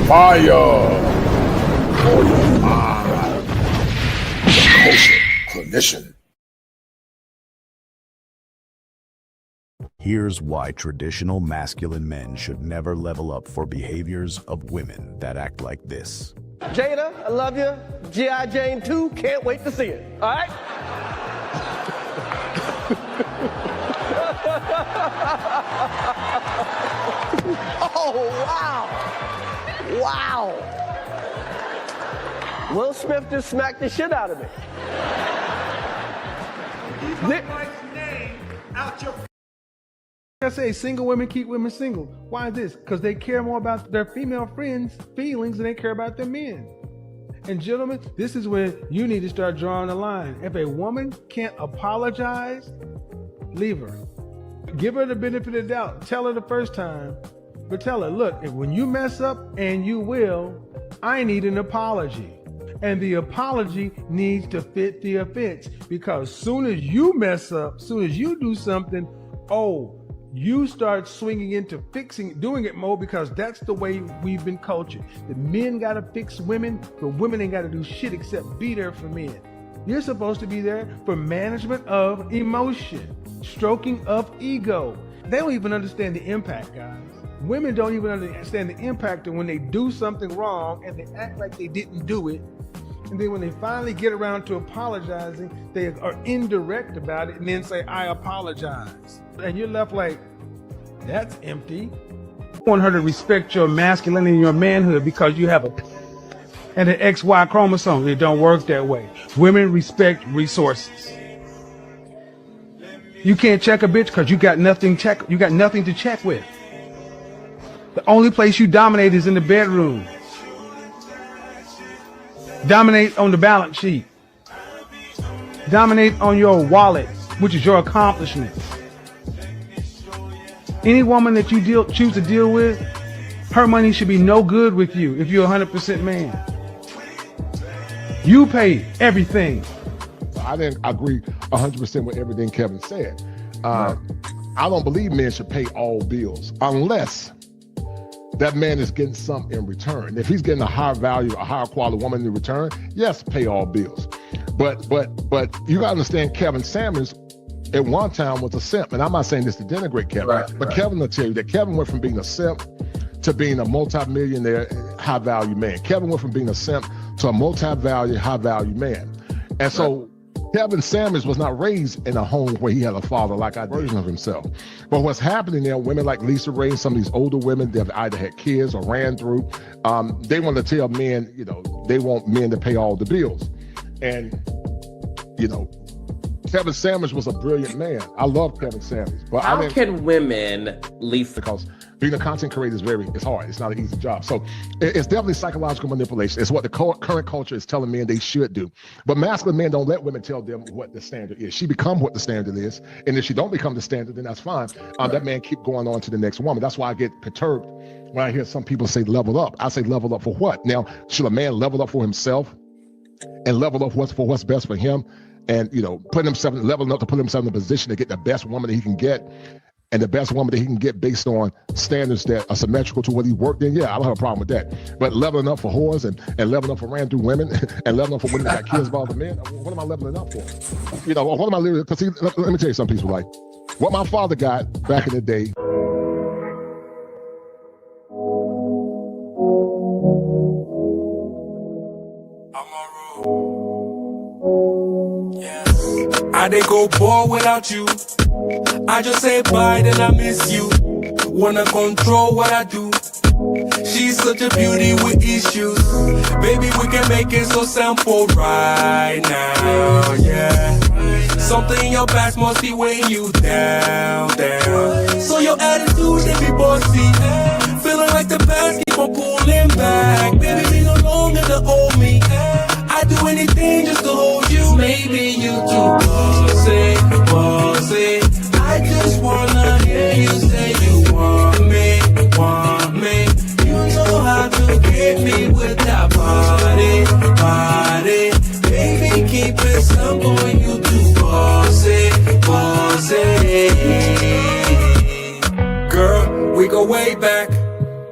Fire for your mind. The Kosher Clinician. Here's why traditional masculine men should never level up for behaviors of women that act like this. Jada, I love you. G.I. Jane 2, can't wait to see it. All right? Oh, wow. Wow. Will Smith just smacked the shit out of me. Keep my wife's name out your... I say single women keep women single. Why is this? Because they care more about their female friends' feelings than they care about their men. And gentlemen, this is where you need to start drawing the line. If a woman can't apologize, leave her. Give her the benefit of the doubt. Tell her the first time, but tell her, look, if when you mess up, and you will, I need an apology. And the apology needs to fit the offense, because soon as you mess up, soon as you do something, you start swinging into doing it more, because that's the way we've been cultured. The men got to fix women, but women ain't got to do shit except be there for men. You're supposed to be there for management of emotion, stroking of ego. They don't even understand the impact, guys. Women don't even understand the impact of when they do something wrong and they act like they didn't do it. And then when they finally get around to apologizing, they are indirect about it and then say, I apologize. And you're left like, that's empty. I want her to respect your masculinity and your manhood because you have an XY chromosome. It don't work that way. Women respect resources. You can't check a bitch because you got nothing to check with. The only place you dominate is in the bedroom. Dominate on the balance sheet. Dominate on your wallet, which is your accomplishments. Any woman that you choose to deal with, her money should be no good with you if you're 100% man. You pay everything. I didn't agree 100% with everything Kevin said. I don't believe men should pay all bills unless that man is getting something in return. If he's getting a higher value, a higher quality woman in return, yes, pay all bills. But you gotta understand, Kevin Samuels at one time was a simp. And I'm not saying this to denigrate Kevin, but Kevin will tell you that Kevin went from being a simp to being a multi-millionaire, high-value man. Kevin went from being a simp to a multi-value, high-value man. And so Kevin Samuels was not raised in a home where he had a father like I version of himself. But what's happening there, women like Lisa Ray, some of these older women that have either had kids or ran through, they want to tell men, they want men to pay all the bills. And, Kevin Samuels was a brilliant man. I love Kevin Samuels. But how can women leave? Because being a content creator it's hard. It's not an easy job. So it's definitely psychological manipulation. It's what the current culture is telling men they should do. But masculine men don't let women tell them what the standard is. She become what the standard is. And if she don't become the standard, then that's fine. That man keep going on to the next woman. That's why I get perturbed when I hear some people say level up. I say level up for what? Now, should a man level up for himself and level up for what's best for him? And, leveling up to put himself in a position to get the best woman that he can get, and the best woman that he can get based on standards that are symmetrical to what he worked in, yeah, I don't have a problem with that. But leveling up for whores and leveling up for ran through women and leveling up for women that got kids by other men, what am I leveling up for? What am I leveling? Because let me tell you something, people, like what my father got back in the day. I didn't go poor without you. I just say bye, then I miss you. Wanna control what I do. She's such a beauty with issues. Baby, we can make it so simple right now, yeah. Something in your past must be weighing you down. So your attitude, they be bossy. Feeling like the past keep on pulling back. Baby, be no longer the old me. I'd do anything just to hold you. Maybe you too bossy. I just wanna hear you say you want me. You know how to get me with that body. Baby, keep it simple, you too bossy. Girl, we go way back.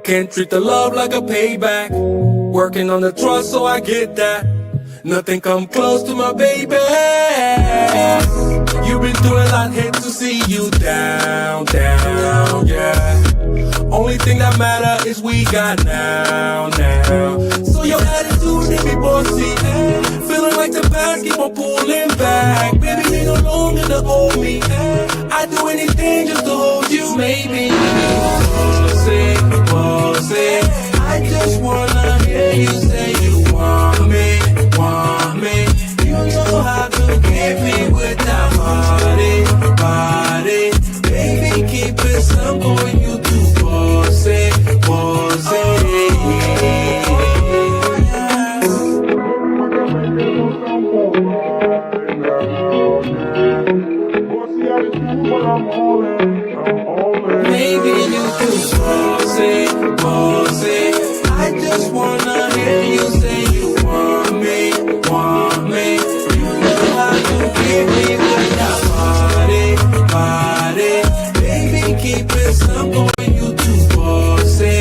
Can't treat the love like a payback. Working on the trust so I get that. Nothing come close to my baby. You've been through a lot, hate to see you down, yeah. Only thing that matter is we got now. So your attitude, they be bossy. Feeling like the past, keep on pulling back. Baby, they no longer the old me. I'd do anything just to hold you. Maybe bossy. I just wanna hear you say you want me. You know how to get me with that body. Baby, keep it simple when you do bossy. Maybe you do bossy. I just wanna hear you say you want me. You know how to get me with that body. Baby, keep it simple when you do bossy.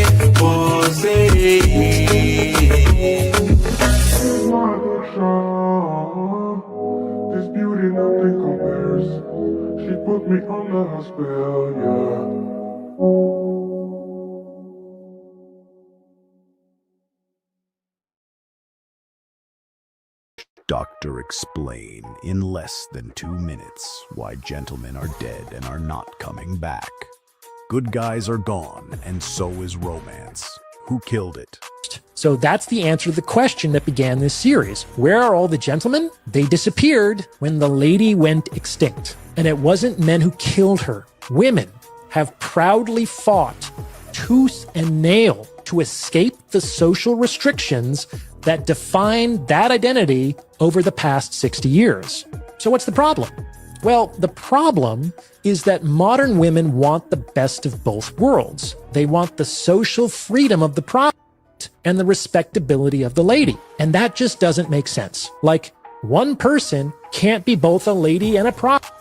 This beauty nothing compares. She put me under her spell, yeah. Doctor explain in less than 2 minutes why gentlemen are dead and are not coming back. Good guys are gone, and so is romance. Who killed it? So that's the answer to the question that began this series. Where are all the gentlemen? They disappeared when the lady went extinct. And it wasn't men who killed her. Women have proudly fought tooth and nail to escape the social restrictions that define that identity over the past 60 years. So what's the problem? Well, the problem is that modern women want the best of both worlds. They want the social freedom of the prostitute and the respectability of the lady. And that just doesn't make sense. Like, one person can't be both a lady and a prostitute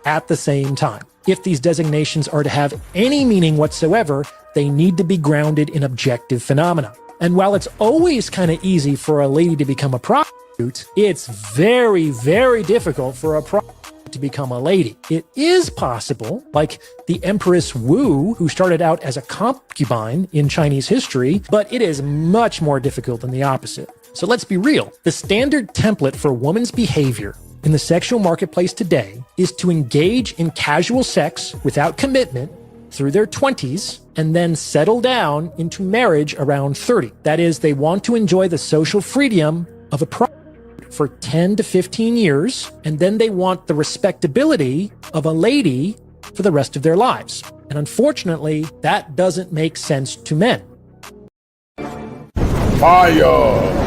at the same time. If these designations are to have any meaning whatsoever, they need to be grounded in objective phenomena. And while it's always kind of easy for a lady to become a prostitute, it's very, very difficult for a prostitute to become a lady. It is possible, like the Empress Wu, who started out as a concubine in Chinese history, but it is much more difficult than the opposite. So let's be real. The standard template for women's behavior in the sexual marketplace today is to engage in casual sex without commitment through their 20s and then settle down into marriage around 30. That is, they want to enjoy the social freedom of a prostitute for 10 to 15 years, and then they want the respectability of a lady for the rest of their lives. And unfortunately, that doesn't make sense to men. Fire!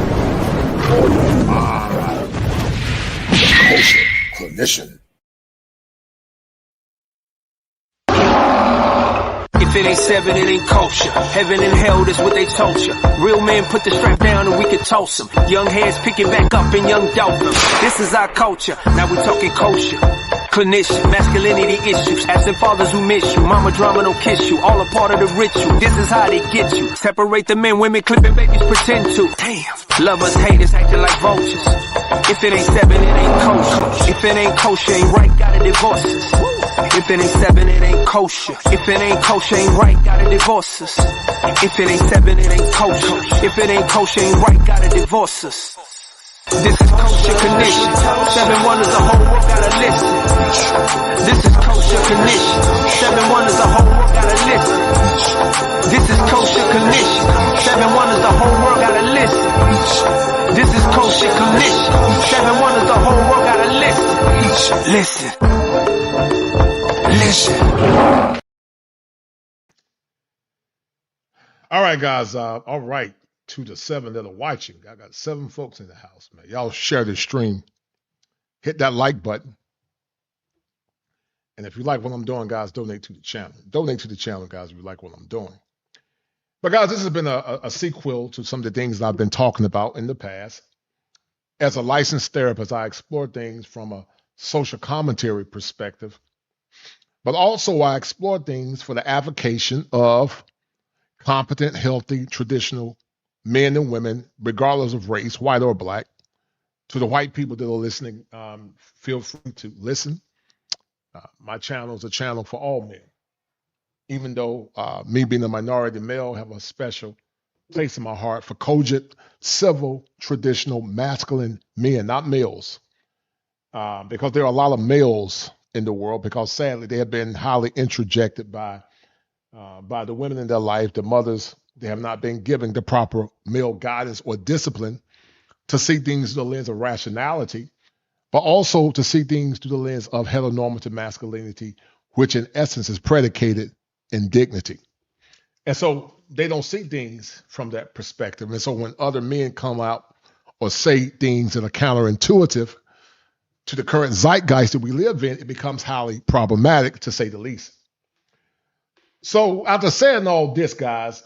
Kosher Clinician. If it ain't seven, it ain't kosher. Heaven and hell, that's what they told you. Real men put the strap down and we can toss them. Young heads pick it back up and young dope them. This is our culture. Now we talking kosher. Clinician, masculinity issues. Absent fathers who miss you. Mama drama don't kiss you. All a part of the ritual. This is how they get you. Separate the men, women, clipping babies pretend to. Damn. Lovers, haters, acting like vultures. If it ain't seven, it ain't kosher. If it ain't kosher, ain't right, gotta divorce us. If it ain't seven, it ain't kosher. If it ain't kosher, ain't right, gotta divorce us. If it ain't seven, it ain't kosher. If it ain't kosher, ain't right, gotta divorce us. This is Kosher Condition. 7 wonders, the whole world gotta listen. This is Kosher Condition. 7 wonders, the whole world gotta listen. This is Kosher Condition. 7 wonders, the whole world gotta listen. This is Kosher Condition. 7 wonders, the whole world gotta listen. Listen. All right, guys. All right. To the 7 that are watching. I got 7 folks in the house, man. Y'all share this stream. Hit that like button. And if you like what I'm doing, guys, donate to the channel. Donate to the channel, guys, if you like what I'm doing. But, guys, this has been a sequel to some of the things that I've been talking about in the past. As a licensed therapist, I explore things from a social commentary perspective. But also I explore things for the application of competent, healthy, traditional men and women, regardless of race, white or black. To the white people that are listening, feel free to listen. My channel is a channel for all men. Even though me being a minority male have a special place in my heart for cogent, civil, traditional, masculine men, not males. Because there are a lot of males in the world, because sadly they have been highly introjected by the women in their life, the mothers. They have not been given the proper male guidance or discipline to see things through the lens of rationality, but also to see things through the lens of heteronormative masculinity, which in essence is predicated in dignity. And so they don't see things from that perspective. And so when other men come out or say things that are counterintuitive to the current zeitgeist that we live in, it becomes highly problematic, to say the least. So after saying all this, guys,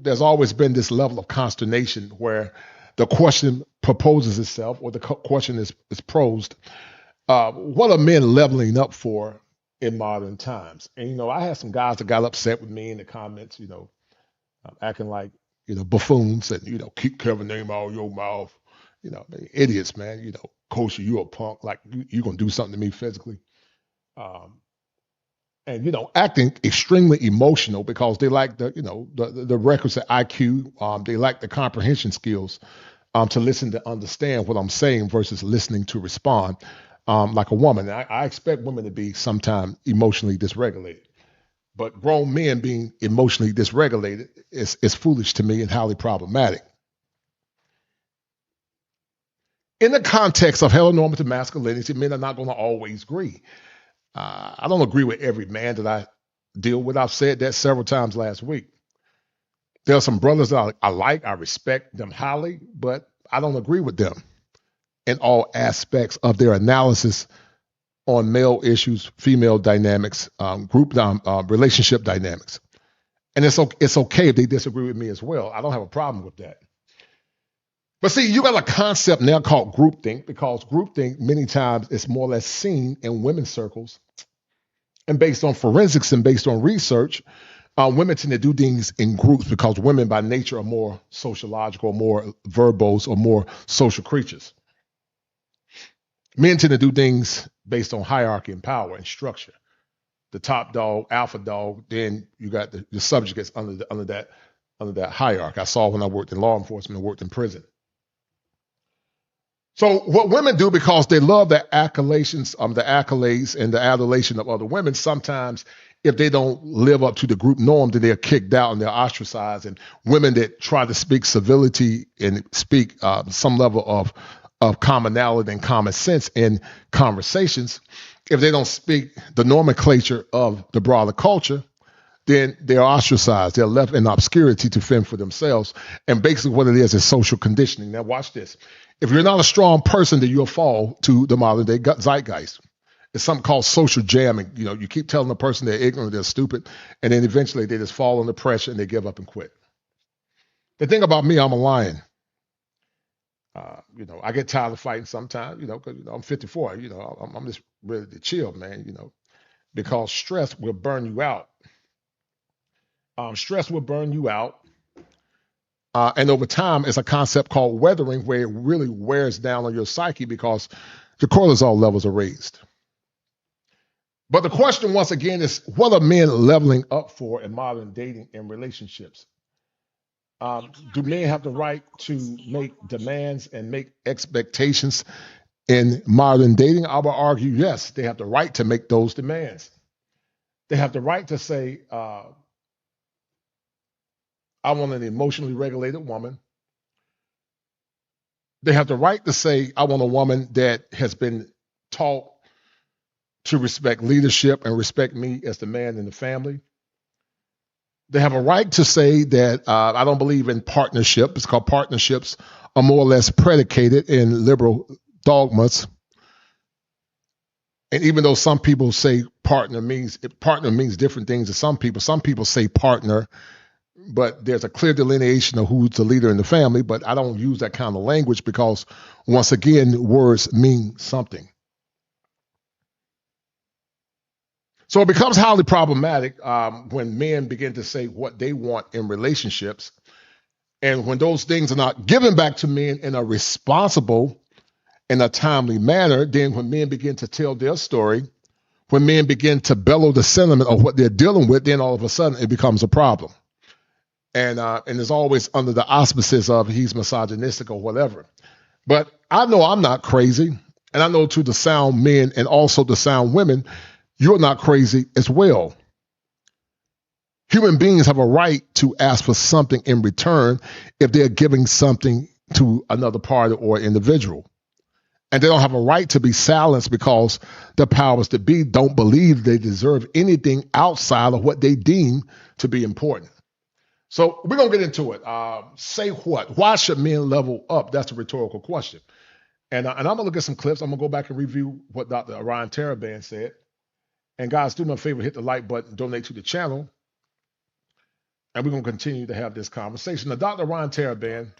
there's always been this level of consternation where the question proposes itself, or the question is posed, what are men leveling up for in modern times? And, I had some guys that got upset with me in the comments, acting like, buffoons and, keep Kevin's name out of your mouth, idiots, man, Kosher, you a punk, like you going to do something to me physically. And, acting extremely emotional because they like the requisite IQ. They lack the comprehension skills to listen to understand what I'm saying versus listening to respond like a woman. I expect women to be sometimes emotionally dysregulated, but grown men being emotionally dysregulated is foolish to me and highly problematic. In the context of heteronormative masculinity, men are not going to always agree. I don't agree with every man that I deal with. I've said that several times last week. There are some brothers that I like, I respect them highly, but I don't agree with them in all aspects of their analysis on male issues, female dynamics, group relationship dynamics. And it's okay if they disagree with me as well. I don't have a problem with that. But see, you got a concept now called groupthink, because groupthink many times is more or less seen in women's circles. And based on forensics and based on research, women tend to do things in groups because women by nature are more sociological, more verbose, or more social creatures. Men tend to do things based on hierarchy and power and structure. The top dog, alpha dog, then you got the subject gets under that hierarchy. I saw when I worked in law enforcement and worked in prison. So what women do, because they love the accolades and the adulation of other women, sometimes if they don't live up to the group norm, then they're kicked out and they're ostracized. And women that try to speak civility and speak some level of commonality and common sense in conversations, if they don't speak the nomenclature of the broader culture, then they're ostracized. They're left in obscurity to fend for themselves. And basically what it is social conditioning. Now watch this. If you're not a strong person, then you'll fall to the modern day zeitgeist. It's something called social jamming. You keep telling the person they're ignorant, they're stupid, and then eventually they just fall under pressure and they give up and quit. The thing about me, I'm a lion. I get tired of fighting sometimes, because I'm 54. I'm just ready to chill, man, because stress will burn you out. Stress will burn you out. And over time, it's a concept called weathering, where it really wears down on your psyche because your cortisol levels are raised. But the question, once again, is what are men leveling up for in modern dating and relationships? Do men have the right to make demands and make expectations in modern dating? I would argue, yes, they have the right to make those demands. They have the right to say, I want an emotionally regulated woman. They have the right to say, I want a woman that has been taught to respect leadership and respect me as the man in the family. They have a right to say that I don't believe in partnership. It's called partnerships are more or less predicated in liberal dogmas. And even though some people say partner means different things to some people say partner, but there's a clear delineation of who's the leader in the family. But I don't use that kind of language because, once again, words mean something. So it becomes highly problematic when men begin to say what they want in relationships. And when those things are not given back to men in a responsible in a timely manner, then when men begin to tell their story, when men begin to bellow the sentiment of what they're dealing with, then all of a sudden it becomes a problem. And it's always under the auspices of he's misogynistic or whatever. But I know I'm not crazy. And I know to the sound men and also the sound women, you're not crazy as well. Human beings have a right to ask for something in return if they're giving something to another party or individual. And they don't have a right to be silenced because the powers that be don't believe they deserve anything outside of what they deem to be important. So we're going to get into it. Say what? Why should men level up? That's a rhetorical question. And I'm going to look at some clips. I'm going to go back and review what Dr. Orion Taraban said. And guys, do me a favor, hit the like button, donate to the channel. And we're going to continue to have this conversation. Now, Dr. Orion Taraban,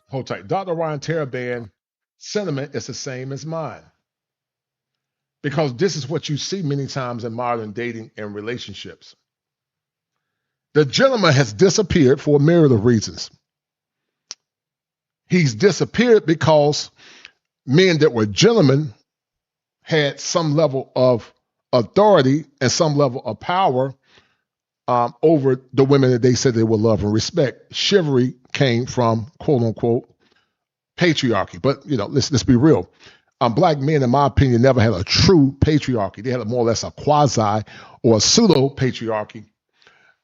hold tight. Dr. Orion Taraban sentiment is the same as mine. Because this is what you see many times in modern dating and relationships. The gentleman has disappeared for a myriad of reasons. He's disappeared because men that were gentlemen had some level of authority and some level of power over the women that they said they would love and respect. Chivalry came from, quote unquote, patriarchy. But, let's be real. Black men, in my opinion, never had a true patriarchy. They had more or less a quasi or a pseudo patriarchy.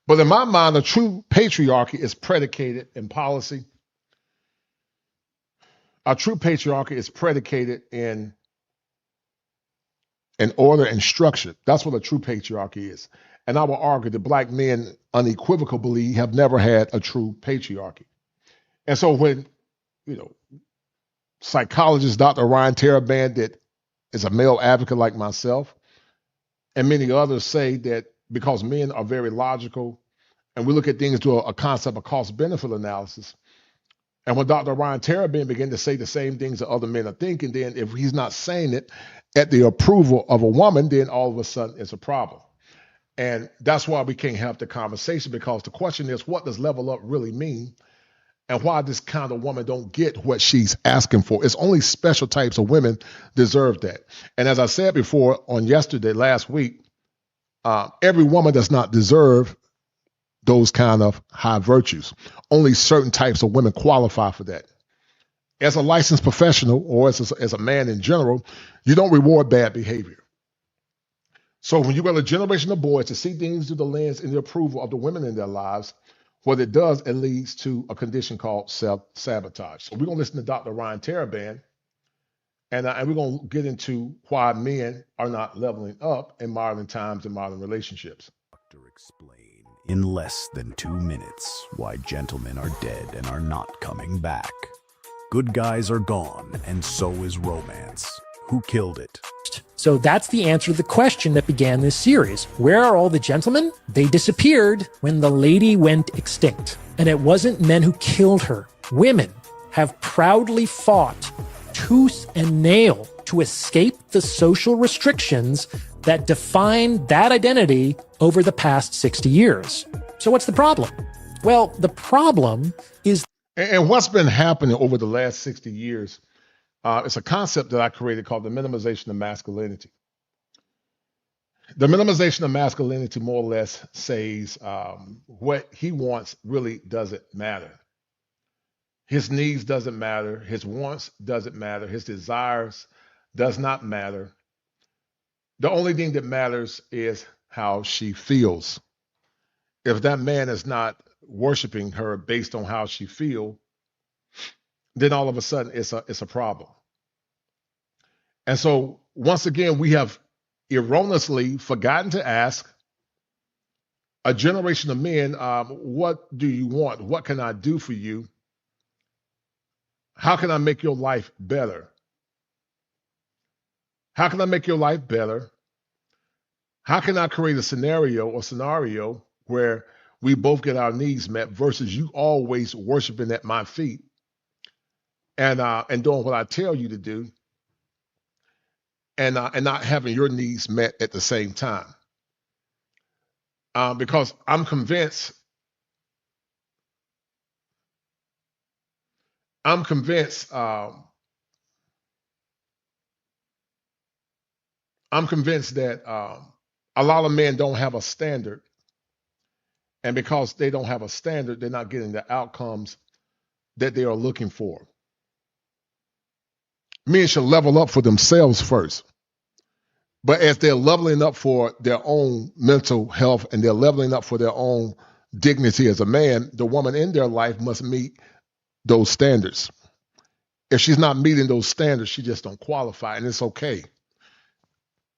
But in my mind, a true patriarchy is predicated in policy. A true patriarchy is predicated in order and structure. That's what a true patriarchy is. And I will argue that black men unequivocally have never had a true patriarchy. And so when, psychologist Dr. Ryan Taraban, that is a male advocate like myself, and many others say that because men are very logical and we look at things through a concept of cost-benefit analysis, and when Dr. Ryan Taraban began to say the same things that other men are thinking, then if he's not saying it at the approval of a woman, then all of a sudden it's a problem. And that's why we can't have the conversation, because the question is, what does level up really mean? And why this kind of woman don't get what she's asking for. It's only special types of women deserve that. And as I said before on last week, every woman does not deserve those kind of high virtues. Only certain types of women qualify for that. As a licensed professional or as a man in general, you don't reward bad behavior. So when you got a generation of boys to see things through the lens and the approval of the women in their lives, what it does, it leads to a condition called self-sabotage. So we're going to listen to Dr. Ryan Taraban, and we're going to get into why men are not leveling up in modern times and modern relationships. Doctor explain in less than 2 minutes why gentlemen are dead and are not coming back. Good guys are gone, and so is romance. Who killed it? So that's the answer to the question that began this series. Where are all the gentlemen? They disappeared when the lady went extinct. And it wasn't men who killed her. Women have proudly fought tooth and nail to escape the social restrictions that define that identity over the past 60 years. So what's the problem? Well, the problem is... And what's been happening over the last 60 years, it's a concept that I created called the minimization of masculinity. The minimization of masculinity more or less says what he wants really doesn't matter. His needs doesn't matter. His wants doesn't matter. His desires does not matter. The only thing that matters is how she feels. If that man is not worshiping her based on how she feels, then all of a sudden it's a problem. And so once again, we have erroneously forgotten to ask a generation of men, what do you want? What can I do for you? How can I make your life better? How can I make your life better? How can I create a scenario where we both get our needs met versus you always worshiping at my feet and doing what I tell you to do? and not having your needs met at the same time. Because I'm convinced that a lot of men don't have a standard, and because they don't have a standard, they're not getting the outcomes that they are looking for. Men should level up for themselves first. But as they're leveling up for their own mental health and they're leveling up for their own dignity as a man, the woman in their life must meet those standards. If she's not meeting those standards, she just don't qualify, and it's okay.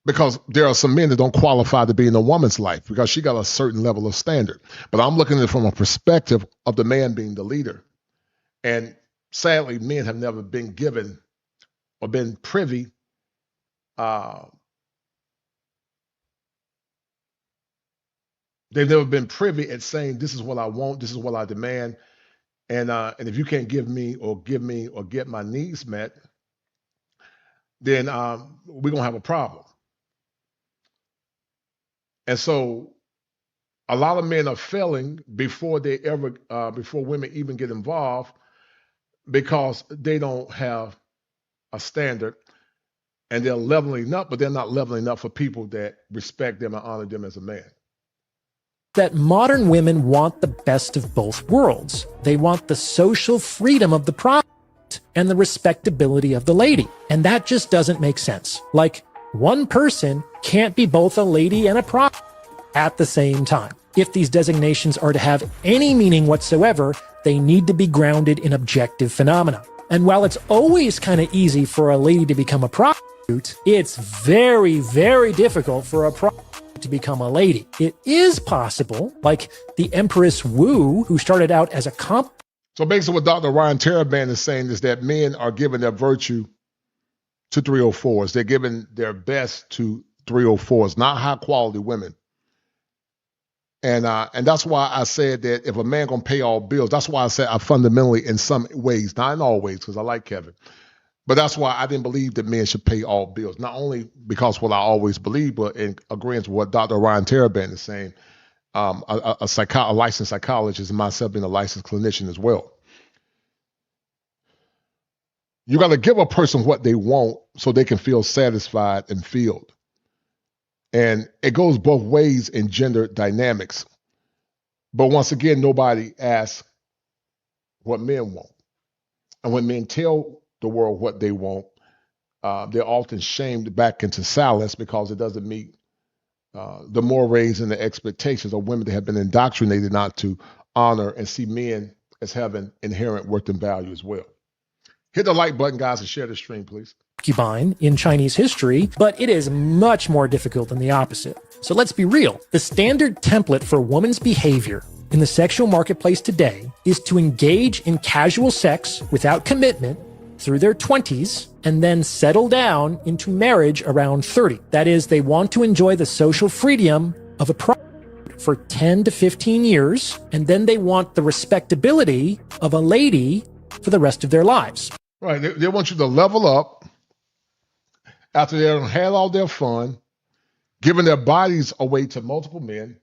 Because there are some men that don't qualify to be in a woman's life because she got a certain level of standard. But I'm looking at it from a perspective of the man being the leader. And sadly, men have never been given or been privy they've never been privy at saying, this is what I want, this is what I demand. And if you can't give me or get my needs met, then we're gonna have a problem. And so a lot of men are failing before women even get involved because they don't have a standard, and they're leveling up, but they're not leveling up for people that respect them and honor them as a man. That modern women want the best of both worlds. They want the social freedom of the product and the respectability of the lady. And that just doesn't make sense. Like, one person can't be both a lady and a product at the same time. If these designations are to have any meaning whatsoever, they need to be grounded in objective phenomena. And while it's always kind of easy for a lady to become a prostitute, it's very, very difficult for a prostitute to become a lady. It is possible, like the Empress Wu, who started out as a comp. So basically what Dr. Ryan Taraban is saying is that men are giving their virtue to 304s. They're giving their best to 304s, not high quality women. And that's why I said that if a man gonna pay all bills, that's why I said I fundamentally, in some ways, not in all ways, because I like Kevin, but that's why I didn't believe that men should pay all bills. Not only because what I always believe, but in agreement with what Dr. Ryan Taraban is saying, a licensed psychologist, and myself being a licensed clinician as well. You got to give a person what they want so they can feel satisfied and filled. And it goes both ways in gender dynamics. But once again, nobody asks what men want. And when men tell the world what they want, they're often shamed back into silence because it doesn't meet the mores and the expectations of women that have been indoctrinated not to honor and see men as having inherent worth and value as well. Hit the like button, guys, and share the stream, please. Concubine in Chinese history, but it is much more difficult than the opposite. So let's be real. The standard template for a woman's behavior in the sexual marketplace today is to engage in casual sex without commitment through their 20s and then settle down into marriage around 30. That is, they want to enjoy the social freedom of a prostitute for 10 to 15 years, and then they want the respectability of a lady for the rest of their lives. Right. They want you to level up after they've had all their fun, giving their bodies away to multiple men,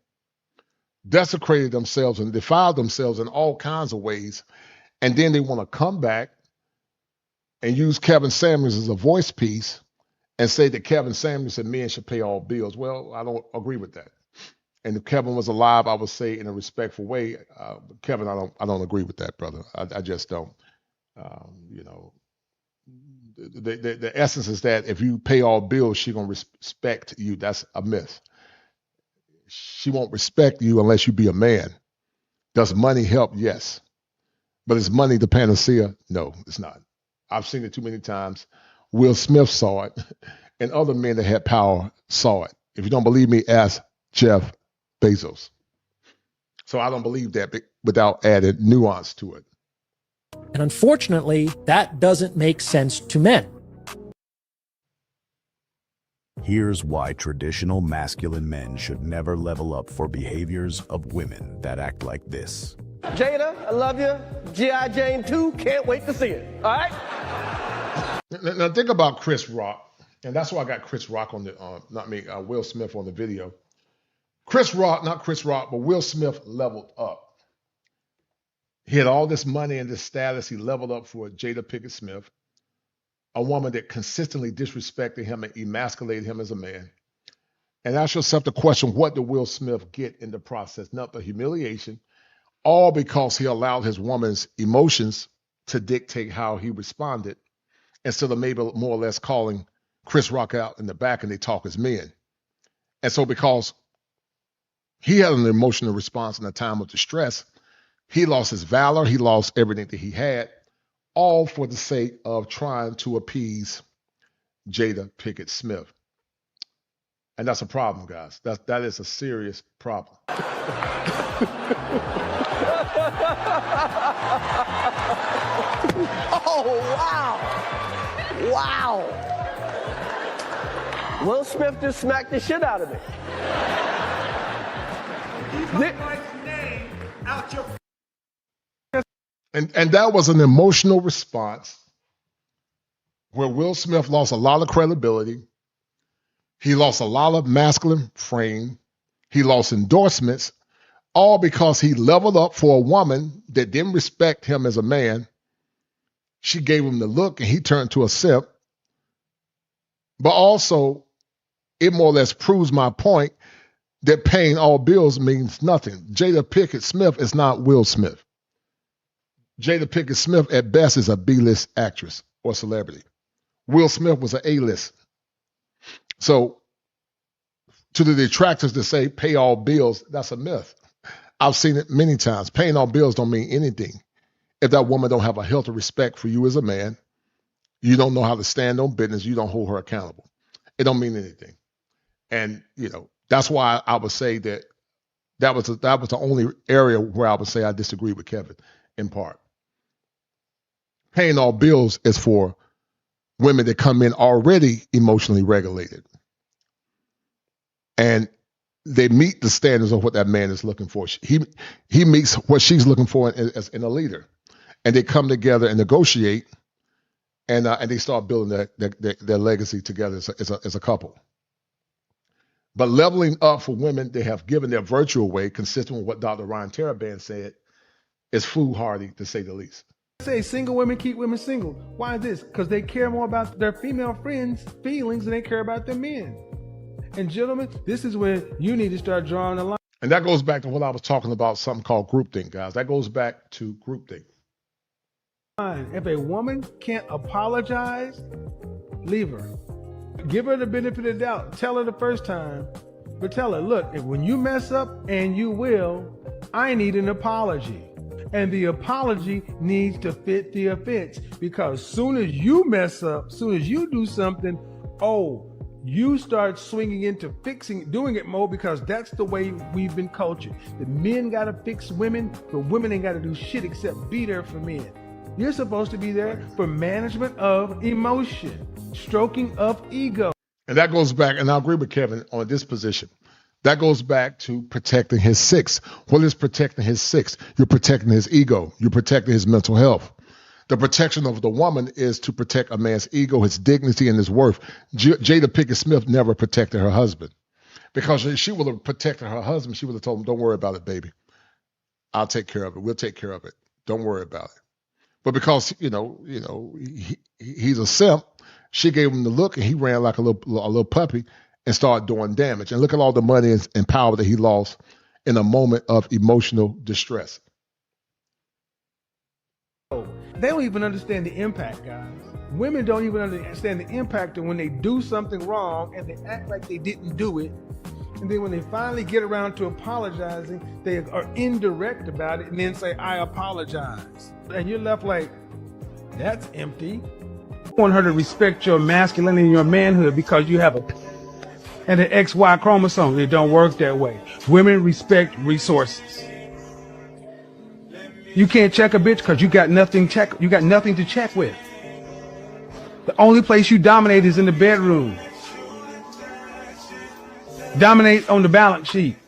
desecrated themselves and defiled themselves in all kinds of ways. And then they want to come back and use Kevin Samuels as a voice piece and say that Kevin Samuels said men should pay all bills. Well, I don't agree with that. And if Kevin was alive, I would say in a respectful way, Kevin, I don't agree with that, brother. I just don't. You know, the essence is that if you pay all bills, she's gonna respect you. That's a myth. She won't respect you unless you be a man. Does money help? Yes. But is money the panacea? No, it's not. I've seen it too many times. Will Smith saw it, and other men that had power saw it. If you don't believe me, ask Jeff Bezos. So I don't believe that without added nuance to it. And unfortunately, that doesn't make sense to men. Here's why traditional masculine men should never level up for behaviors of women that act like this. Jada, I love you. G.I. Jane 2, can't wait to see it. All right? Now think about Chris Rock And that's why I got Chris Rock on the, Will Smith on the video. Not Chris Rock, but Will Smith leveled up. He had all this money and this status. He leveled up for Jada Pickett Smith, a woman that consistently disrespected him and emasculated him as a man. And ask yourself the question, what did Will Smith get in the process? Not the humiliation, all because he allowed his woman's emotions to dictate how he responded, instead of maybe more or less calling Chris Rock out in the back and they talk as men. And so because he had an emotional response in a time of distress, he lost his valor, he lost everything that he had, all for the sake of trying to appease Jada Pickett Smith. And that's a problem, guys. That is a serious problem. Oh, wow. Wow. Will Smith just smacked the shit out of me. And that was an emotional response where Will Smith lost a lot of credibility. He lost a lot of masculine frame. He lost endorsements, all because he leveled up for a woman that didn't respect him as a man. She gave him the look and he turned to a simp. But also, it more or less proves my point that paying all bills means nothing. Jada Pickett Smith is not Will Smith. Jada Pickett Smith at best is a B-list actress or celebrity. Will Smith was an A-list. So to the detractors that say pay all bills, that's a myth. I've seen it many times. Paying all bills don't mean anything. If that woman don't have a healthy respect for you as a man, you don't know how to stand on business, you don't hold her accountable. It don't mean anything. And, that's why I would say that was the only area where I would say I disagree with Kevin in part. Paying all bills is for women that come in already emotionally regulated. And they meet the standards of what that man is looking for. He meets what she's looking for in a leader. And they come together and negotiate, and they start building their legacy together as a couple. But leveling up for women that have given their virtue away, consistent with what Dr. Ryan Taraban said, is foolhardy to say the least. Say single women keep women single. Why is this? Because they care more about their female friends' feelings than they care about their men. And gentlemen, this is where you need to start drawing the line. And that goes back to what I was talking about, something called groupthink, guys. That goes back to groupthink. If a woman can't apologize, leave her. Give her the benefit of the doubt. Tell her the first time, but tell her, look, if when you mess up, and you will, I need an apology. And the apology needs to fit the offense, because soon as you mess up, soon as you do something, you start swinging into doing it more, because that's the way we've been cultured. The men got to fix women, but women ain't got to do shit except be there for men. You're supposed to be there for management of emotion, stroking of ego. And that goes back, and I agree with Kevin on this position. That goes back to protecting his six. What is protecting his six? You're protecting his ego. You're protecting his mental health. The protection of the woman is to protect a man's ego, his dignity, and his worth. Jada Pickett Smith never protected her husband, because if she would have protected her husband, she would have told him, don't worry about it, baby. I'll take care of it. We'll take care of it. Don't worry about it. But because, he's a simp, she gave him the look and he ran like a little puppy and started doing damage. And look at all the money and power that he lost in a moment of emotional distress. They don't even understand the impact, guys. Women don't even understand the impact of when they do something wrong and they act like they didn't do it. And then when they finally get around to apologizing, they are indirect about it and then say, I apologize. And you're left like, that's empty. I want her to respect your masculinity and your manhood because you have an XY chromosome. It don't work that way. Women respect resources. You can't check a bitch because you got nothing to check with. The only place you dominate is in the bedroom. Dominate on the balance sheet.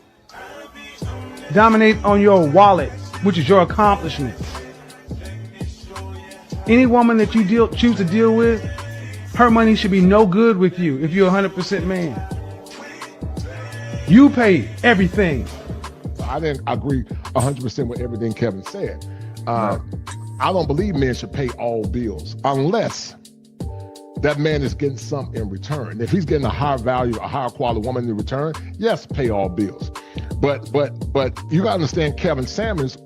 Dominate on your wallet, which is your accomplishments. Any woman that you choose to deal with, Her money should be no good with you if you're 100% man. You pay everything. I didn't agree 100% with everything Kevin said. I don't believe men should pay all bills unless that man is getting something in return. If he's getting a higher value, a higher quality woman in return, yes, pay all bills. But you gotta understand, Kevin Samuels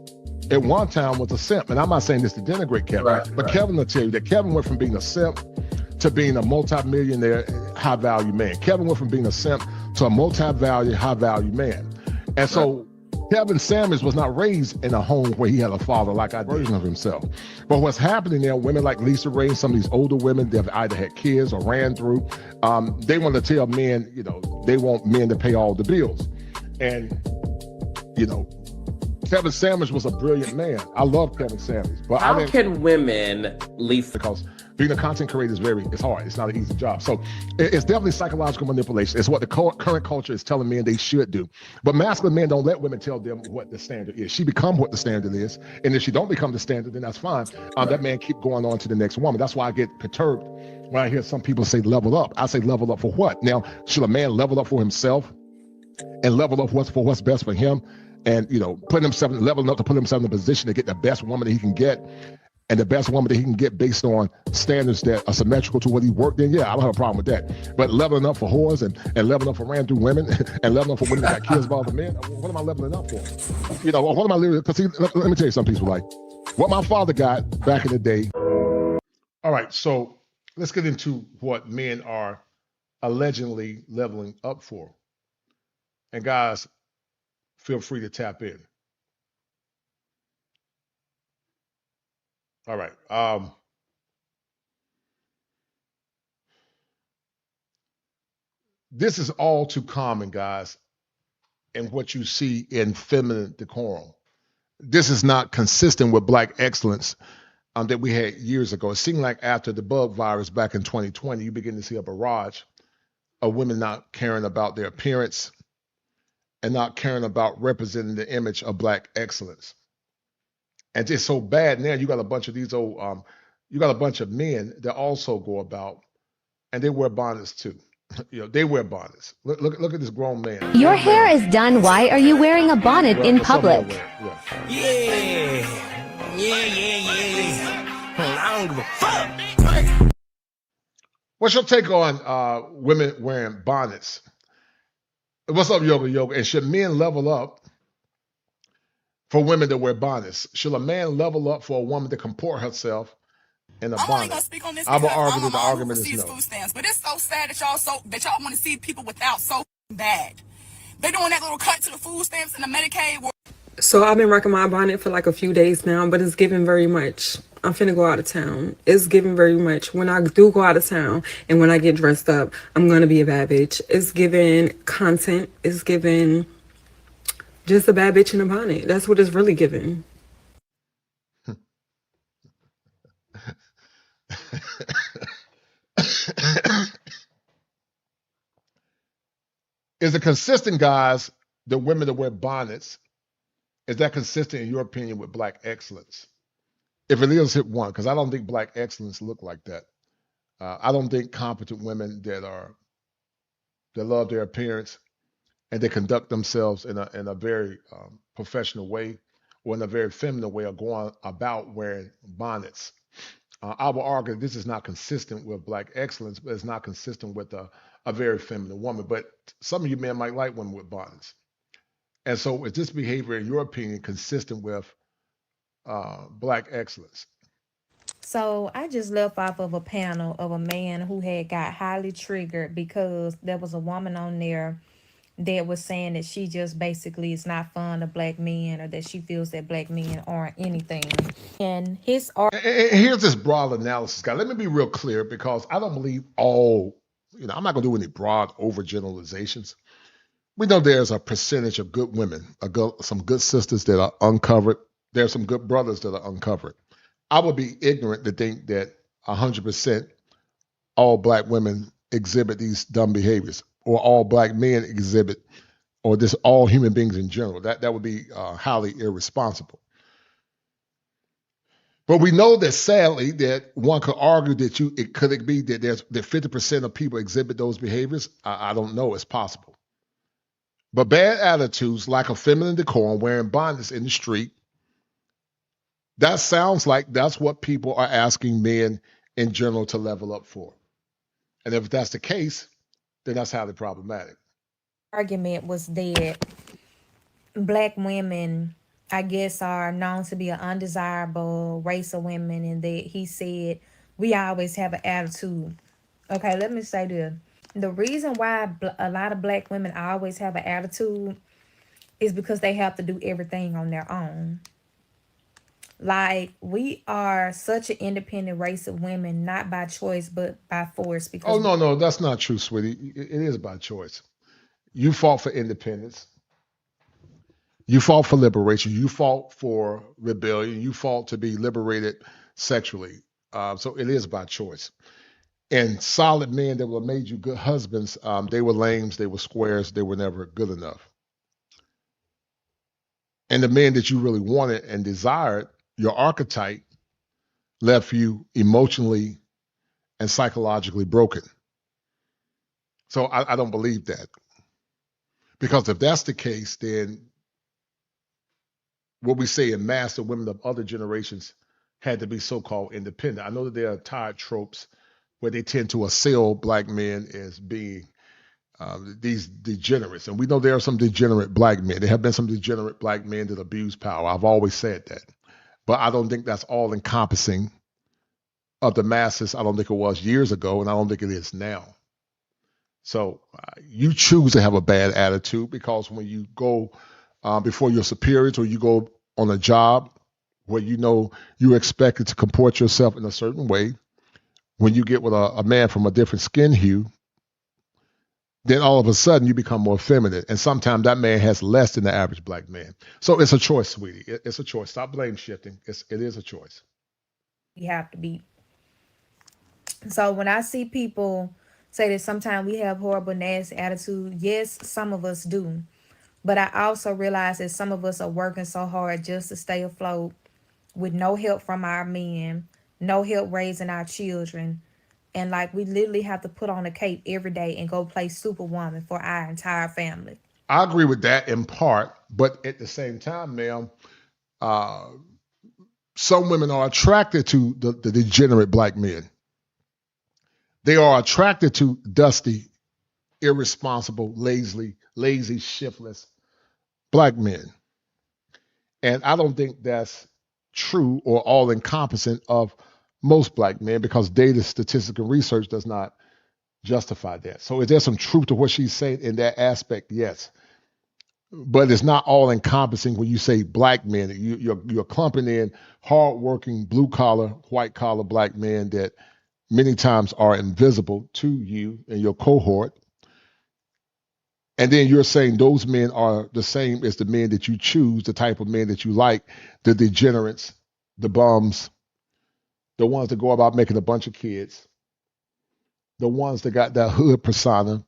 at one time was a simp, and I'm not saying this to denigrate Kevin, but Kevin will tell you that Kevin went from being a simp to being a multi-millionaire, high-value man. Kevin went from being a simp to a multi-value, high-value man. And so Kevin Samuels was not raised in a home where he had a father like I version of himself. But what's happening there, women like Lisa Ray and some of these older women, they've either had kids or ran through, they want to tell men, they want men to pay all the bills. And, Kevin Samuels was a brilliant man. I love Kevin Samuels. But how can women leave? Because being a content creator it's hard. It's not an easy job. So it's definitely psychological manipulation. It's what the current culture is telling men they should do. But masculine men don't let women tell them what the standard is. She become what the standard is. And if she don't become the standard, then that's fine. That man keep going on to the next woman. That's why I get perturbed when I hear some people say level up. I say level up for what? Now, should a man level up for himself and level up for what's best for him? And leveling up to put himself in a position to get the best woman that he can get, and the best woman that he can get based on standards that are symmetrical to what he worked in, yeah, I don't have a problem with that. But leveling up for whores and leveling up for ran through women and leveling up for women that got kids by other men, what am I leveling up for? What am I leveling? Because let me tell you something, people, like what my father got back in the day. All right, so let's get into what men are allegedly leveling up for. And guys, feel free to tap in. All right. This is all too common, guys, in what you see in feminine decorum. This is not consistent with Black excellence that we had years ago. It seemed like after the bug virus back in 2020, you begin to see a barrage of women not caring about their appearance and not caring about representing the image of Black excellence. And it's so bad now, you got a bunch of these old, you got a bunch of men that also go about, and they wear bonnets too. They wear bonnets. Look at this grown man. Your hair is done. Why are you wearing a bonnet in public? Yeah. I don't give a fuck. What's your take on women wearing bonnets? What's up, Yoga? And should men level up for women that wear bonnets? Should a man level up for a woman to comport herself in a bonnet? I'm only gonna speak on this I will because argue I'm that a the mom who argument is receives no. food stamps. But it's so sad that y'all want to see people without so bad. They doing that little cut to the food stamps and the Medicaid. So I've been rocking my bonnet for like a few days now, but it's giving very much. I'm finna go out of town. It's giving very much. When I do go out of town and when I get dressed up, I'm gonna be a bad bitch. It's giving content. It's giving just a bad bitch in a bonnet. That's what it's really giving. Is it consistent, guys, the women that wear bonnets, is that consistent in your opinion with Black excellence? If it is, hit one, because I don't think Black excellence look like that. I don't think competent women that love their appearance and they conduct themselves in a very professional way or in a very feminine way are going about wearing bonnets. I will argue this is not consistent with Black excellence, but it's not consistent with a very feminine woman. But some of you men might like women with bonnets. And so is this behavior, in your opinion, consistent with Black excellence? So I just left off of a panel of a man who had got highly triggered because there was a woman on there that was saying that she just basically is not fond of Black men, or that she feels that Black men aren't anything. And his here's this broad analysis, guy. Let me be real clear, because I don't believe all, I'm not going to do any broad overgeneralizations. We know there's a percentage of good women, some good sisters that are uncovered. There's some good brothers that are uncovered. I would be ignorant to think that 100% all Black women exhibit these dumb behaviors, or all Black men exhibit, or this all human beings in general. That would be highly irresponsible. But we know that sadly that one could argue that could it be that that 50% of people exhibit those behaviors? I don't know. It's possible. But bad attitudes, like a feminine decorum, wearing bonnets in the street, that sounds like that's what people are asking men in general to level up for. And if that's the case, then that's highly problematic. Argument was that black women, I guess, are known to be an undesirable race of women, and that he said we always have an attitude. Okay, let me say this. The reason why a lot of black women always have an attitude is because they have to do everything on their own. Like, we are such an independent race of women, not by choice, but by force. Because no, that's not true, sweetie. It is by choice. You fought for independence. You fought for liberation. You fought for rebellion. You fought to be liberated sexually. So it is by choice. And solid men that would have made you good husbands, they were lames, they were squares, they were never good enough. And the men that you really wanted and desired, your archetype, left you emotionally and psychologically broken. So I don't believe that. Because if that's the case, then what we say in mass, the women of other generations had to be so-called independent. I know that there are tired tropes where they tend to assail black men as being these degenerates. And we know there are some degenerate black men. There have been some degenerate black men that abuse power. I've always said that. But I don't think that's all encompassing of the masses. I don't think it was years ago, and I don't think it is now. So you choose to have a bad attitude because when you go before your superiors or you go on a job where you know you're expected to comport yourself in a certain way, when you get with a man from a different skin hue, then all of a sudden you become more feminine. And sometimes that man has less than the average black man. So it's a choice, sweetie. It's a choice. Stop blame shifting. It is a choice. You have to be. So when I see people say that sometimes we have horrible, nasty attitude, yes, some of us do. But I also realize that some of us are working so hard just to stay afloat with no help from our men, no help raising our children. And like, we literally have to put on a cape every day and go play Superwoman for our entire family. I agree with that in part, but at the same time, ma'am, some women are attracted to the degenerate black men. They are attracted to dusty, irresponsible, lazy, shiftless black men. And I don't think that's true or all encompassing of most black men because data, statistics, and research does not justify that. So is there some truth to what she's saying in that aspect? Yes. But it's not all encompassing when you say black men. You're clumping in hardworking, blue collar, white collar black men that many times are invisible to you and your cohort. And then you're saying those men are the same as the men that you choose, the type of men that you like, the degenerates, the bums, the ones that go about making a bunch of kids, the ones that got that hood persona,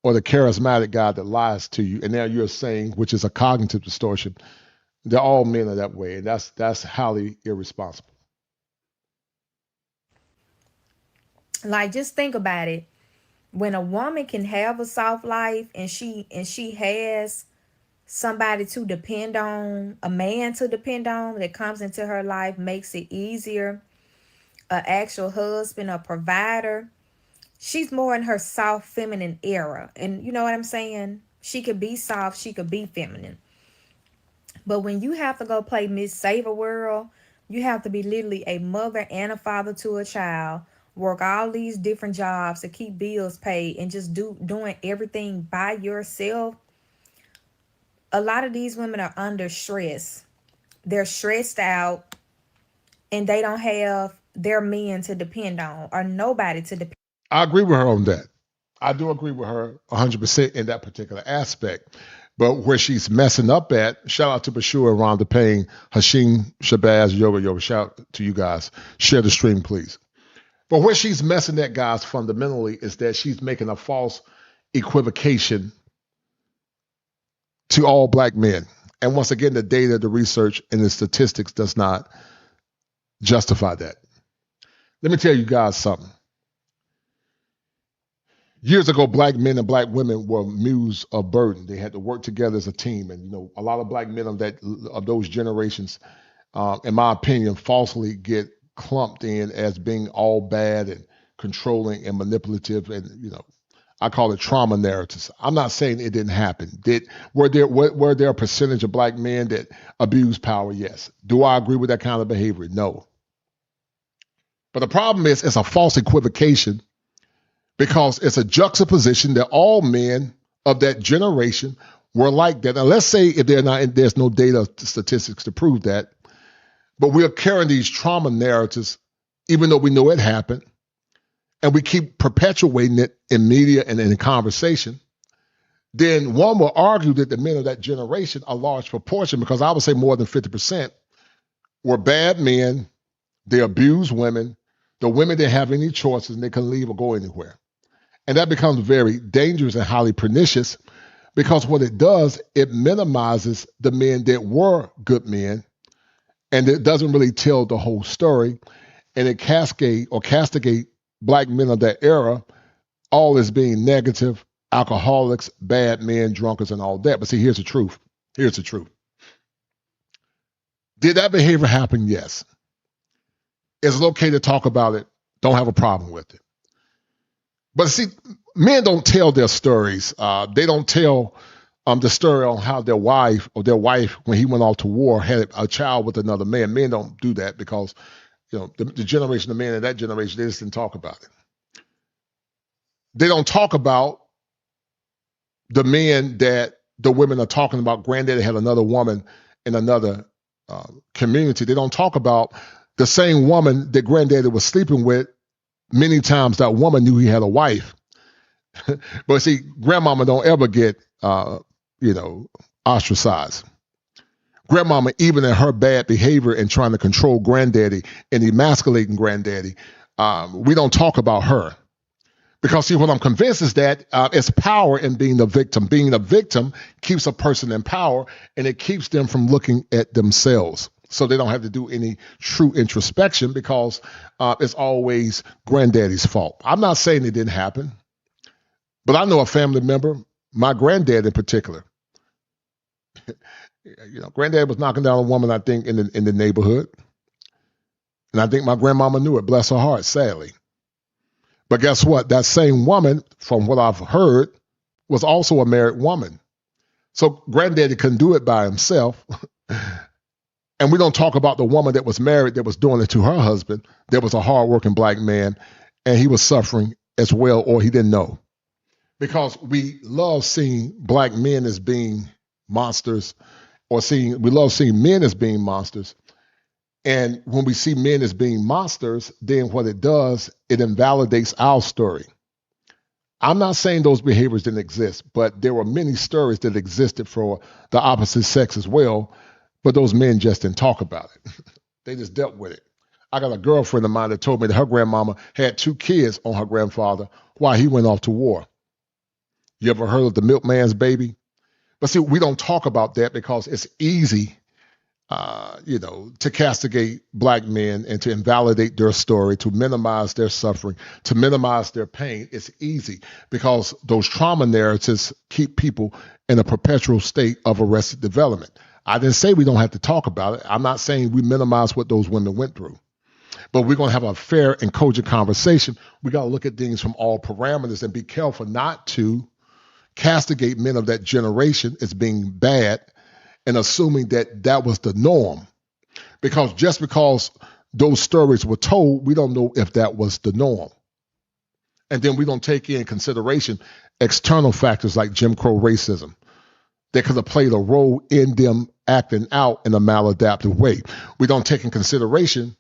or the charismatic guy that lies to you. And now you're saying, which is a cognitive distortion, that all men are that way. And that's highly irresponsible. Like, just think about it. When a woman can have a soft life and she has somebody to depend on, a man to depend on that comes into her life, makes it easier, an actual husband, a provider, she's more in her soft feminine era. And you know what I'm saying? She could be soft, she could be feminine. But when you have to go play Miss Save a World, you have to be literally a mother and a father to a child, work all these different jobs to keep bills paid, and just doing everything by yourself. A lot of these women are under stress. They're stressed out and they don't have their men to depend on or nobody to depend on. I agree with her on that. I do agree with her 100% in that particular aspect. But where she's messing up at, shout out to Bashur and Rhonda Payne, Hashim, Shabazz, Yoga, shout out to you guys. Share the stream, please. But where she's messing at, guys, fundamentally, is that she's making a false equivocation to all black men. And once again, the data, the research, and the statistics does not justify that. Let me tell you guys something. Years ago, black men and black women were mules of burden. They had to work together as a team. And, a lot of black men of those generations, in my opinion, falsely get clumped in as being all bad and controlling and manipulative. And, I call it trauma narratives. I'm not saying it didn't happen. Were there a percentage of black men that abused power? Yes. Do I agree with that kind of behavior? No. But the problem is it's a false equivocation, because it's a juxtaposition that all men of that generation were like that. Now, let's say if there's no data statistics to prove that, but we're carrying these trauma narratives, even though we know it happened, and we keep perpetuating it in media and in conversation, then one will argue that the men of that generation, a large proportion, because I would say more than 50%, were bad men. They abused women. The women didn't have any choices, and they couldn't leave or go anywhere. And that becomes very dangerous and highly pernicious, because what it does, it minimizes the men that were good men, and it doesn't really tell the whole story. And it castigate black men of that era all as being negative, alcoholics, bad men, drunkards, and all that. But see, here's the truth. Here's the truth. Did that behavior happen? Yes. Is it okay to talk about it? Don't have a problem with it. But see, men don't tell their stories. They don't tell the story on how their wife, when he went off to war, had a child with another man. Men don't do that because, the generation of men in that generation, they just didn't talk about it. They don't talk about the men that the women are talking about. Granddaddy had another woman in another community. They don't talk about the same woman that granddaddy was sleeping with. Many times that woman knew he had a wife. But see, grandmama don't ever get, ostracized. Grandmama, even in her bad behavior and trying to control granddaddy and emasculating granddaddy, we don't talk about her. Because see, what I'm convinced is that it's power in being the victim. Being a victim keeps a person in power, and it keeps them from looking at themselves. So they don't have to do any true introspection, because it's always granddaddy's fault. I'm not saying it didn't happen, but I know a family member, my granddad in particular. Granddad was knocking down a woman, I think, in the neighborhood. And I think my grandmama knew it, bless her heart, sadly. But guess what? That same woman, from what I've heard, was also a married woman. So granddaddy couldn't do it by himself. And we don't talk about the woman that was married that was doing it to her husband. That was a hardworking black man, and he was suffering as well, or he didn't know. Because we love seeing black men as being monsters, we love seeing men as being monsters. And when we see men as being monsters, then what it does, it invalidates our story. I'm not saying those behaviors didn't exist, but there were many stories that existed for the opposite sex as well. But those men just didn't talk about it. They just dealt with it. I got a girlfriend of mine that told me that her grandmama had 2 kids on her grandfather while he went off to war. You ever heard of the milkman's baby? But see, we don't talk about that because it's easy, to castigate black men and to invalidate their story, to minimize their suffering, to minimize their pain. It's easy because those trauma narratives keep people in a perpetual state of arrested development. I didn't say we don't have to talk about it. I'm not saying we minimize what those women went through. But we're going to have a fair and cogent conversation. We got to look at things from all parameters and be careful not to castigate men of that generation as being bad and assuming that that was the norm. Because just because those stories were told, we don't know if that was the norm. And then we don't take in consideration external factors like Jim Crow racism that could have played a role in them acting out in a maladaptive way. We don't take in consideration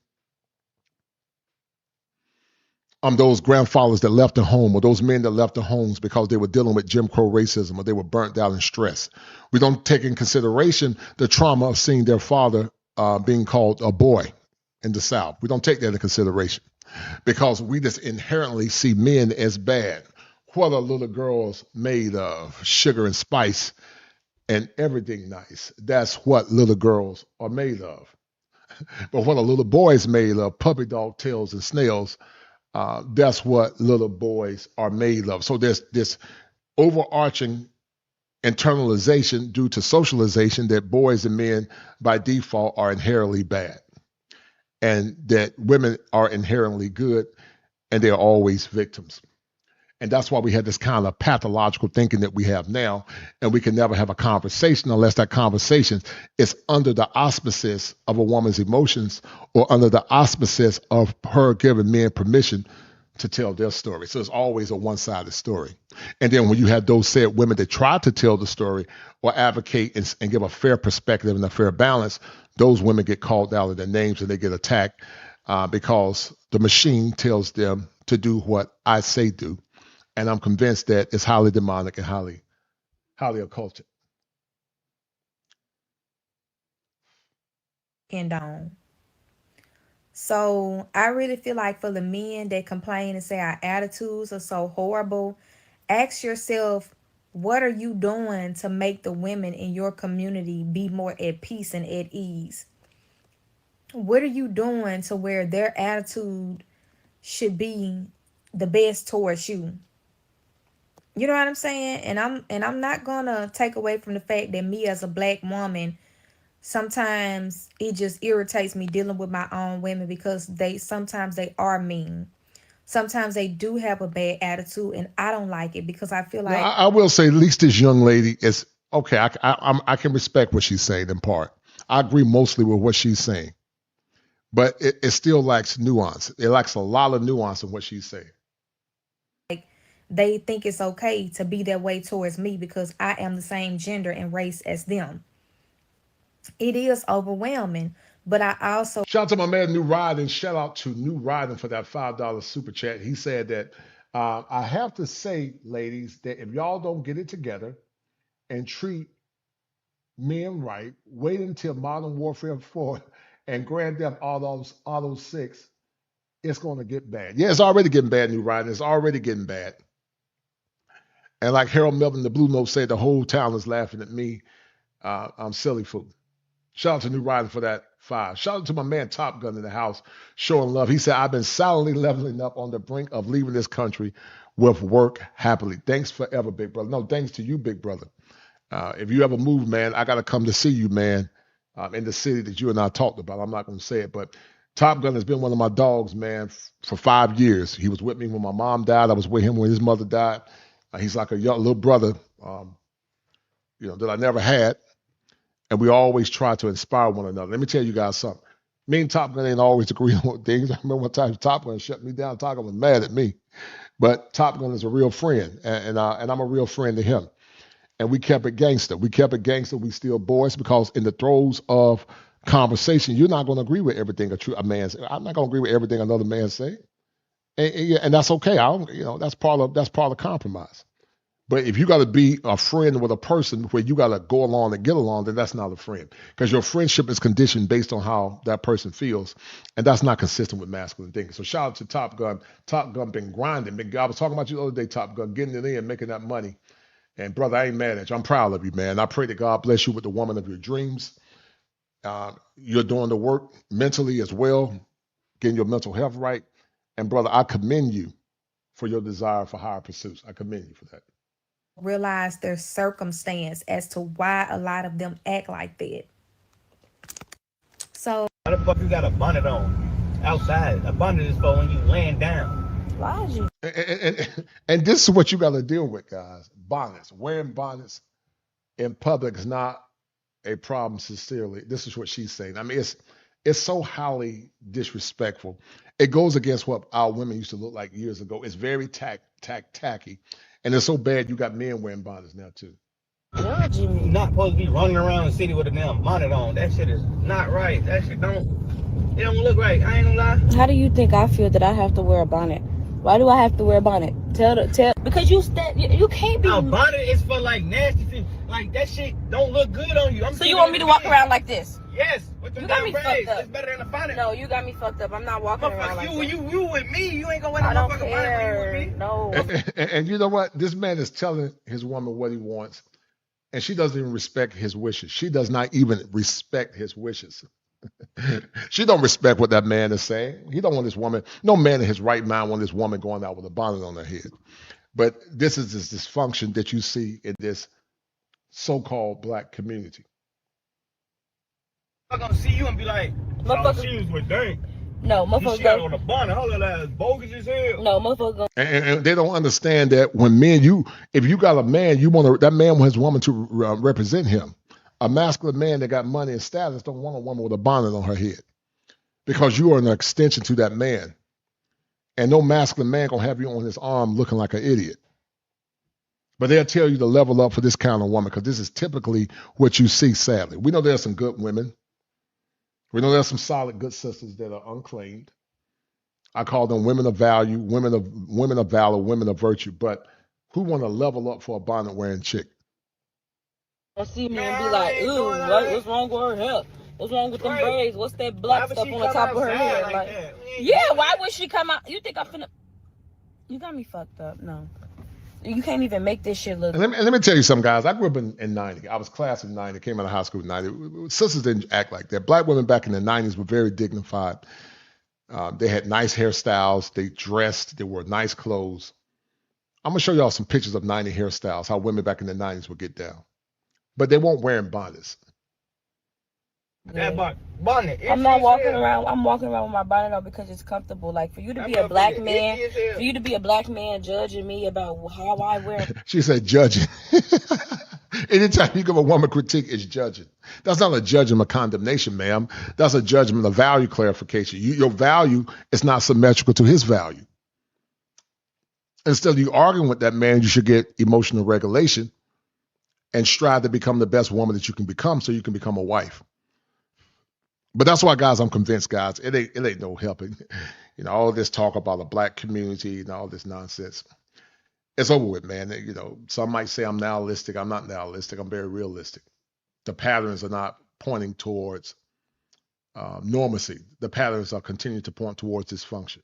those grandfathers that left the home, or those men that left the homes because they were dealing with Jim Crow racism, or they were burnt out and stressed. We don't take in consideration the trauma of seeing their father being called a boy in the South. We don't take that into consideration because we just inherently see men as bad. What are little girls made of? Sugar and spice and everything nice. That's what little girls are made of. But what a little boy is made of, puppy dog tails and snails, that's what little boys are made of. So there's this overarching internalization due to socialization that boys and men by default are inherently bad, and that women are inherently good, and they're always victims. And that's why we have this kind of pathological thinking that we have now. And we can never have a conversation unless that conversation is under the auspices of a woman's emotions or under the auspices of her giving men permission to tell their story. So it's always a one-sided story. And then when you have those said women that try to tell the story or advocate and give a fair perspective and a fair balance, those women get called out of their names and they get attacked because the machine tells them to do what I say do. And I'm convinced that it's highly demonic and highly occulted. And on. So I really feel like for the men that complain and say our attitudes are so horrible, ask yourself, what are you doing to make the women in your community be more at peace and at ease? What are you doing to where their attitude should be the best towards you? You know what I'm saying? And I'm not gonna take away from the fact that me as a black woman, sometimes it just irritates me dealing with my own women because sometimes they are mean. Sometimes they do have a bad attitude, and I don't like it because I feel like I will say, at least this young lady is okay. I can respect what she's saying in part. I agree mostly with what she's saying, but it still lacks nuance. It lacks a lot of nuance in what she's saying. they think it's okay to be that way towards me because I am the same gender and race as them. It is overwhelming, but I also shout out to my man New Riding. Shout out to New Riding for that $5 super chat. He said that I have to say, ladies, that if y'all don't get it together and treat men right, wait until Modern Warfare 4 and Grand Theft Auto 6, it's going to get bad. Yeah, it's already getting bad, New Riding. It's already getting bad. And like Harold Melvin, the Blue Note said, the whole town is laughing at me. I'm silly fool. Shout out to New Rider for that 5. Shout out to my man Top Gun in the house, showing love. He said, I've been silently leveling up on the brink of leaving this country with work happily. Thanks forever, big brother. No, thanks to you, big brother. If you ever move, man, I got to come to see you, man, in the city that you and I talked about. I'm not going to say it, but Top Gun has been one of my dogs, man, for 5 years. He was with me when my mom died. I was with him when his mother died. He's like a young little brother, that I never had. And we always try to inspire one another. Let me tell you guys something. Me and Top Gun ain't always agreeing on things. I remember one time Top Gun shut me down. Top Gun was mad at me. But Top Gun is a real friend, and I'm a real friend to him. And we kept it gangster. We We still boys because in the throes of conversation, you're not going to agree with everything a man says. I'm not going to agree with everything another man say. And that's okay. That's part of compromise. But if you got to be a friend with a person where you got to go along and get along, then that's not a friend. Because your friendship is conditioned based on how that person feels. And that's not consistent with masculine thinking. So shout out to Top Gun. Top Gun been grinding. I was talking about you the other day, Top Gun, getting it in, making that money. And brother, I ain't mad at you. I'm proud of you, man. I pray that God bless you with the woman of your dreams. You're doing the work mentally as well, getting your mental health right. And brother, I commend you for your desire for higher pursuits. I commend you for that. realize their circumstance as to why a lot of them act like that. So how the fuck you got a bonnet on outside? A bonnet is for when you laying down. Why is you? And this is what you got to deal with, guys. Bonnets. Wearing bonnets in public is not a problem, sincerely. This is what she's saying. I mean, it's so highly disrespectful. It goes against what our women used to look like years ago. It's very tacky. And it's so bad you got men wearing bonnets now, too. You're not supposed to be running around the city with a damn bonnet on. That shit is not right. That shit it don't look right. I ain't gonna lie. How do you think I feel that I have to wear a bonnet? Why do I have to wear a bonnet? Because you can't be. A bonnet is for like nasty things. Like that shit don't look good on you. So you want me to walk around like this? Yes. With You got me fucked up. It's better than a bonnet. No, you got me fucked up. I'm not walking around like that. You with me. You ain't gonna wear no motherfucking bonnet when you with me. No. And you know what? This man is telling his woman what he wants, and she doesn't even respect his wishes. She does not even respect his wishes. She don't respect what that man is saying. He don't want this woman. No man in his right mind want this woman going out with a bonnet on her head. But this is this dysfunction that you see in this so-called black community. I'm gonna see you and be like, oh, she was with Dink. No, motherfucker. She had on a bonnet. All of that is bogus as hell. No, motherfucker. And they don't understand that when men, if you got a man, that man wants his woman to represent him. A masculine man that got money and status don't want a woman with a bonnet on her head because you are an extension to that man. And no masculine man gonna have you on his arm looking like an idiot. But they'll tell you to level up for this kind of woman because this is typically what you see, sadly. We know there's some good women. We know there's some solid good sisters that are unclaimed. I call them women of value, women of valor, women of virtue. But who want to level up for a bonnet wearing chick? I see me and be like, ooh, what's wrong with her hair? What's wrong with them braids? What's that black stuff on the top of her head? Like, yeah, why would she come out? You think I'm finna? You got me fucked up. No. You can't even make this shit look. And let me tell you something, guys. I grew up in 90. I was class of 90, came out of high school in 90. Sisters didn't act like that. Black women back in the 90s were very dignified. They had nice hairstyles. They dressed. They wore nice clothes. I'm going to show y'all some pictures of 90 hairstyles, how women back in the 90s would get down. But they weren't wearing bonnets. That bonnet. I'm not walking around. I'm walking around with my bonnet on because it's comfortable. Like for you to be a black man, judging me about how I wear. She said judging. Anytime you give a woman critique, it's judging. That's not a judgment of condemnation, ma'am. That's a judgment of value clarification. Your value is not symmetrical to his value. Instead of you arguing with that man, you should get emotional regulation and strive to become the best woman that you can become so you can become a wife. But that's why, guys, I'm convinced, guys, it ain't no helping. All this talk about the black community and all this nonsense. It's over with, man. Some might say I'm nihilistic. I'm not nihilistic. I'm very realistic. The patterns are not pointing towards normacy. The patterns are continuing to point towards dysfunction.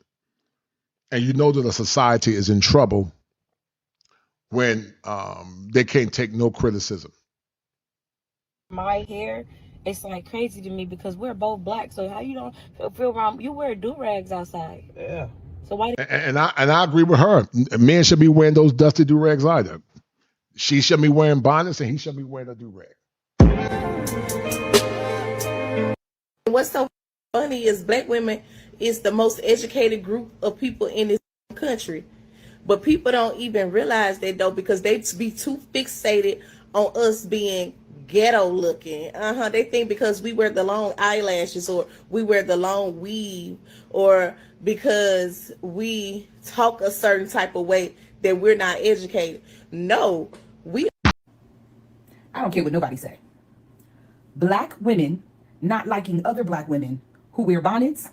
And you know that a society is in trouble when they can't take no criticism. My hair, it's like crazy to me because we're both black. So how you don't feel wrong? You wear do-rags outside. Yeah. So why? And I agree with her. Men should be wearing those dusty do-rags either. She should be wearing bonnets and he should be wearing a do-rag. What's so funny is black women is the most educated group of people in this country. But people don't even realize that though because they be too fixated on us being ghetto looking. They think because we wear the long eyelashes or we wear the long weave or because we talk a certain type of way that we're not educated. No, I don't care what nobody say. Black women not liking other black women who wear bonnets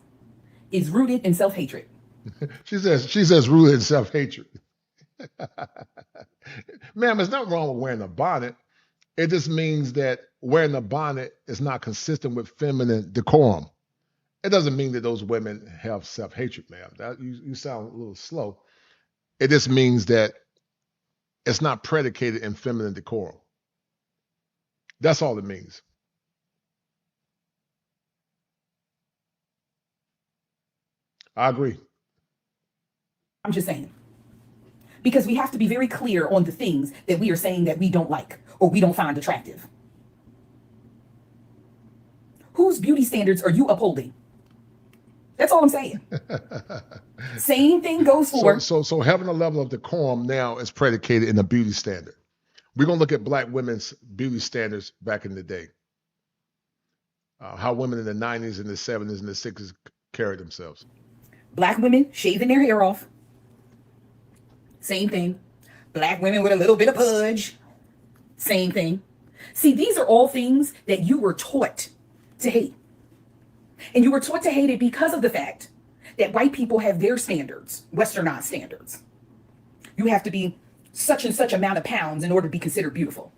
is rooted in self-hatred. She says rooted in self-hatred. Ma'am, there's nothing wrong with wearing a bonnet. It just means that wearing a bonnet is not consistent with feminine decorum. It doesn't mean that those women have self-hatred, ma'am. You sound a little slow. It just means that it's not predicated in feminine decorum. That's all it means. I agree. I'm just saying. Because we have to be very clear on the things that we are saying that we don't like or we don't find attractive. Whose beauty standards are you upholding? That's all I'm saying. Same thing goes for. So having a level of decorum now is predicated in a beauty standard. We're going to look at black women's beauty standards back in the day. How women in the 90s and the 70s and the 60s carried themselves. Black women shaving their hair off. Same thing. Black women with a little bit of pudge. Same thing. See, these are all things that you were taught to hate. And you were taught to hate it because of the fact that white people have their standards, westernized standards. You have to be such and such amount of pounds in order to be considered beautiful.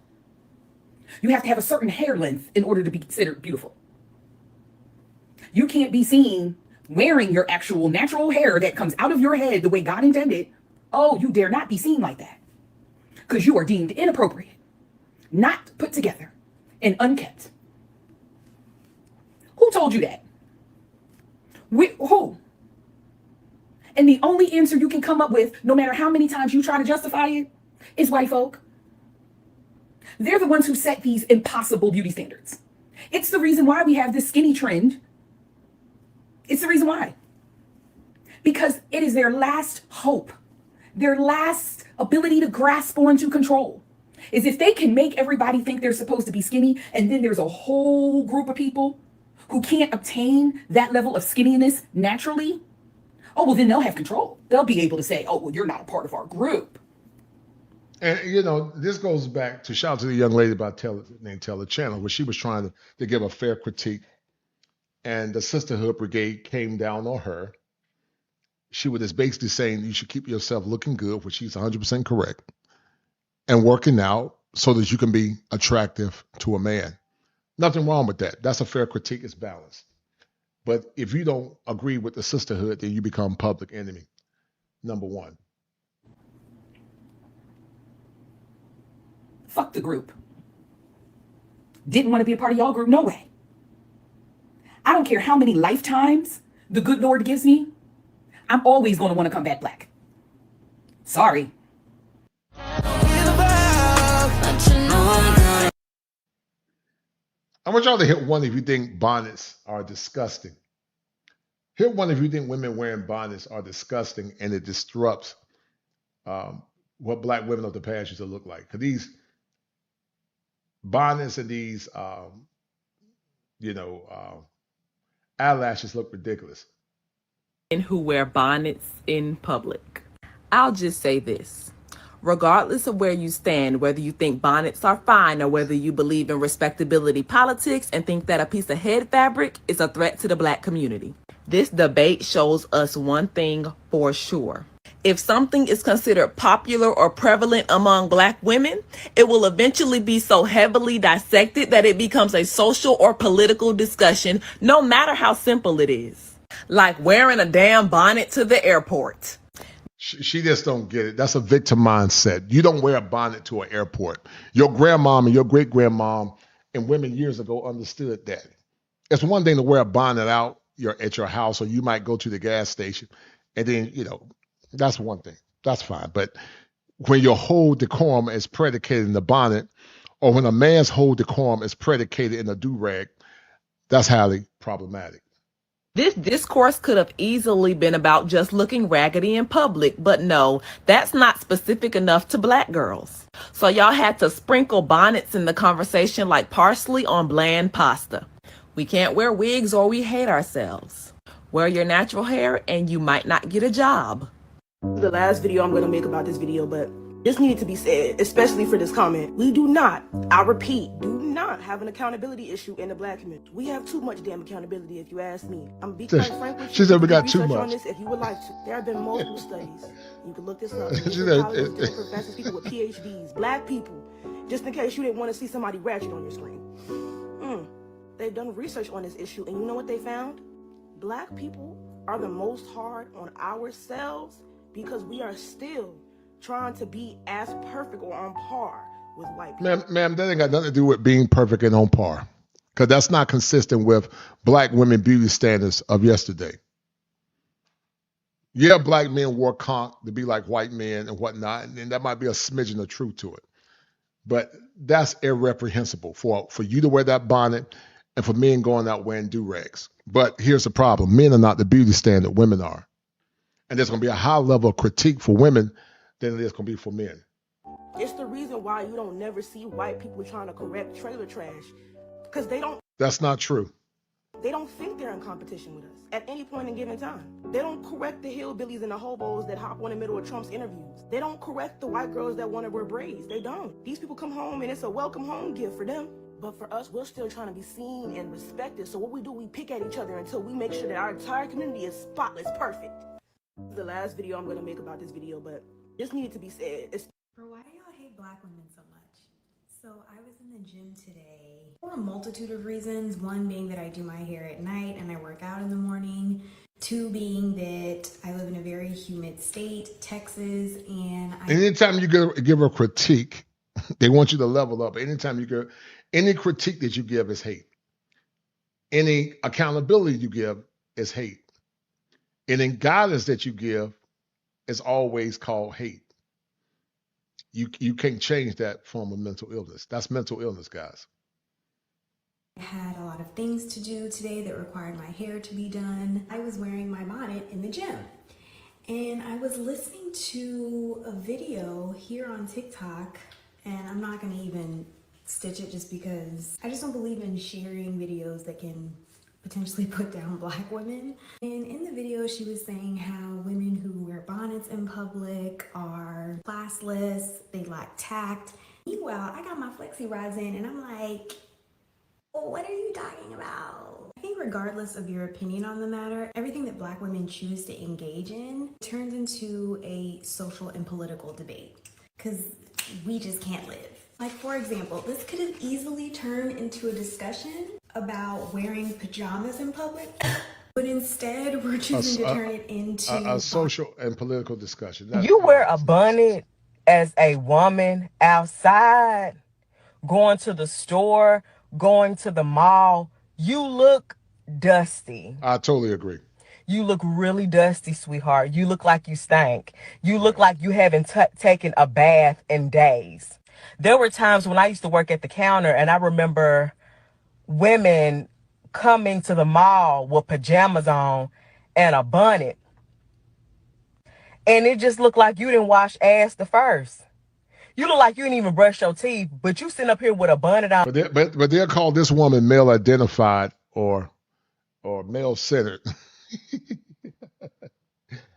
You have to have a certain hair length in order to be considered beautiful. You can't be seen wearing your actual natural hair that comes out of your head the way God intended. Oh, you dare not be seen like that. Because you are deemed inappropriate, not put together, and unkept. Who told you that? Who? And the only answer you can come up with, no matter how many times you try to justify it, is white folk. They're the ones who set these impossible beauty standards. It's the reason why we have this skinny trend. It's the reason why. Because it is their last hope, their last ability to grasp onto control. Is if they can make everybody think they're supposed to be skinny, and then there's a whole group of people who can't obtain that level of skinniness naturally, oh, well, then they'll have control. They'll be able to say, oh, well, you're not a part of our group. And, you know, this goes back to shout out to the young lady about named Taylor Chandler, where she was trying to give a fair critique. And the Sisterhood Brigade came down on her. She was just basically saying you should keep yourself looking good, which she's 100% correct, and working out so that you can be attractive to a man. Nothing wrong with that. That's a fair critique. It's balanced. But if you don't agree with the sisterhood, then you become public enemy, number one. Fuck the group. Didn't want to be a part of y'all group? No way. I don't care how many lifetimes the good Lord gives me. I'm always going to want to come back black. Sorry. I want y'all to hit one if you think bonnets are disgusting. Hit one if you think women wearing bonnets are disgusting and it disrupts what black women of the past used to look like. Because these bonnets and these, eyelashes look ridiculous. And who wear bonnets in public. I'll just say this. Regardless of where you stand, whether you think bonnets are fine or whether you believe in respectability politics and think that a piece of head fabric is a threat to the black community, this debate shows us one thing for sure. If something is considered popular or prevalent among black women, it will eventually be so heavily dissected that it becomes a social or political discussion, no matter how simple it is. Like wearing a damn bonnet to the airport. She just don't get it. That's a victim mindset. You don't wear a bonnet to an airport. Your grandmom and your great-grandmom and women years ago understood that. It's one thing to wear a bonnet out at your house, or you might go to the gas station, and then, that's one thing. That's fine. But when your whole decorum is predicated in the bonnet, or when a man's whole decorum is predicated in a do-rag, that's highly problematic. This discourse could have easily been about just looking raggedy in public, but no, that's not specific enough to black girls. So y'all had to sprinkle bonnets in the conversation like parsley on bland pasta. We can't wear wigs or we hate ourselves. Wear your natural hair and you might not get a job. The last video I'm going to make about this video, but this needed to be said, especially for this comment. We do not, I repeat, do not have an accountability issue in the black community. We have too much damn accountability, if you ask me. I'm being quite frank with you. She said we got too Research much. on this if you would like to. There have been multiple studies. You can look this up. Different professors, people with PhDs, black people, just in case you didn't want to see somebody ratchet on your screen. They've done research on this issue, and you know what they found? Black people are the most hard on ourselves because we are still trying to be as perfect or on par with white people. Ma'am, that ain't got nothing to do with being perfect and on par. Because that's not consistent with black women beauty standards of yesterday. Yeah, black men wore conch to be like white men and whatnot, and that might be a smidgen of truth to it. But that's irreprehensible for you to wear that bonnet and for men going out wearing do-rags. But here's the problem. Men are not the beauty standard women are. And there's going to be a high level of critique for women than it is going to be for men. It's the reason why you don't never see white people trying to correct trailer trash. Because they don't That's not true. think they're in competition with us at any point in given time. They don't correct the hillbillies and the hobos that hop on the middle of Trump's interviews. They don't correct the white girls that want to wear braids. They don't. These people come home and it's a welcome home gift for them. But for us, we're still trying to be seen and respected. So what we do, we pick at each other until we make sure that our entire community is spotless perfect. This is the last video I'm going to make about this video, but this needed to be said. Bro, why do y'all hate black women so much? So I was in the gym today for a multitude of reasons. One being that I do my hair at night and I work out in the morning. Two being that I live in a very humid state, Texas, and Anytime you give a critique, they want you to level up. Anytime you give, any critique that you give is hate. Any accountability you give is hate. And then guidance that you give is always called hate. You can't change that form of mental illness. That's mental illness, guys. I had a lot of things to do today that required my hair to be done. I was wearing my bonnet in the gym. And I was listening to a video here on TikTok, and I'm not gonna even stitch it just because I just don't believe in sharing videos that can potentially put down Black women. And in the video, she was saying how women who wear bonnets in public are classless, they lack tact. Meanwhile, I got my flexi rides in and I'm like, well, what are you talking about? I think regardless of your opinion on the matter, everything that Black women choose to engage in turns into a social and political debate because we just can't live. Like, for example, this could have easily turned into a discussion about wearing pajamas in public, but instead we're choosing to turn it into a social and political discussion. You wear a bonnet as a woman outside, going to the store, going to the mall, you look dusty. I totally agree. You look really dusty, sweetheart. You look like you stank. You look like you haven't taken a bath in days. There were times when I used to work at the counter and I remember women coming to the mall with pajamas on and a bonnet. And it just looked like you didn't wash ass the first. You look like you didn't even brush your teeth, but you sitting up here with a bonnet on. But they'll call this woman male identified or male centered.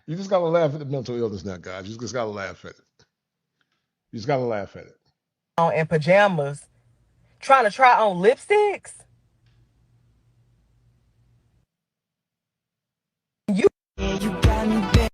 You just gotta laugh at the mental illness now, guys. You just gotta laugh at it. You just gotta laugh at it. And pajamas, trying to try on lipsticks.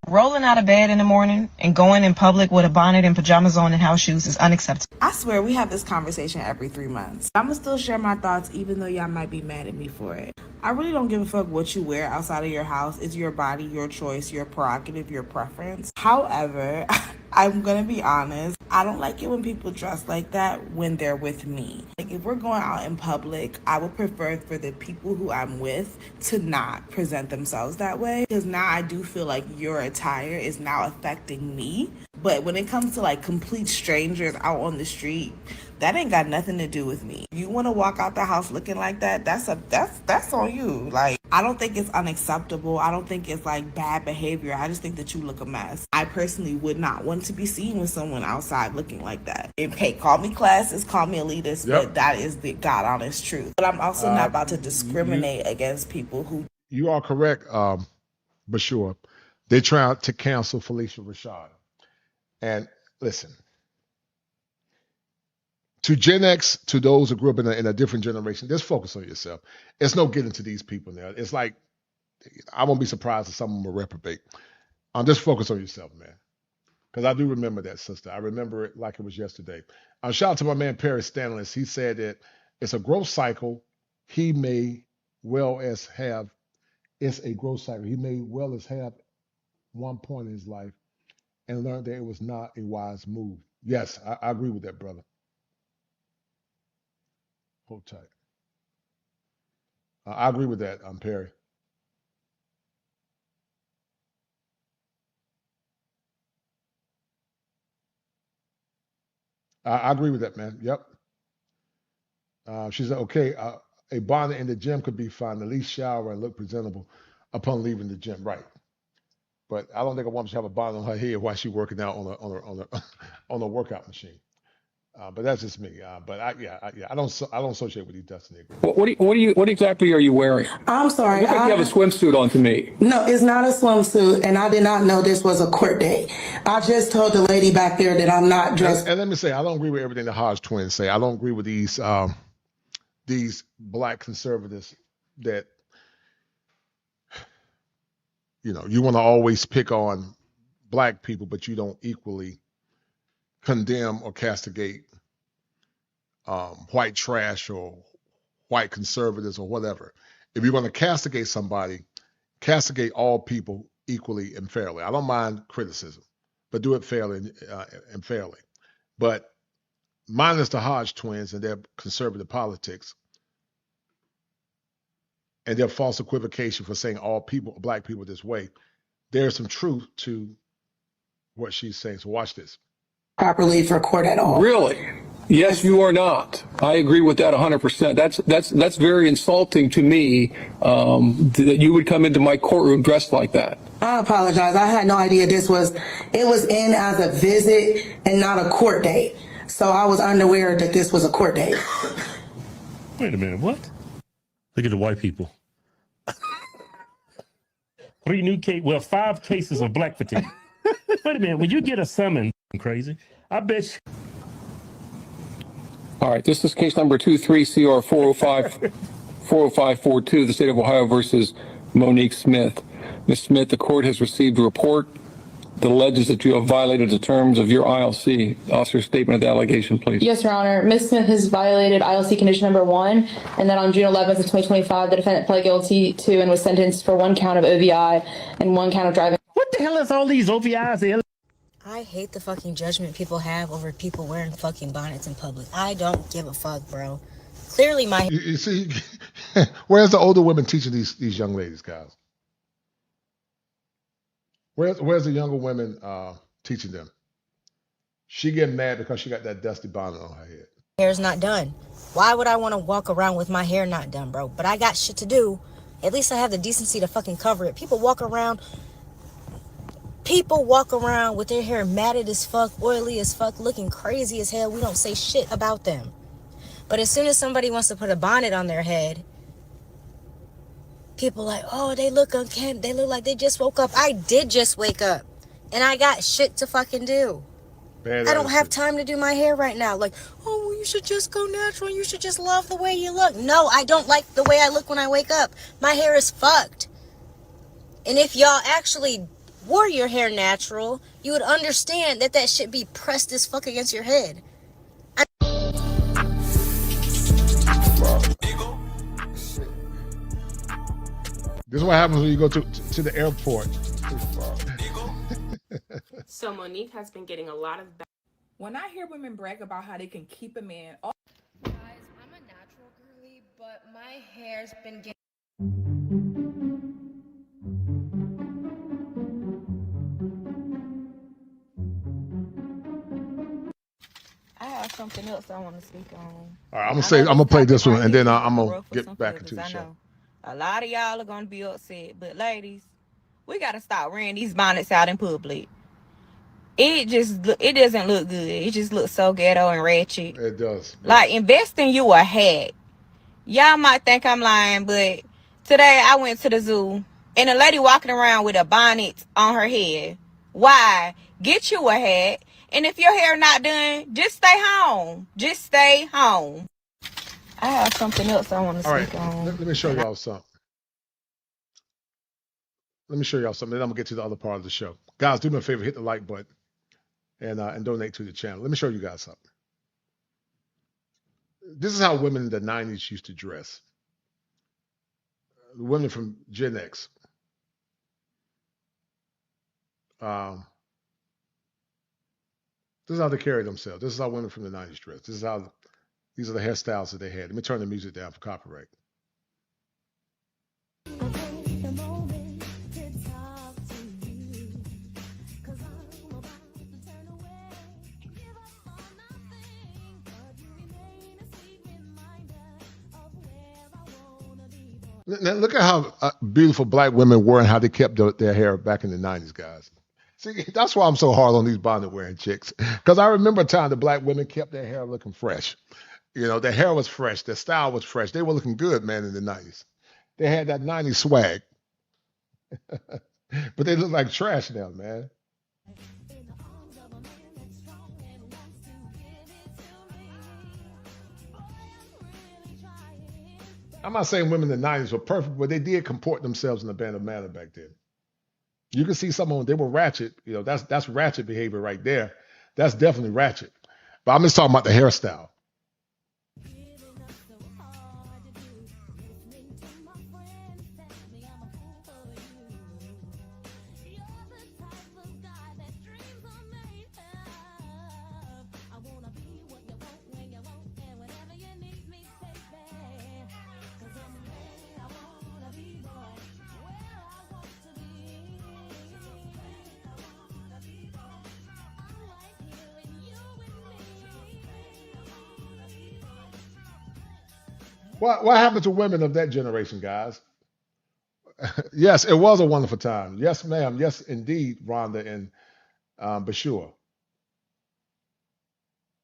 Rolling out of bed in the morning and going in public with a bonnet and pajamas on and house shoes is unacceptable. I swear we have this conversation every 3 months. I'ma still share my thoughts even though y'all might be mad at me for it. I really don't give a fuck what you wear outside of your house. It's your body, your choice, your prerogative, your preference. However, I'm gonna be honest, I don't like it when people dress like that when they're with me. Like, if we're going out in public, I would prefer for the people who I'm with to not present themselves that way, because now I do feel like your attire is now affecting me. But when it comes to like complete strangers out on the street, that ain't got nothing to do with me. You want to walk out the house looking like that, that's on you. Like, I don't think it's unacceptable. I don't think it's like bad behavior. I just think that you look a mess. I personally would not want to be seen with someone outside looking like that. And hey, call me classist, call me elitist, but that is the God honest truth. But I'm also not about to discriminate against people who. You are correct, Bashir. They tried to cancel Felicia Rashad. And listen, to Gen X, to those who grew up in a different generation, just focus on yourself. It's no getting to these people now. It's like, I won't be surprised if someone will reprobate. Just focus on yourself, man. Because I do remember that, sister. I remember it like it was yesterday. Shout out to my man, Perry Stanless. He said that it's a growth cycle. He may well as have, it's a growth cycle. He may well as have one point in his life and learned that it was not a wise move. Yes, I agree with that, brother. Hold tight. I agree with that, Perry. I agree with that, man. Yep. She said, okay, a bonnet in the gym could be fine. At least shower and look presentable upon leaving the gym. Right. But I don't think a woman should have a bonnet on her head while she's working out on a workout machine. But that's just me. But I don't associate with these Destiny. What exactly are you wearing? I'm sorry. Look like you have a swimsuit on to me. No, it's not a swimsuit, and I did not know this was a court day. I just told the lady back there that I'm not dressed. And let me say, I don't agree with everything the Hodge twins say. I don't agree with these black conservatives that, you want to always pick on black people, but you don't equally condemn or castigate white trash or white conservatives or whatever. If you're going to castigate somebody, castigate all people equally and fairly. I don't mind criticism, but do it fairly and fairly. But minus the Hodge twins and their conservative politics and their false equivocation for saying all people, black people this way, there's some truth to what she's saying. So watch this. Properly for court at all. Really? Yes, you are not. I agree with that 100%. That's very insulting to me that you would come into my courtroom dressed like that. I apologize. I had no idea it was in as a visit and not a court date. So I was unaware that this was a court date. Wait a minute, what? Look at the white people. 5 cases of black fatigue. Wait a minute, when you get a summons, crazy, I bet you. All right, this is case number 23CR 40542, the state of Ohio versus Monique Smith. Ms. Smith, the court has received a report that alleges that you have violated the terms of your ILC. Officer's statement of the allegation, please. Yes, Your Honor. Ms. Smith has violated ILC condition number 1, and then on June 11th of 2025, the defendant pled guilty to and was sentenced for 1 count of OVI and 1 count of driving. What the hell is all these OVIs? I hate the fucking judgment people have over people wearing fucking bonnets in public. I don't give a fuck, bro. Clearly my... You see, where's the older women teaching these young ladies, guys? Where's the younger women teaching them? She getting mad because she got that dusty bonnet on her head. Hair's not done. Why would I want to walk around with my hair not done, bro? But I got shit to do. At least I have the decency to fucking cover it. People walk around with their hair matted as fuck, oily as fuck, looking crazy as hell. We don't say shit about them. But as soon as somebody wants to put a bonnet on their head, people like, oh, they look unkempt. They look like they just woke up. I did just wake up. And I got shit to fucking do. I don't have time to do my hair right now. Like, oh, well, you should just go natural. You should just love the way you look. No, I don't like the way I look when I wake up. My hair is fucked. And if y'all actually wore your hair natural, you would understand that should be pressed as fuck against your head. This is what happens when you go to the airport. So Monique has been getting a lot of... When I hear women brag about how they can keep a man... Guys, I'm a natural girly, but my hair's been getting... I have something else I want to speak on. All right, I'm gonna play this one, and then I'm gonna get back into the show. A lot of y'all are gonna be upset, but ladies, we gotta stop wearing these bonnets out in public. It doesn't look good. It just looks so ghetto and ratchet. It does. Like, invest in you a hat. Y'all might think I'm lying, but today I went to the zoo and a lady walking around with a bonnet on her head. Why? Get you a hat. And if your hair not done, just stay home. Just stay home. I have something else I want to speak on. Let me show y'all something. Then I'm gonna get to the other part of the show. Guys, do me a favor, hit the like button and donate to the channel. Let me show you guys something. This is how women in the 90s used to dress. The women from Gen X. This is how they carry themselves. This is how women from the 90s dress. These are the hairstyles that they had. Let me turn the music down for copyright. Now look at how beautiful black women were and how they kept their hair back in the 90s, guys. See, that's why I'm so hard on these bonnet wearing chicks. Because I remember a time the black women kept their hair looking fresh. You know, their hair was fresh. Their style was fresh. They were looking good, man, in the 90s. They had that 90s swag. But they look like trash now, man. I'm not saying women in the 90s were perfect, but they did comport themselves in a better manner back then. You can see some of them, they were ratchet. You know, that's ratchet behavior right there. That's definitely ratchet. But I'm just talking about the hairstyle. What happened to women of that generation, guys? Yes, it was a wonderful time. Yes, ma'am. Yes, indeed, Rhonda and Bashir.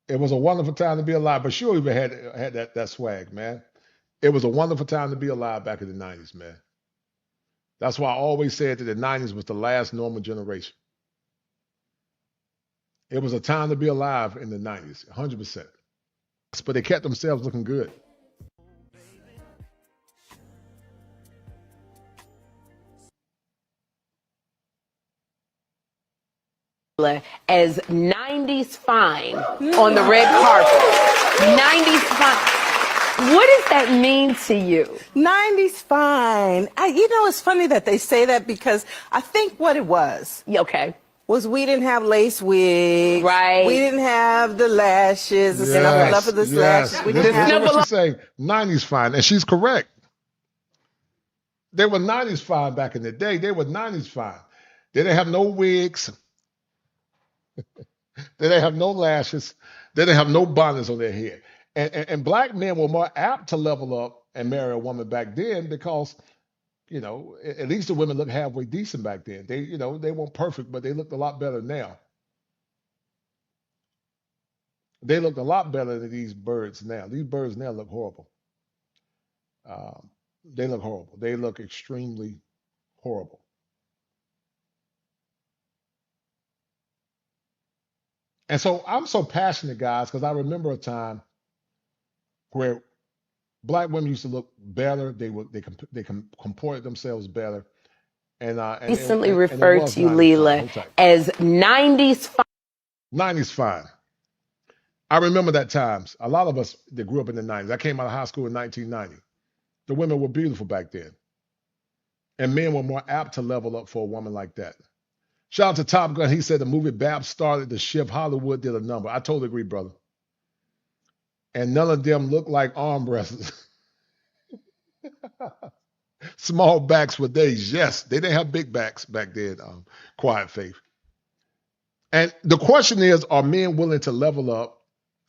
It was a wonderful time to be alive. Bashir even had that swag, man. It was a wonderful time to be alive back in the 90s, man. That's why I always said that the 90s was the last normal generation. It was a time to be alive in the 90s, 100%. But they kept themselves looking good. As 90s fine on the red carpet. 90s fine. What does that mean to you? 90s fine. It's funny that they say that because I think what it was. Okay. Was we didn't have lace wigs. Right. We didn't have the lashes. The snuffle of the lashes. We didn't have what she's saying. 90s fine. And she's correct. They were 90s fine back in the day. They were 90s fine. They didn't have no wigs. They didn't have no lashes. They didn't have no bonnets on their head. And black men were more apt to level up and marry a woman back then because, at least the women looked halfway decent back then. They weren't perfect, but they looked a lot better now. They look a lot better than these birds now. These birds now look horrible. They look horrible. They look extremely horrible. And so I'm so passionate, guys, because I remember a time where black women used to look better. They comported themselves better. And Recently referred to you, Leela, as 90s fine. 90s fine. I remember that times. A lot of us that grew up in the 90s. I came out of high school in 1990. The women were beautiful back then. And men were more apt to level up for a woman like that. Shout out to Top Gun. He said the movie Babs started the shift. Hollywood did a number. I totally agree, brother. And none of them look like arm wrestlers. Small backs for days. Yes, they didn't have big backs back then. Quiet Faith. And the question is, are men willing to level up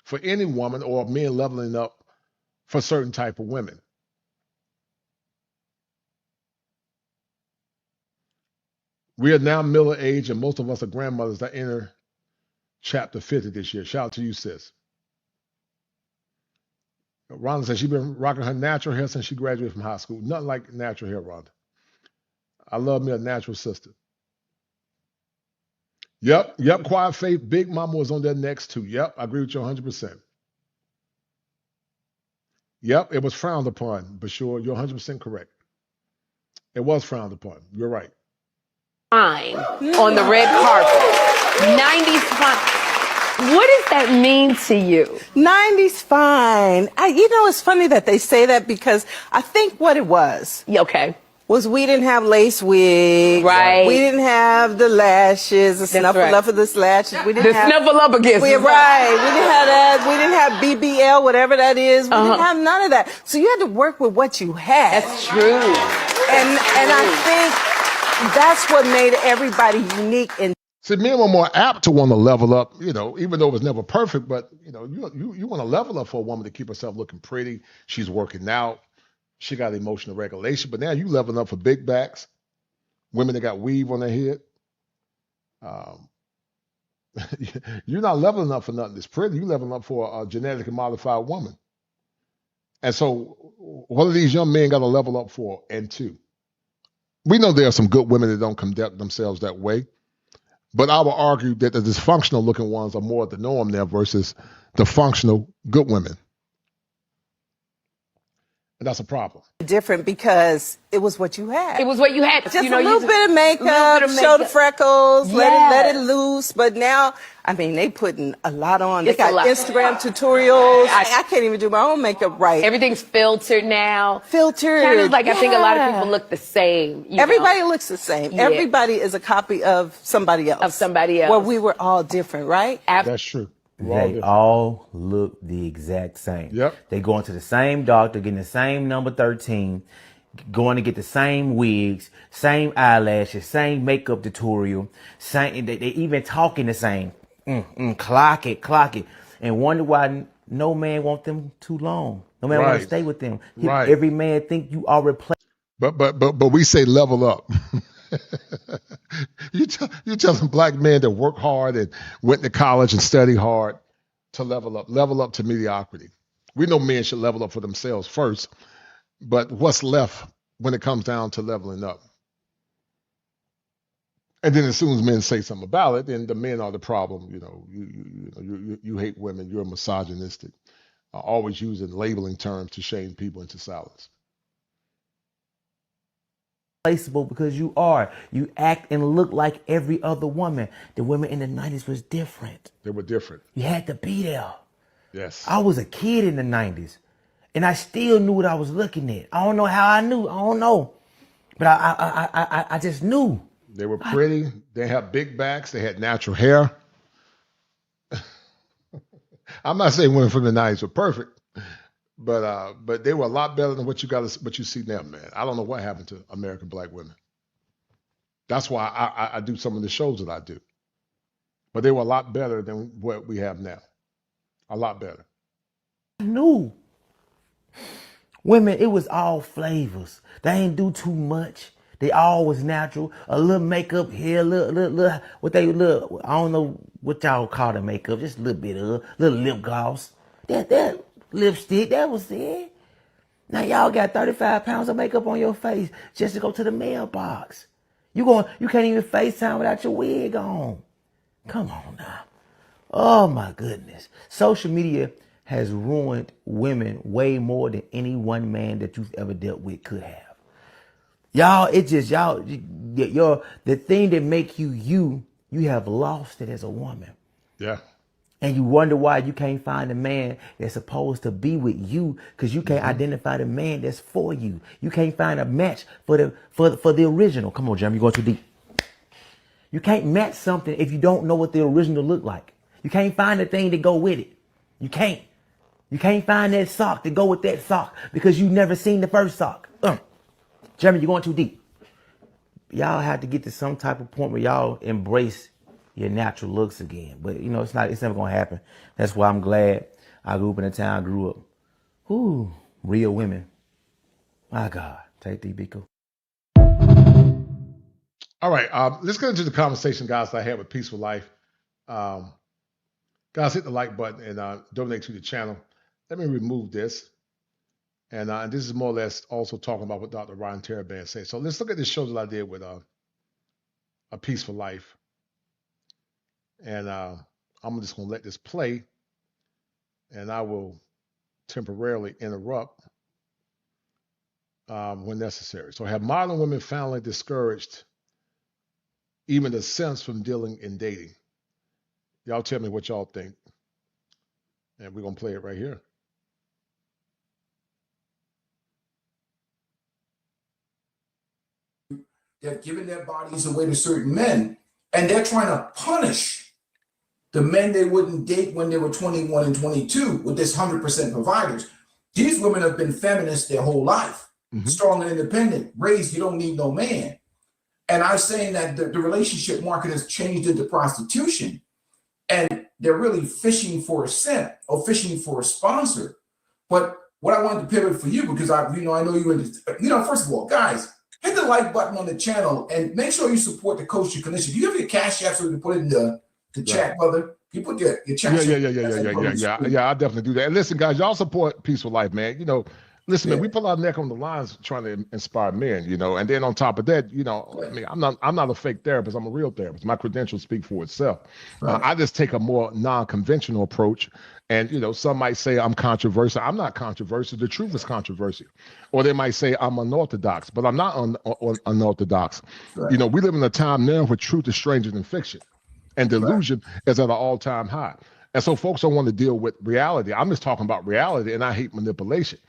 for any woman, or are men leveling up for certain type of women? We are now middle age, and most of us are grandmothers that enter chapter 50 this year. Shout out to you, sis. Rhonda says she's been rocking her natural hair since she graduated from high school. Nothing like natural hair, Rhonda. I love me a natural sister. Yep, Quiet Faith. Big Mama was on there next too. Yep, I agree with you 100%. Yep, it was frowned upon, but sure, you're 100% correct. It was frowned upon. You're right. Fine on the red carpet. 90s fine. What does that mean to you? 90s fine. It's funny that they say that because I think what it was. Okay. Was we didn't have lace wigs. Right. We didn't have the lashes, the snuffle up of the lashes. We didn't have snuffle up against. Right. We didn't have that. We didn't have BBL, whatever that is. We didn't have none of that. So you had to work with what you had. That's true. And I think that's what made everybody unique. And see, men were more apt to want to level up, even though it was never perfect, but you want to level up for a woman to keep herself looking pretty. She's working out. She got emotional regulation, but now you leveling up for big backs, women that got weave on their head. You're not leveling up for nothing that's pretty. You're leveling up for a genetically modified woman. And so what are these young men got to level up for? And two, we know there are some good women that don't conduct themselves that way, but I would argue that the dysfunctional looking ones are more the norm there versus the functional good women. And that's a problem. Different because it was what you had. It was what you had. Just a little bit of makeup, show the freckles, let it loose. But now, they putting a lot on. They got Instagram tutorials. I can't even do my own makeup right. Everything's filtered now. Filtered. Kind of like I think a lot of people look the same. Everybody looks the same. Yeah. Everybody is a copy of somebody else. Well, we were all different, right? That's true. They all look the exact same. Yep. They going to the same doctor, getting the same number 13, going to get the same wigs, same eyelashes, same makeup tutorial, same. They even talking the same. Clock it, and wonder why no man want them too long. No man want to stay with them. Every man think you are replaced. But we say level up. you tell some black men that work hard and went to college and study hard to level up to mediocrity. We know men should level up for themselves first, but what's left when it comes down to leveling up? And then as soon as men say something about it, then the men are the problem. You hate women. You're misogynistic. Always using labeling terms to shame people into silence. Because you are. You act and look like every other woman. The women in the 90s was different. They were different. You had to be there. Yes. I was a kid in the 90s, and I still knew what I was looking at. I don't know how I knew. I don't know. But I just knew. They were pretty. They had big backs. They had natural hair. I'm not saying women from the 90s were perfect. But they were a lot better than what you see now, man. I don't know what happened to American black women. That's why I do some of the shows that I do. But they were a lot better than what we have now. A lot better. I knew. Women, it was all flavors. They ain't do too much. They all was natural. A little makeup here, little what they look. I don't know what y'all call the makeup. Just a little bit of little lip gloss. That lipstick, that was it. Now y'all got 35 pounds of makeup on your face just to go to the mailbox. You can't even FaceTime without your wig on. Come on now. Oh my goodness. Social media has ruined women way more than any one man that you've ever dealt with could have. Y'all, the thing that make you have lost it as a woman. Yeah. And you wonder why you can't find a man that's supposed to be with you because you can't identify the man that's for you. You can't find a match for the original. Come on, Jeremy, you're going too deep. You can't match something if you don't know what the original look like. You can't find the thing to go with it. You can't. You can't find that sock to go with that sock because you never seen the first sock. Jeremy, you're going too deep. Y'all have to get to some type of point where y'all embrace your natural looks again. But it's never gonna happen. That's why I'm glad I grew up in the town I grew up. Ooh, real women. My God. Take the Biko. All right, let's get into the conversation, guys, that I had with Peaceful Life. Guys, hit the like button and donate to the channel. Let me remove this. And this is more or less also talking about what Dr. Ryan Teraband said. So let's look at this show that I did with A Peaceful Life. And I'm just going to let this play, and I will temporarily interrupt when necessary. So have modern women finally discouraged even the sense from dealing in dating? Y'all tell me what y'all think. And we're going to play it right here. They've given their bodies away to certain men, and they're trying to punish the men they wouldn't date when they were 21 and 22 with this 100% providers. These women have been feminists their whole life, strong and independent, raised, you don't need no man. And I'm saying that the relationship market has changed into prostitution, and they're really fishing for a simp or fishing for a sponsor. But what I wanted to pivot for you, because I know you into, first of all, guys, hit the like button on the channel and make sure you support the Kosher Clinician. Do you have your cash app so we can put it in the chat, brother? You put your chat. Yeah, I'll definitely do that. And listen, guys, y'all support Peaceful Life, man. Listen, man, we put our neck on the lines trying to inspire men, and then on top of that, I mean, I'm not a fake therapist. I'm a real therapist. My credentials speak for itself. Right. I just take a more non-conventional approach. And, some might say I'm controversial. I'm not controversial. The truth is controversial. Or they might say I'm unorthodox, but I'm not unorthodox. Right. We live in a time now where truth is stranger than fiction, and delusion is at an all-time high. And so folks don't want to deal with reality. I'm just talking about reality, and I hate manipulation.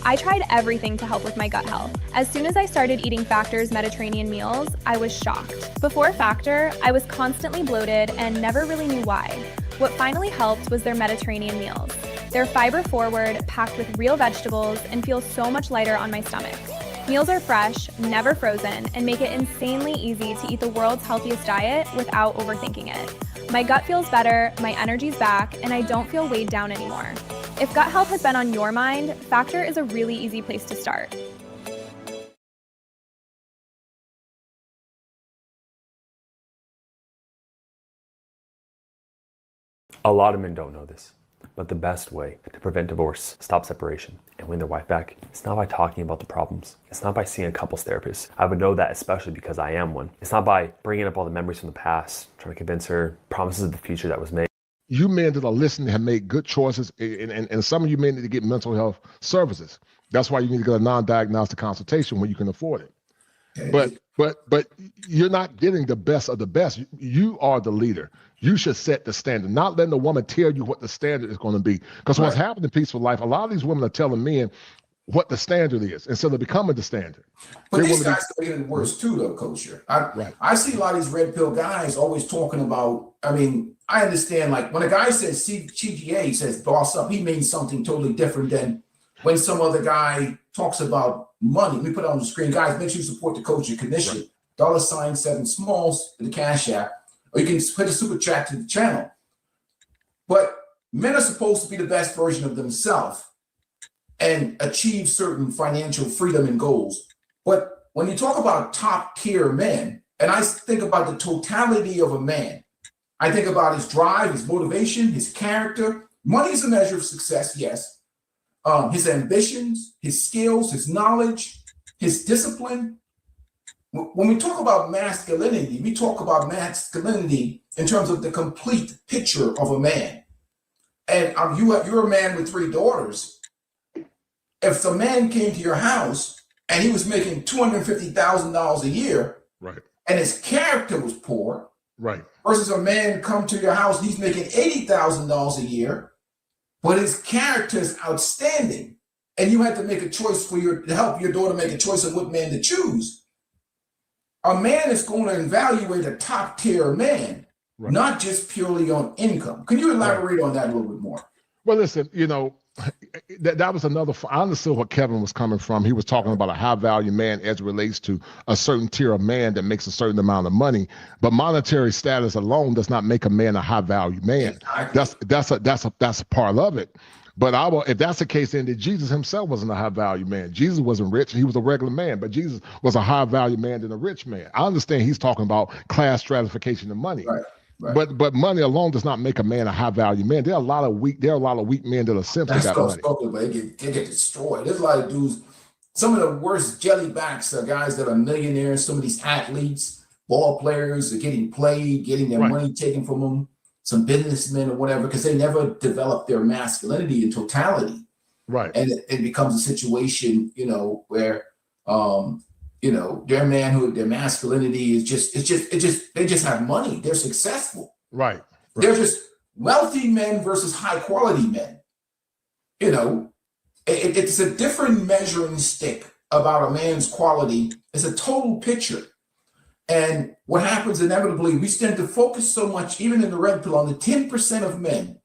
I tried everything to help with my gut health. As soon as I started eating Factor's Mediterranean meals, I was shocked. Before Factor, I was constantly bloated and never really knew why. What finally helped was their Mediterranean meals. They're fiber forward, packed with real vegetables, and feel so much lighter on my stomach. Meals are fresh, never frozen, and make it insanely easy to eat the world's healthiest diet without overthinking it. My gut feels better, my energy's back, and I don't feel weighed down anymore. If gut health has been on your mind, Factor is a really easy place to start. A lot of men don't know this, but the best way to prevent divorce, stop separation, and win their wife back, it's not by talking about the problems. It's not by seeing a couples therapist. I would know that especially because I am one. It's not by bringing up all the memories from the past, trying to convince her promises of the future that was made. You men that are listening have made good choices, and some of you men need to get mental health services. That's why you need to get a non-diagnostic consultation when you can afford it. But you're not getting the best of the best. You are the leader. You should set the standard, not letting the woman tell you what the standard is going to be. Because what's happened in Peaceful Life, a lot of these women are telling men what the standard is, and so they're becoming the standard. But these guys are getting worse too, though, Kosher. I see a lot of these red pill guys always talking about, I mean, I understand, like, when a guy says CGA, says boss up, he means something totally different than when some other guy talks about money. Let me put it on the screen. Guys, make sure you support the Kosher Clinician. $7 smalls in the Cash App, or you can put a super chat to the channel. But men are supposed to be the best version of themselves and achieve certain financial freedom and goals. But when you talk about top tier men, and I think about the totality of a man, I think about his drive, his motivation, his character. Money is a measure of success, yes. His ambitions, his skills, his knowledge, his discipline. When we talk about masculinity, we talk about masculinity in terms of the complete picture of a man. And you're a man with 3 daughters. If a man came to your house and he was making $250,000 a year, and his character was poor, versus a man come to your house, he's making $80,000 a year, but his character is outstanding, and you had to make a choice to help your daughter make a choice of what man to choose. A man is going to evaluate a top tier man, not just purely on income. Can you elaborate on that a little bit more? Well, listen, you know, that was another, I understood what Kevin was coming from. He was talking about a high value man as it relates to a certain tier of man that makes a certain amount of money, but monetary status alone does not make a man a high value man. That's a part of it. But if that's the case, then Jesus himself wasn't a high value man. Jesus wasn't rich. He was a regular man, but Jesus was a high value man than a rich man. I understand he's talking about class stratification of money. But money alone does not make a man a high value man. There are a lot of weak men that are simped that money. But they get destroyed. There's a lot of dudes. Some of the worst jellybacks are guys that are millionaires. Some of these athletes, ball players, are getting played, getting their money taken from them. Some businessmen or whatever, because they never develop their masculinity in totality. And it becomes a situation, you know, where you know, their manhood, their masculinity is they just have money. They're successful. They're just wealthy men versus high quality men. You know, it's a different measuring stick about a man's quality. It's a total picture. And what happens inevitably, we tend to focus so much, even in the red pill, on the 10% of men,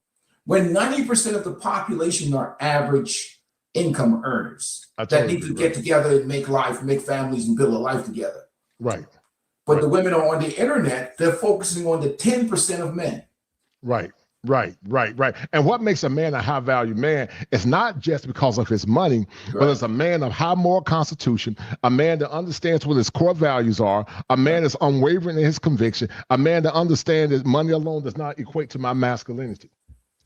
when 90% of the population are average income earners that need to get together and make families and build a life together. But the women are on the internet, they're focusing on the 10% of men. Right. And what makes a man a high value man is not just because of his money, but it's a man of high moral constitution, a man that understands what his core values are, a man that's unwavering in his conviction, a man that understands that money alone does not equate to my masculinity.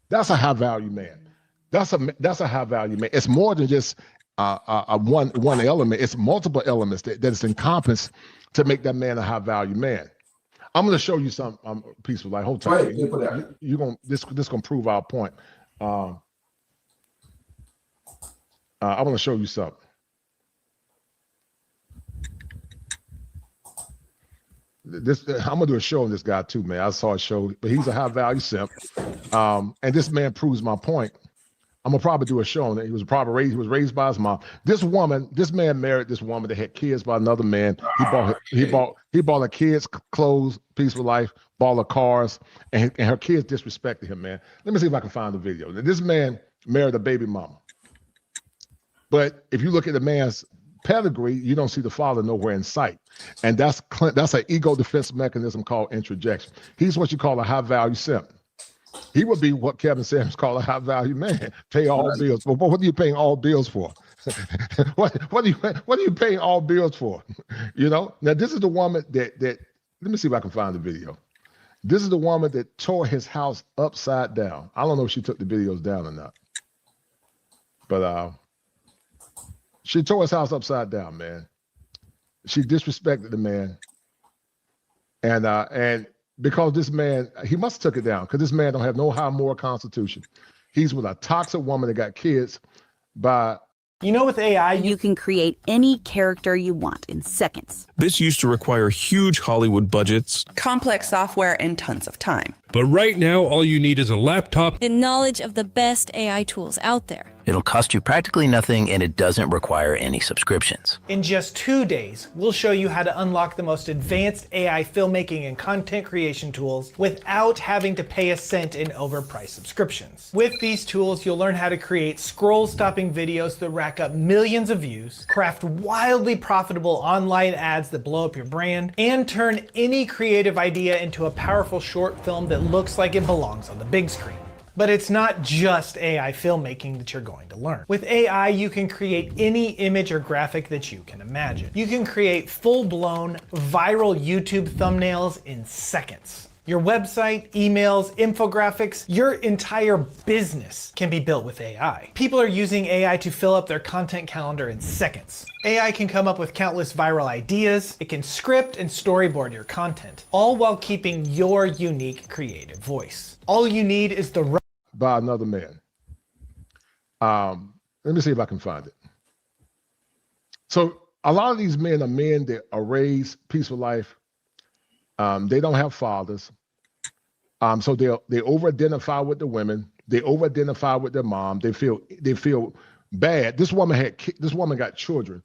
That's a high value man. That's a high value man. It's more than just one element. It's multiple elements that is encompassed to make that man a high value man. I'm going to show you some Peaceful Life. Hold tight. This gonna prove our point. I want to show you something. I'm gonna do a show on this guy too, man. I saw a show, but he's a high value simp, and this man proves my point. I'm gonna probably do a show on it. He was raised by his mom. This man married this woman that had kids by another man. He bought her kids clothes, Peaceful Life, bought her cars, and her kids disrespected him, man. Let me see if I can find the video. This man married a baby mama. But if you look at the man's pedigree, you don't see the father nowhere in sight. And that's an ego defense mechanism called introjection. He's what you call a high value simp. He would be what Kevin Samuels called a high value man. Pay all bills. But what are you paying all bills for? what are you paying all bills for? You know. Now this is the woman that let me see if I can find the video. This is the woman that tore his house upside down. I don't know if she took the videos down or not, but she tore his house upside down, man. She disrespected the man, and because this man, he must have took it down because this man don't have no high moral constitution. He's with a toxic woman that got kids by. You know, with AI, you can create any character you want in seconds. This used to require huge Hollywood budgets, complex software, and tons of time. But right now, all you need is a laptop and knowledge of the best AI tools out there. It'll cost you practically nothing, and it doesn't require any subscriptions. In just 2 days, we'll show you how to unlock the most advanced AI filmmaking and content creation tools without having to pay a cent in overpriced subscriptions. With these tools, you'll learn how to create scroll-stopping videos that rack up millions of views, craft wildly profitable online ads that blow up your brand, and turn any creative idea into a powerful short film that looks like it belongs on the big screen. But it's not just AI filmmaking that you're going to learn. With AI, you can create any image or graphic that you can imagine. You can create full-blown viral YouTube thumbnails in seconds. Your website, emails, infographics, your entire business can be built with AI. People are using AI to fill up their content calendar in seconds. AI can come up with countless viral ideas. It can script and storyboard your content, all while keeping your unique creative voice. All you need is the by another man. Let me see if I can find it. So a lot of these men are men that are raised peaceful life. They don't have fathers. So they over-identify with the women. They over-identify with their mom. They feel bad. This woman got children.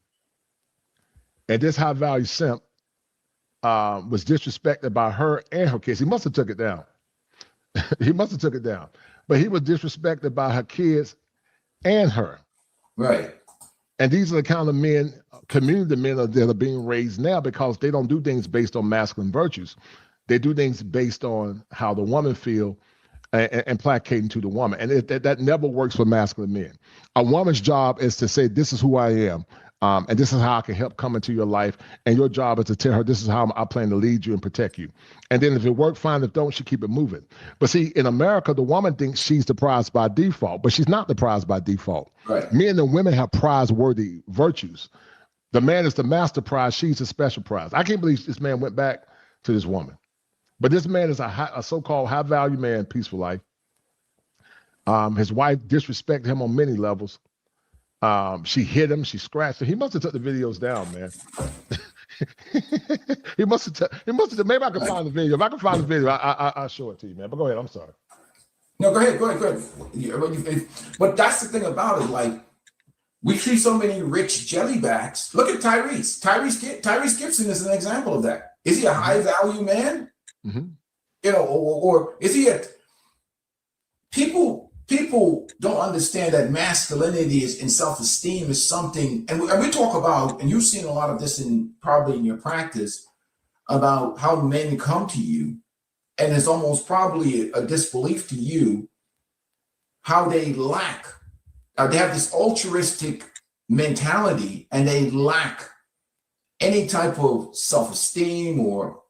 And this high-value simp was disrespected by her and her kids. He must have took it down. He must have took it down. But he was disrespected by her kids and her. Right. And these are the kind of men, community men that are being raised now because they don't do things based on masculine virtues. They do things based on how the woman feel and placating to the woman. And that never works for masculine men. A woman's job is to say, this is who I am. And this is how I can help come into your life. And your job is to tell her, this is how I plan to lead you and protect you. And then if it works, fine. If don't, she keep it moving. But see, in America, the woman thinks she's the prize by default, but she's not the prize by default. Right. Men and women have prize-worthy virtues. The man is the master prize. She's the special prize. I can't believe this man went back to this woman. But this man is a so-called high-value man, peaceful life. His wife disrespected him on many levels. She hit him, she scratched him. He must have took the videos down, man. he must have. Maybe I can find the video. If I can find the video, I'll show it to you, man. But go ahead. I'm sorry. No, go ahead. But that's the thing about it. Like, we see so many rich jellybacks. Look at Tyrese. Tyrese Gibson is an example of that. Is he a high value man? Mm-hmm. You know, or is he a people don't understand that masculinity is and self-esteem is something, and we talk about, and you've seen a lot of this probably in your practice, about how men come to you, and it's almost probably a disbelief to you how they lack, they have this altruistic mentality, and they lack any type of self-esteem or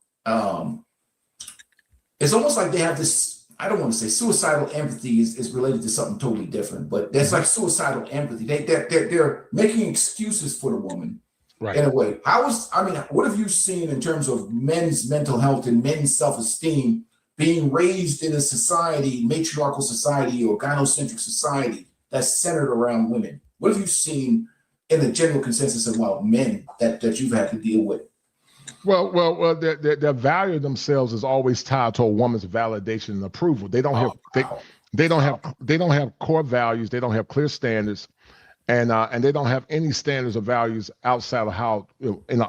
it's almost like they have this, I don't want to say suicidal empathy is related to something totally different, but there's like suicidal empathy. They're making excuses for the woman, right, in a way. What have you seen in terms of men's mental health and men's self-esteem being raised in a society, matriarchal society or gynocentric society that's centered around women? What have you seen in the general consensus about men that you've had to deal with? Well, their value of themselves is always tied to a woman's validation and approval. They don't have core values. They don't have clear standards, and they don't have any standards or values outside of how,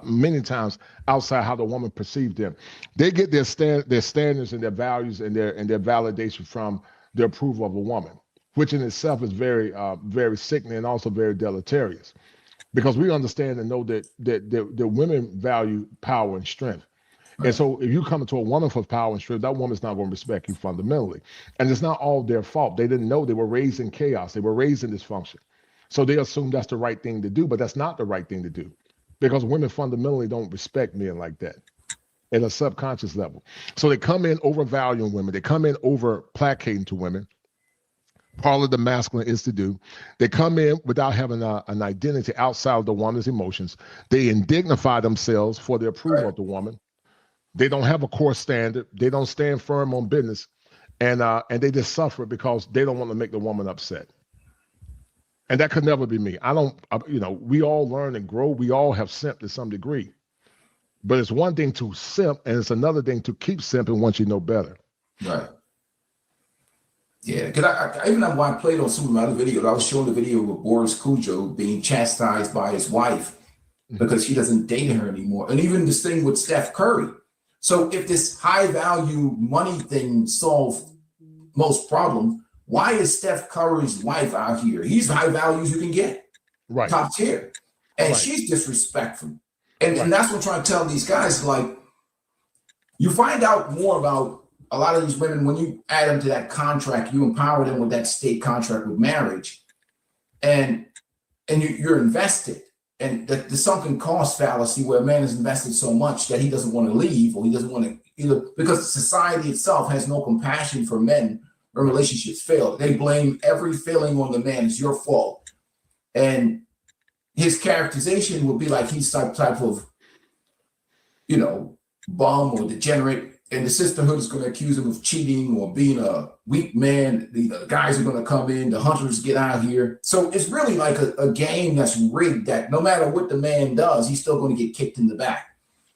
many times outside how the woman perceived them. They get their standards and their values and their validation from the approval of a woman, which in itself is very very sickening and also very deleterious. Because we understand and know that women value power and strength. And so if you come into a woman for power and strength, that woman's not going to respect you fundamentally. And it's not all their fault. They didn't know. They were raised in chaos. They were raised in dysfunction. So they assume that's the right thing to do, but that's not the right thing to do, because women fundamentally don't respect men like that at a subconscious level. So they come in overvaluing women. They come in over placating to women. Part of the masculine is to do. They come in without having an identity outside of the woman's emotions. They indignify themselves for the approval of the woman. They don't have a core standard. They don't stand firm on business, and they just suffer because they don't want to make the woman upset. And that could never be me. We all learn and grow. We all have simped to some degree. But it's one thing to simp, and it's another thing to keep simping once you know better. Right. Yeah, because I even when I played on some of my other videos, I was showing the video of Boris Cujo being chastised by his wife because she doesn't date her anymore. And even this thing with Steph Curry. So if this high value money thing solved most problems, why is Steph Curry's wife out here? He's high value as you can get, right? Top tier. And she's disrespectful. And that's what I'm trying to tell these guys, like, you find out more about a lot of these women when you add them to that contract. You empower them with that state contract with marriage, and you're invested. And the sunken cost fallacy, where a man is invested so much that he doesn't want to leave, or he doesn't want to, either because society itself has no compassion for men when relationships fail. They blame every failing on the man. It's your fault. And his characterization would be like he's some type of, bum or degenerate. And the sisterhood is going to accuse him of cheating or being a weak man. The guys are going to come in, the hunters get out here. So it's really like a game that's rigged, that no matter what the man does, he's still going to get kicked in the back.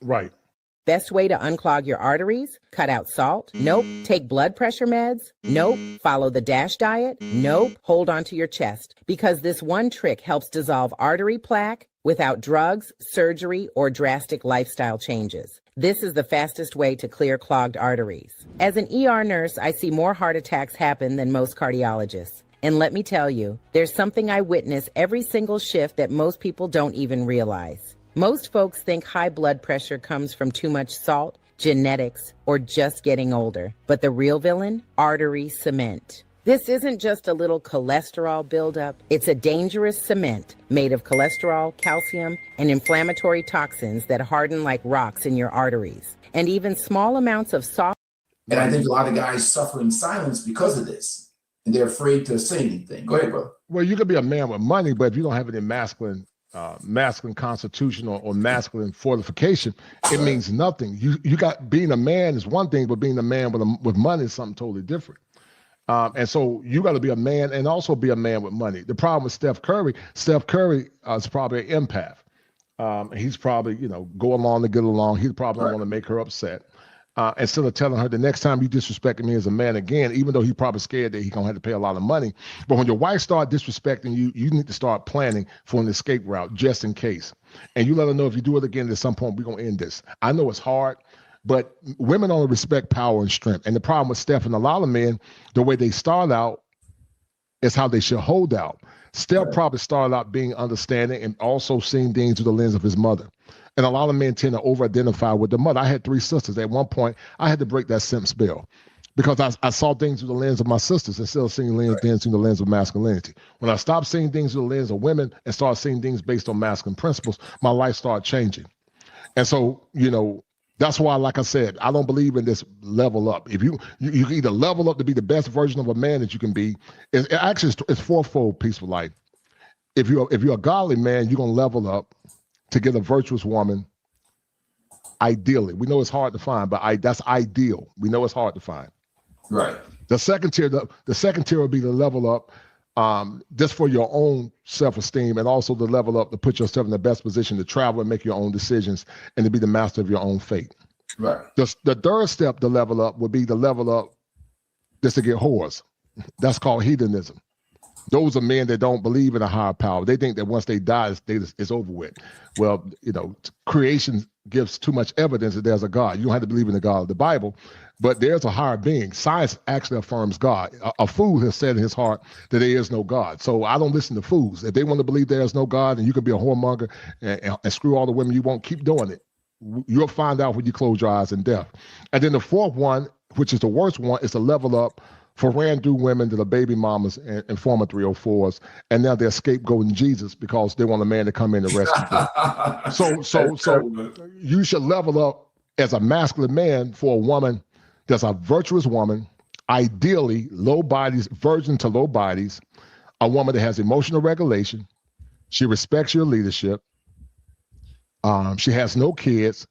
Right. Best way to unclog your arteries? Cut out salt? Nope. Take blood pressure meds? Nope. Follow the DASH diet? Nope. Hold on to your chest, because this one trick helps dissolve artery plaque without drugs, surgery, or drastic lifestyle changes. This is the fastest way to clear clogged arteries. As an ER nurse, I see more heart attacks happen than most cardiologists. And let me tell you, there's something I witness every single shift that most people don't even realize. Most folks think high blood pressure comes from too much salt, genetics, or just getting older. But the real villain? Artery cement. This isn't just a little cholesterol buildup. It's a dangerous cement made of cholesterol, calcium, and inflammatory toxins that harden like rocks in your arteries. And even small amounts of soft... And I think a lot of guys suffer in silence because of this. And they're afraid to say anything. Go ahead, bro. Well, you could be a man with money, but if you don't have any masculine constitution or masculine fortification, it means nothing. You got, being a man is one thing, but being a man with money is something totally different. And so you got to be a man and also be a man with money. The problem with Steph Curry is probably an empath. He's probably, go along to get along. He probably don't want to make her upset. Instead of telling her the next time you disrespecting me as a man again, even though he's probably scared that he's going to have to pay a lot of money. But when your wife start disrespecting you, you need to start planning for an escape route just in case. And you let her know, if you do it again at some point, we're going to end this. I know it's hard, but women only respect power and strength. And the problem with Steph and a lot of men, the way they start out is how they should hold out. Steph probably started out being understanding and also seeing things through the lens of his mother. And a lot of men tend to over-identify with the mother. I had 3 sisters. At one point, I had to break that simp spell because I saw things through the lens of my sisters instead of seeing things through the lens of masculinity. When I stopped seeing things through the lens of women and started seeing things based on masculine principles, my life started changing. And so, that's why, like I said, I don't believe in this level up. If you either level up to be the best version of a man that you can be, it's fourfold peaceful life. If you're a godly man, you're gonna level up to get a virtuous woman. Ideally, we know it's hard to find, but that's ideal. We know it's hard to find. Right. The second tier will be the level up just for your own self-esteem, and also the level up to put yourself in the best position to travel and make your own decisions and to be the master of your own fate. Right. The third step to level up would be the level up just to get whores. That's called hedonism. Those are men that don't believe in a higher power. They think that once they die, it's over with. Well, creation gives too much evidence that there's a God. You don't have to believe in the God of the Bible, but there's a higher being. Science actually affirms God. A fool has said in his heart that there is no God. So I don't listen to fools. If they want to believe there's no God and you can be a whoremonger and screw all the women you want, keep doing it. You'll find out when you close your eyes in death. And then the fourth one, which is the worst one, is to level up for ran-through women that are baby mamas and former 304s, and now they're scapegoating Jesus because they want a man to come in and rescue them. So you should level up as a masculine man for a woman that's a virtuous woman, ideally low bodies, virgin to low bodies, a woman that has emotional regulation. She respects your leadership. She has no kids,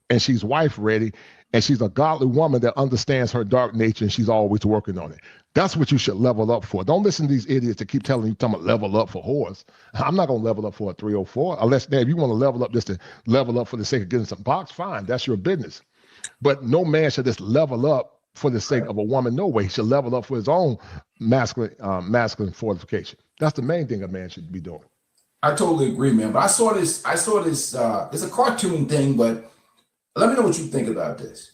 and she's wife ready, and she's a godly woman that understands her dark nature, and she's always working on it. That's what you should level up for. Don't listen to these idiots that keep telling you, talking about level up for whores. I'm not going to level up for a 304, unless, if you want to level up just to level up for the sake of getting some box, fine, that's your business. But no man should just level up for the sake of a woman. No way. He should level up for his own masculine fortification. That's the main thing a man should be doing. I totally agree, man. But I saw this, it's a cartoon thing, but let me know what you think about this.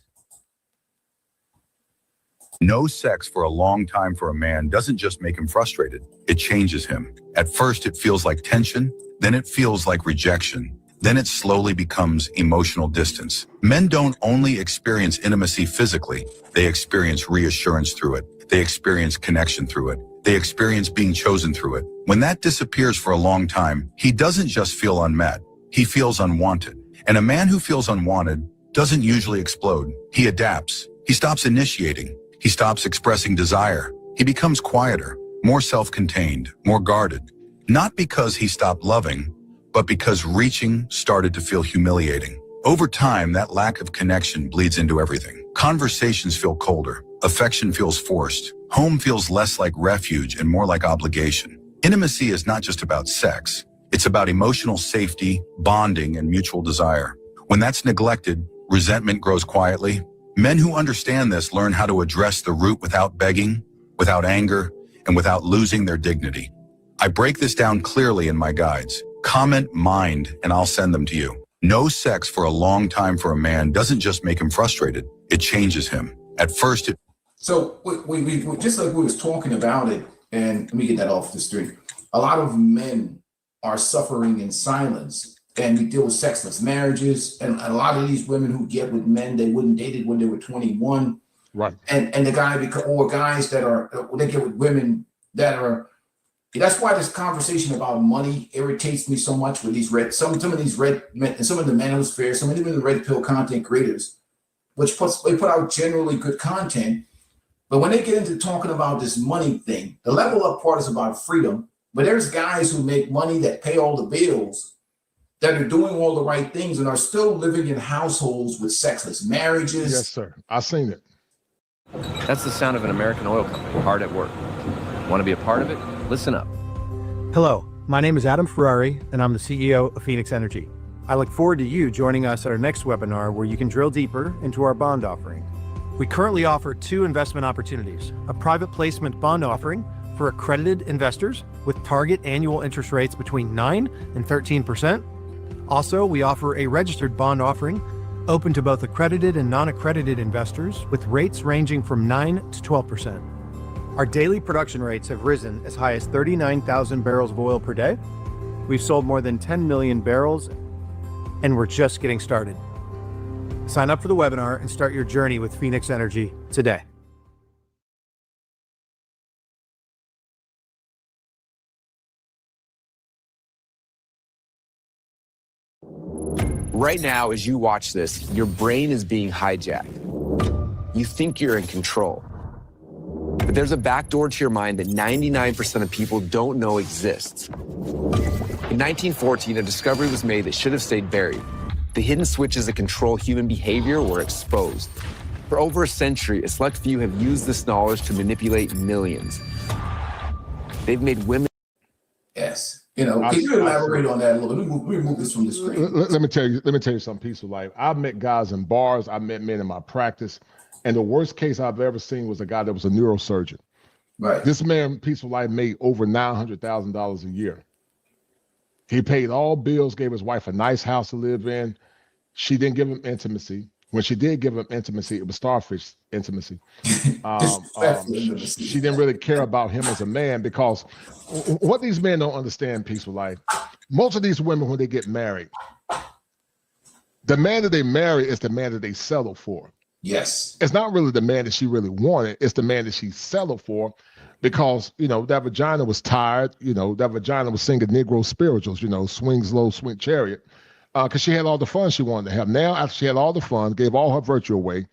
No sex for a long time for a man doesn't just make him frustrated. It changes him. At first, it feels like tension. Then it feels like rejection. Then it slowly becomes emotional distance. Men don't only experience intimacy physically. They experience reassurance through it. They experience connection through it. They experience being chosen through it. When that disappears for a long time, he doesn't just feel unmet. He feels unwanted. And a man who feels unwanted doesn't usually explode. He adapts. He stops initiating. He stops expressing desire. He becomes quieter, more self-contained, more guarded. Not because he stopped loving, but because reaching started to feel humiliating. Over time, that lack of connection bleeds into everything. Conversations feel colder. Affection feels forced. Home feels less like refuge and more like obligation. Intimacy is not just about sex. It's about emotional safety, bonding, and mutual desire. When that's neglected, resentment grows quietly. Men who understand this learn how to address the root without begging, without anger, and without losing their dignity. I break this down clearly in my guides. Comment mind, and I'll send them to you. No sex for a long time for a man doesn't just make him frustrated. It changes him. At first, it... So we just like we was talking about it, and let me get that off the street. A lot of men are suffering in silence, and we deal with sexless marriages, and a lot of these women who get with men they wouldn't dated when they were 21, right? And the guy or guys that are they get with women that are. That's why this conversation about money irritates me so much with these some of these red men and some of the manosphere, some of the red pill content creators, which they put out generally good content. But when they get into talking about this money thing, the level up part is about freedom. But there's guys who make money that pay all the bills, that are doing all the right things and are still living in households with sexless marriages. Yes, sir. I've seen it. That's the sound of an American oil company hard at work. Want to be a part of it? Listen up. Hello, my name is Adam Ferrari, and I'm the CEO of Phoenix Energy. I look forward to you joining us at our next webinar where you can drill deeper into our bond offering. We currently offer 2 investment opportunities, a private placement bond offering for accredited investors with target annual interest rates between 9 and 13%. Also, we offer a registered bond offering open to both accredited and non-accredited investors with rates ranging from 9 to 12%. Our daily production rates have risen as high as 39,000 barrels of oil per day. We've sold more than 10 million barrels, and we're just getting started. Sign up for the webinar and start your journey with Phoenix Energy today. Right now, as you watch this, your brain is being hijacked. You think you're in control. But there's a backdoor to your mind that 99% of people don't know exists. In 1914, a discovery was made that should have stayed buried. The hidden switches that control human behavior were exposed. For over a century, a select few have used this knowledge to manipulate millions. They've made women... Yes. You know, can you elaborate on that a little bit? Let me remove this from the screen. Let me tell you something, peaceful life. I've met guys in bars. I've met men in my practice. And the worst case I've ever seen was a guy that was a neurosurgeon. Right. This man, peaceful life, made over $900,000 a year. He paid all bills, gave his wife a nice house to live in. She didn't give him intimacy. When she did give him intimacy, it was starfish intimacy. She didn't really care about him as a man, because what these men don't understand, peaceful life, most of these women, when they get married, The man that they marry is the man that they settle for. Yes. It's not really the man that she really wanted. It's the man that she settled for because, that vagina was tired. That vagina was singing Negro spirituals, swing slow, swing chariot, because she had all the fun she wanted to have. Now, after she had all the fun, gave all her virtue away,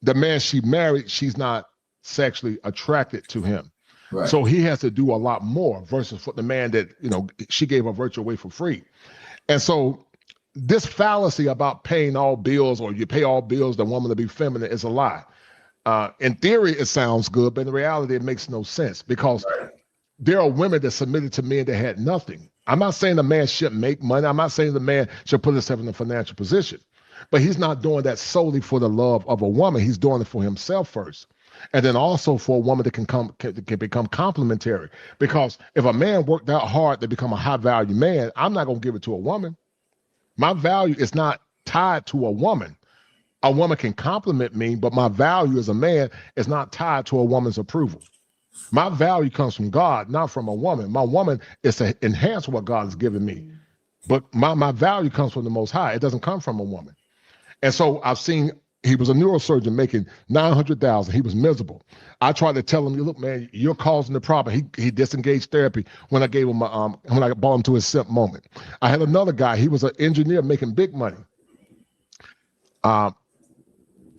the man she married, she's not sexually attracted to him. Right. So he has to do a lot more versus for the man that, she gave her virtue away for free. And so this fallacy about paying all bills or you pay all bills, the woman to be feminine is a lie. In theory, it sounds good, but in reality, it makes no sense because there are women that submitted to men that had nothing. I'm not saying the man shouldn't make money. I'm not saying the man should put himself in a financial position, but he's not doing that solely for the love of a woman. He's doing it for himself first. And then also for a woman that can become complementary. Because if a man worked out hard to become a high value man, I'm not going to give it to a woman. My value is not tied to a woman. A woman can compliment me, but my value as a man is not tied to a woman's approval. My value comes from God, not from a woman. My woman is to enhance what God has given me. But my value comes from the Most High. It doesn't come from a woman. And so I've seen, he was a neurosurgeon making $900,000. He was miserable. I tried to tell him, look, man, you're causing the problem. He disengaged therapy when I gave him when I brought him to his simp moment. I had another guy. He was an engineer making big money.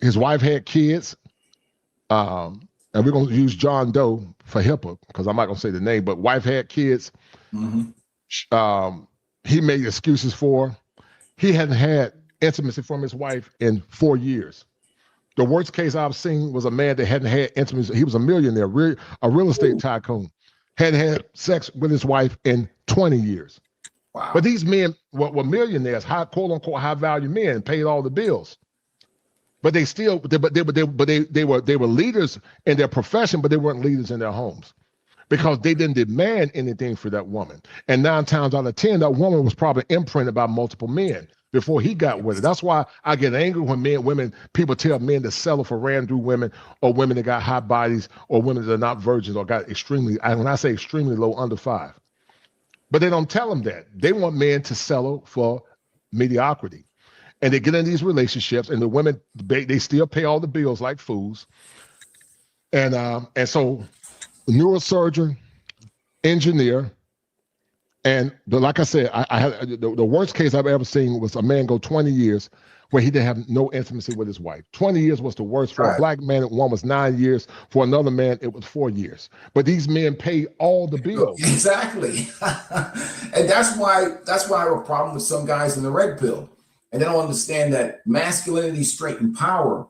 His wife had kids. And we're going to use John Doe for HIPAA because I'm not going to say the name, but wife had kids. Mm-hmm. He made excuses for her. He hadn't had intimacy from his wife in 4 years. The worst case I've seen was a man that hadn't had intimacy. He was a millionaire, a real estate tycoon, hadn't had sex with his wife in 20 years. Wow. But these men were millionaires, quote unquote high value men, and paid all the bills. But they still, they were leaders in their profession, but they weren't leaders in their homes because they didn't demand anything for that woman. And 9 times out of 10, that woman was probably imprinted by multiple men before he got with it. That's why I get angry when people tell men to settle for ran-through women or women that got high bodies or women that are not virgins or got extremely, when I say extremely low, under 5. But they don't tell them that. They want men to settle for mediocrity. And they get in these relationships and the women, they still pay all the bills like fools. And so neurosurgeon, engineer, and like I said, I had the worst case I've ever seen was a man go 20 years where he didn't have no intimacy with his wife. 20 years was the worst for a black man. One was 9 years. For another man, it was 4 years. But these men pay all the bills. Exactly. And that's why I have a problem with some guys in the red pill. And they don't understand that masculinity, strength, and power.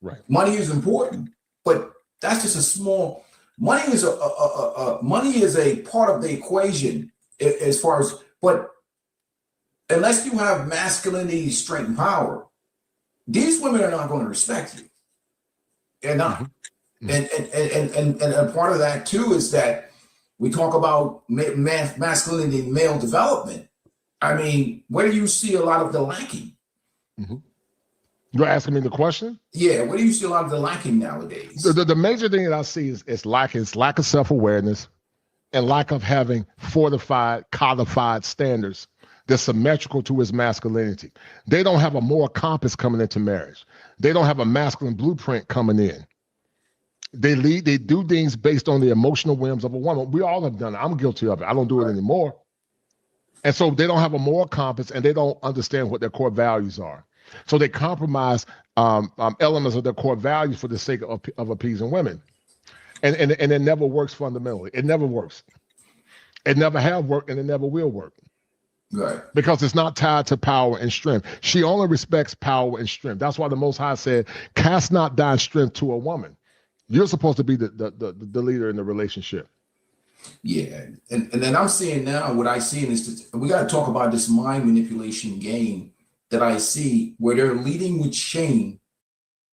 Right. Money is important, but that's just a small. Money is a part of the equation as far as. But unless you have masculinity, strength, and power, these women are not going to respect you. They're not. Mm-hmm. And part of that too is that we talk about masculinity and male development. I mean, where do you see a lot of the lacking? Mm-hmm. You're asking me the question? Yeah, where do you see a lot of the lacking nowadays? The major thing that I see is lack of self-awareness and lack of having fortified, codified standards that's symmetrical to his masculinity. They don't have a moral compass coming into marriage. They don't have a masculine blueprint coming in. They do things based on the emotional whims of a woman. We all have done it. I'm guilty of it. I don't do it anymore. And so they don't have a moral compass and they don't understand what their core values are. So they compromise elements of their core values for the sake of appeasing women. And it never works fundamentally. It never works. It never have worked and it never will work. Right. Because it's not tied to power and strength. She only respects power and strength. That's why the Most High said, cast not thy strength to a woman. You're supposed to be the leader in the relationship. Yeah, and then I'm seeing now what I see is we got to talk about this mind manipulation game that I see where they're leading with shame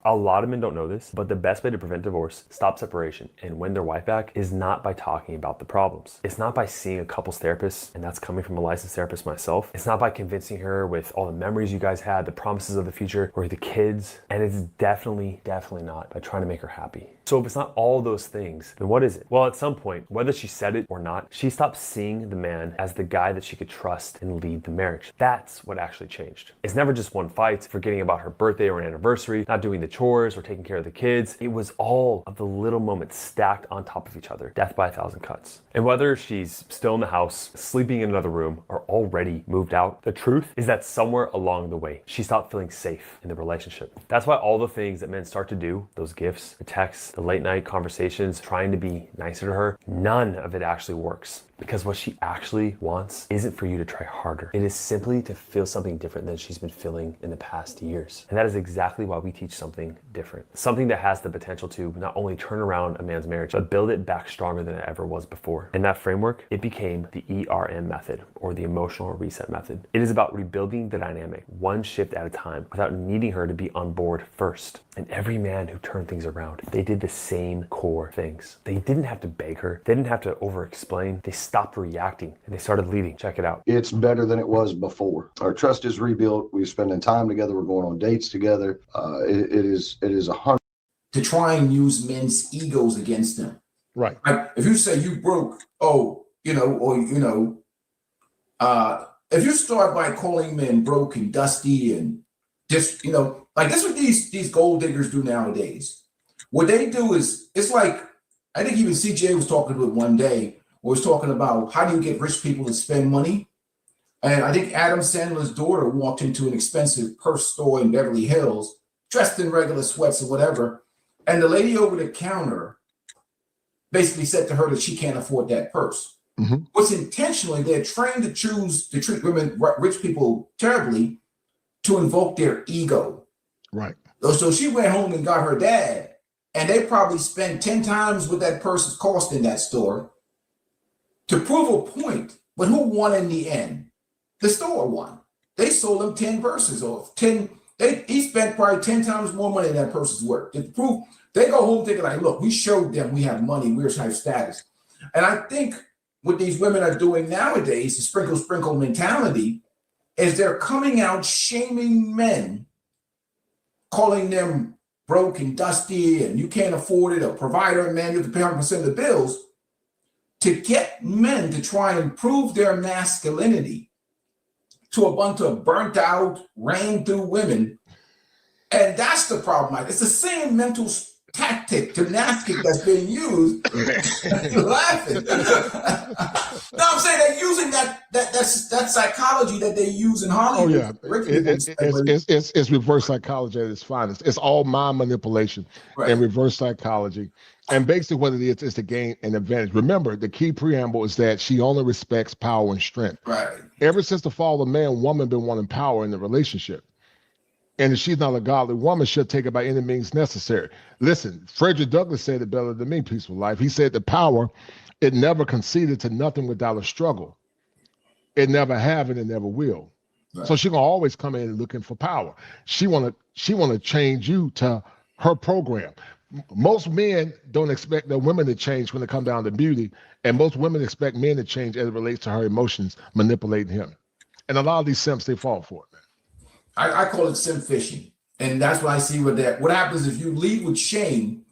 A lot of men don't know this, but the best way to prevent divorce, stop separation, and win their wife back is not by talking about the problems. It's not by seeing a couples therapist, and that's coming from a licensed therapist myself. It's not by convincing her with all the memories you guys had, the promises of the future, or the kids. And it's definitely not by trying to make her happy. So if it's not all those things, then what is it? Well, at some point, whether she said it or not, she stopped seeing the man as the guy that she could trust and lead the marriage. That's what actually changed. It's never just one fight, forgetting about her birthday or an anniversary, not doing the chores or taking care of the kids. It was all of the little moments stacked on top of each other. Death by 1,000 cuts. And whether she's still in the house, sleeping in another room, or already moved out, the truth is that somewhere along the way, she stopped feeling safe in the relationship. That's why all the things that men start to do, those gifts, the texts, the late night conversations, trying to be nicer to her, none of it actually works. Because what she actually wants isn't for you to try harder. It is simply to feel something different than she's been feeling in the past years. And that is exactly why we teach something different. Something that has the potential to not only turn around a man's marriage, but build it back stronger than it ever was before. And that framework, it became the ERM method, or the emotional reset method. It is about rebuilding the dynamic, one shift at a time, without needing her to be on board first. And every man who turned things around, they did the same core things. They didn't have to beg her. They didn't have to over-explain. They stopped reacting and they started leading. Check it out. It's better than it was before. Our trust is rebuilt. We're spending time together. We're going on dates together. It is 100. To try and use men's egos against them. Right. Like if you say you broke, if you start by calling men broke and dusty and just, like that's what these gold diggers do nowadays. What they do is, it's like, I think even CJ was talking to it one day, was talking about how do you get rich people to spend money. And I think Adam Sandler's daughter walked into an expensive purse store in Beverly Hills, dressed in regular sweats or whatever. And the lady over the counter basically said to her that she can't afford that purse. Mm-hmm. What's intentionally, they're trained to treat women, rich people terribly, to invoke their ego. Right. So she went home and got her dad, and they probably spent 10 times what that purse cost in that store to prove a point. But who won in the end? The store won. They sold him 10 purses, or 10. He spent probably 10 times more money than that purse is worth. To prove, they go home thinking like, look, we showed them we have money, we're type status. And I think what these women are doing nowadays, the sprinkle mentality, is they're coming out shaming men, calling them broke and dusty and you can't afford it, a provider, man, you have to pay 100% of the bills, to get men to try and prove their masculinity to a bunch of burnt out, ran through women. And that's the problem. It's the same mental tactic, gymnastic that's being used. You're laughing. No, I'm saying they're using that psychology that they use in Hollywood. Oh yeah, it's reverse psychology at its finest. It's all mind manipulation and reverse psychology. And basically what it is to gain an advantage. Remember, the key preamble is that she only respects power and strength. Right. Ever since the fall of man, woman been wanting power in the relationship. And if she's not a godly woman, she'll take it by any means necessary. Listen, Frederick Douglass said it better than me, Peaceful Life. He said the power, it never conceded to nothing without a struggle. It never have and it never will. Right. So she's gonna always come in looking for power. She wanna change you to her program. Most men don't expect their women to change when it comes down to beauty, and most women expect men to change as it relates to her emotions, manipulating him. And a lot of these simps, they fall for it, man. I call it simp fishing, and that's what I see with that. What happens if you lead with shame?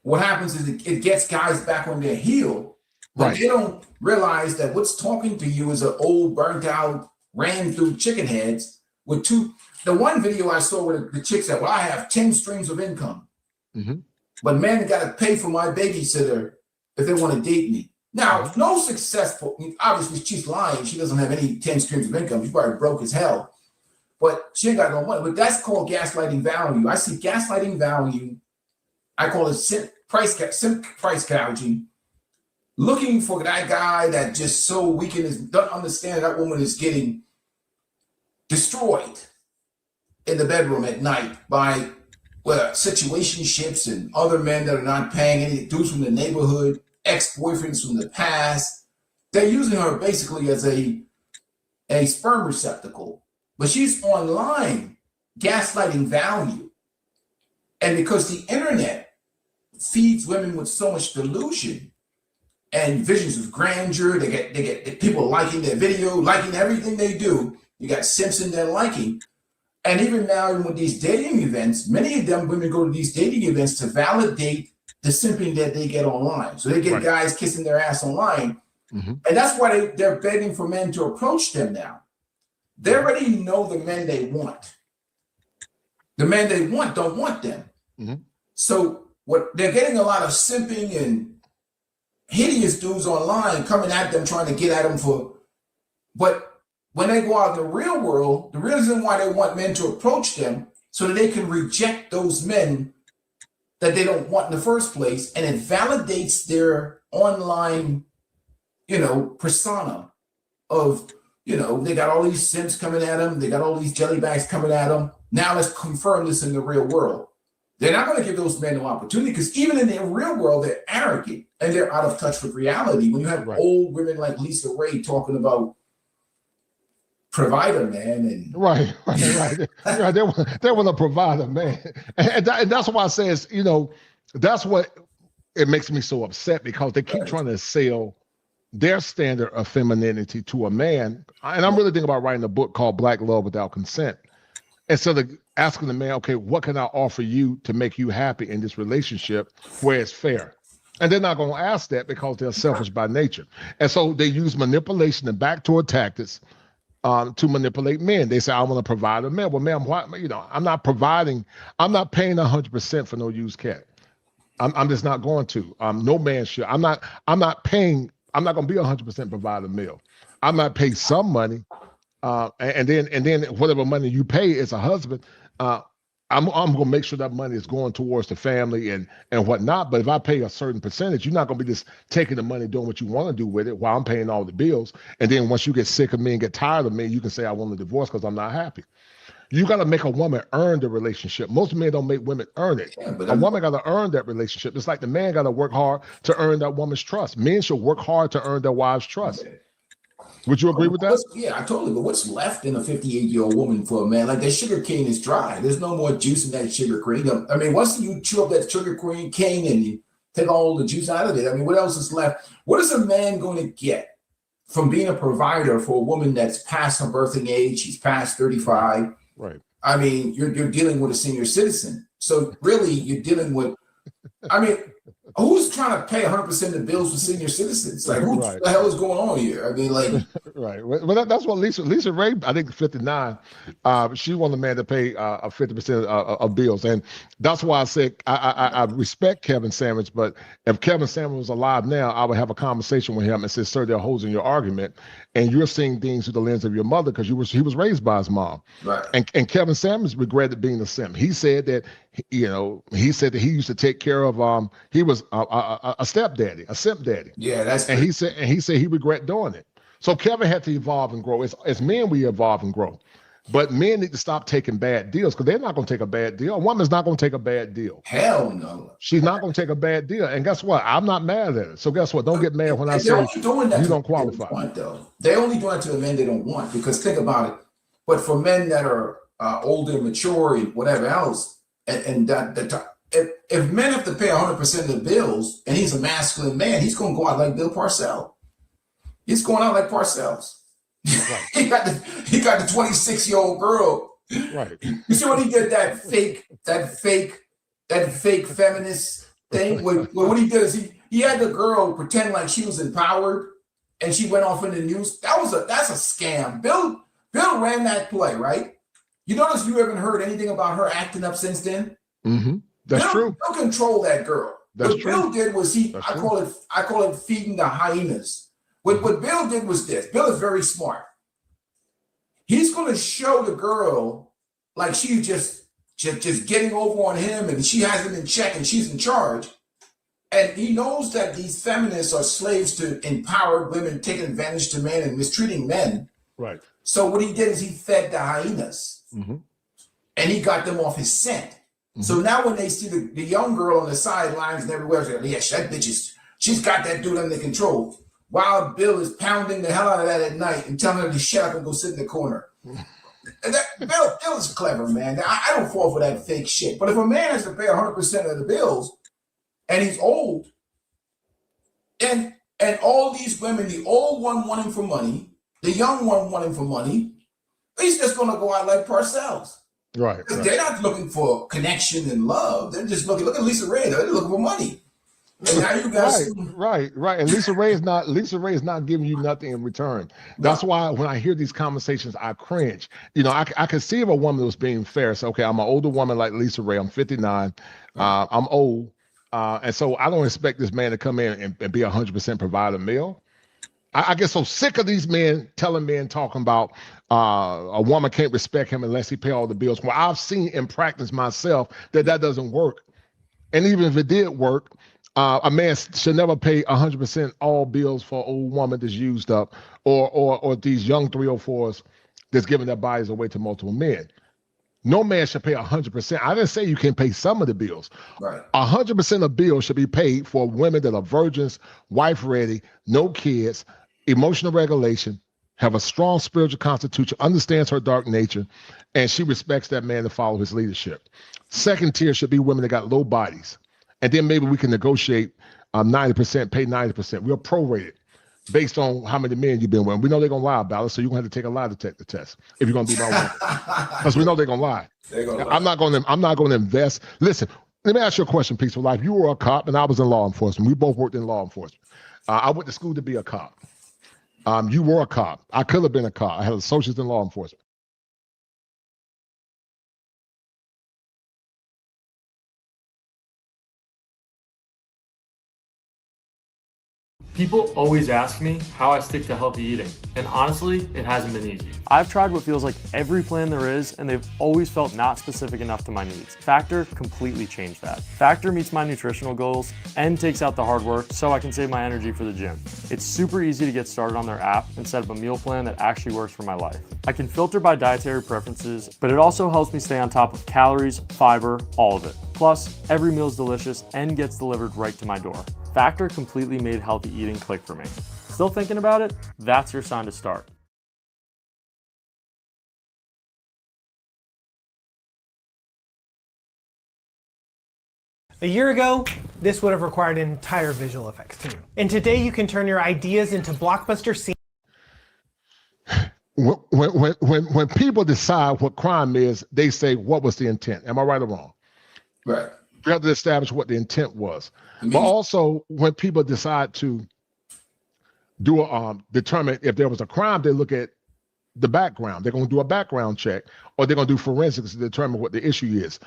What happens is it gets guys back on their heel, but they don't realize that what's talking to you is an old, burnt out, ran through chicken heads with two. The one video I saw where the chick said, well, I have 10 streams of income. Mm-hmm. But men got to pay for my babysitter if they want to date me. Now, no successful, obviously she's lying. She doesn't have any 10 streams of income. She's probably broke as hell. But she ain't got no money. But that's called gaslighting value. I see gaslighting value. I call it simp price gouging. Looking for that guy that just so weak and doesn't understand that woman is getting destroyed in the bedroom at night by situationships and other men that are not paying, any dudes from the neighborhood, ex-boyfriends from the past. They're using her basically as a sperm receptacle, but she's online gaslighting value. And because the internet feeds women with so much delusion and visions of grandeur, they get people liking their video, liking everything they do. You got simps in there liking. And even now with these dating events, many of them women go to these dating events to validate the simping that they get online. So they get guys kissing their ass online. And that's why they're begging for men to approach them now. They already know the men they want. The men they want don't want them. So what they're getting a lot of simping and hideous dudes online coming at them, trying to get at them but when they go out in the real world, the reason why they want men to approach them so that they can reject those men that they don't want in the first place, and it validates their online, persona of, they got all these simps coming at them, they got all these jelly bags coming at them. Now let's confirm this in the real world. They're not going to give those men no opportunity because even in the real world, they're arrogant and they're out of touch with reality. When you have old women like Lisa Ray talking about provider man and right. They want to provide a man, and that's why I says, that's what it makes me so upset, because they keep trying to sell their standard of femininity to a man. And I'm really thinking about writing a book called Black Love Without Consent. Instead of asking the man, okay, what can I offer you to make you happy in this relationship where it's fair? And they're not going to ask that because they're selfish by nature. And so they use manipulation and backdoor tactics to manipulate men. They say, I want to provide a man. Well, ma'am, I'm not paying 100% for no used cat. I'm just not going to. No man should. I'm not going to be 100% provider male. I might pay some money. And then whatever money you pay as a husband, I'm gonna make sure that money is going towards the family and whatnot. But if I pay a certain percentage, you're not gonna be just taking the money, doing what you want to do with it while I'm paying all the bills. And then once you get sick of me and get tired of me, you can say I want a divorce because I'm not happy. You got to make a woman earn the relationship. Most men don't make women earn it. Yeah, a woman got to earn that relationship. It's like the man got to work hard to earn that woman's trust. Men should work hard to earn their wives' trust. Would you agree with that? Yeah, I totally. But what's left in a 58-year-old woman for a man? Like that sugar cane is dry. There's no more juice in that sugar cane. I mean, once you chew up that sugar cane and you take all the juice out of it, I mean, what else is left? What is a man going to get from being a provider for a woman that's past her birthing age? She's past 35. Right. I mean, you're dealing with a senior citizen. So really, you're dealing with. I mean, who's trying to pay 100% of the bills for senior citizens? Like, who the hell is going on here? I mean, like, right. Well, that's what Lisa Ray, I think 59. She wanted a man to pay 50% of bills, and that's why I said I respect Kevin Sanders. But if Kevin Sanders was alive now, I would have a conversation with him and say, "Sir, there are holes in your argument, and you're seeing things through the lens of your mother because he was raised by his mom." Right. And Kevin Sanders regretted being a simp. He said that he used to take care of he was a stepdaddy, a simp daddy. Yeah, that's. And he said he regret doing it. So Kevin had to evolve and grow. As men, we evolve and grow, but men need to stop taking bad deals because they're not going to take a bad deal. A woman's not going to take a bad deal. Hell no. She's not going to take a bad deal. And guess what? I'm not mad at it. So guess what? Don't get mad when I say you don't qualify. They're only doing it to the men they don't want, because think about it. But for men that are older, mature, and whatever else, and if men have to pay 100% of the bills, and he's a masculine man, he's going to go out like Bill Parcells. He's going out like Parcells. Right. he got the 26-year-old girl. Right. You see when he did that fake feminist thing? What he did is he had the girl pretend like she was empowered, and she went off in the news. That's a scam. Bill ran that play, right? You notice you haven't heard anything about her acting up since then? Mm-hmm. That's true. Bill control that girl. That's what true. Bill did was I call it feeding the hyenas. What Bill did was this. Bill is very smart. He's going to show the girl like she's just getting over on him, and she has him in check, and she's in charge. And he knows that these feminists are slaves to empowered women, taking advantage to men and mistreating men. Right. So what he did is he fed the hyenas, and he got them off his scent. So now when they see the young girl on the sidelines and everywhere, they're like, yeah, that bitch she's got that dude under control. While Bill is pounding the hell out of that at night and telling her to shut up and go sit in the corner. Bill is clever, man. I don't fall for that fake shit. But if a man has to pay 100% of the bills and he's old, and all these women, the old one wanting for money, the young one wanting for money, he's just going to go out like Parcells. Right. They're not looking for connection and love. They're just look at Lisa Ray. They're looking for money. And now you guys, right. And Lisa Ray is not giving you nothing in return. That's why when I hear these conversations, I cringe. You know, I can see if a woman was being fair. So, okay, I'm an older woman like Lisa Ray. I'm 59. I'm old. And so I don't expect this man to come in and be 100% provider male. I get so sick of these men telling men talking about a woman can't respect him unless he pay all the bills. Well, I've seen in practice myself that doesn't work. And even if it did work, a man should never pay 100% all bills for an old woman that's used up or these young 304s that's giving their bodies away to multiple men. No man should pay 100%. I didn't say you can pay some of the bills. Right. 100% of bills should be paid for women that are virgins, wife ready, no kids, emotional regulation, have a strong spiritual constitution, understands her dark nature, and she respects that man to follow his leadership. Second tier should be women that got low bodies. And then maybe we can negotiate 90%, pay 90%. We'll prorate it based on how many men you've been with. We know they're going to lie about it, so you're going to have to take a lie detector test if you're going to be my woman. Because we know they're going to lie. I'm not going to invest. Listen, let me ask you a question, Peaceful Life. You were a cop, and I was in law enforcement. We both worked in law enforcement. I went to school to be a cop. You were a cop. I could have been a cop. I had associates in law enforcement. People always ask me how I stick to healthy eating, and honestly, it hasn't been easy. I've tried what feels like every plan there is, and they've always felt not specific enough to my needs. Factor completely changed that. Factor meets my nutritional goals and takes out the hard work so I can save my energy for the gym. It's super easy to get started on their app and set up a meal plan that actually works for my life. I can filter by dietary preferences, but it also helps me stay on top of calories, fiber, all of it. Plus, every meal is delicious and gets delivered right to my door. Factor completely made healthy eating click for me. Still thinking about it? That's your sign to start. A year ago, this would have required an entire visual effects team. And today you can turn your ideas into blockbuster scenes. When people decide what crime is, they say, what was the intent? Am I right or wrong? Right. You have to establish what the intent was. But also, when people decide to determine if there was a crime, they look at the background. They're going to do a background check, or they're going to do forensics to determine what the issue is.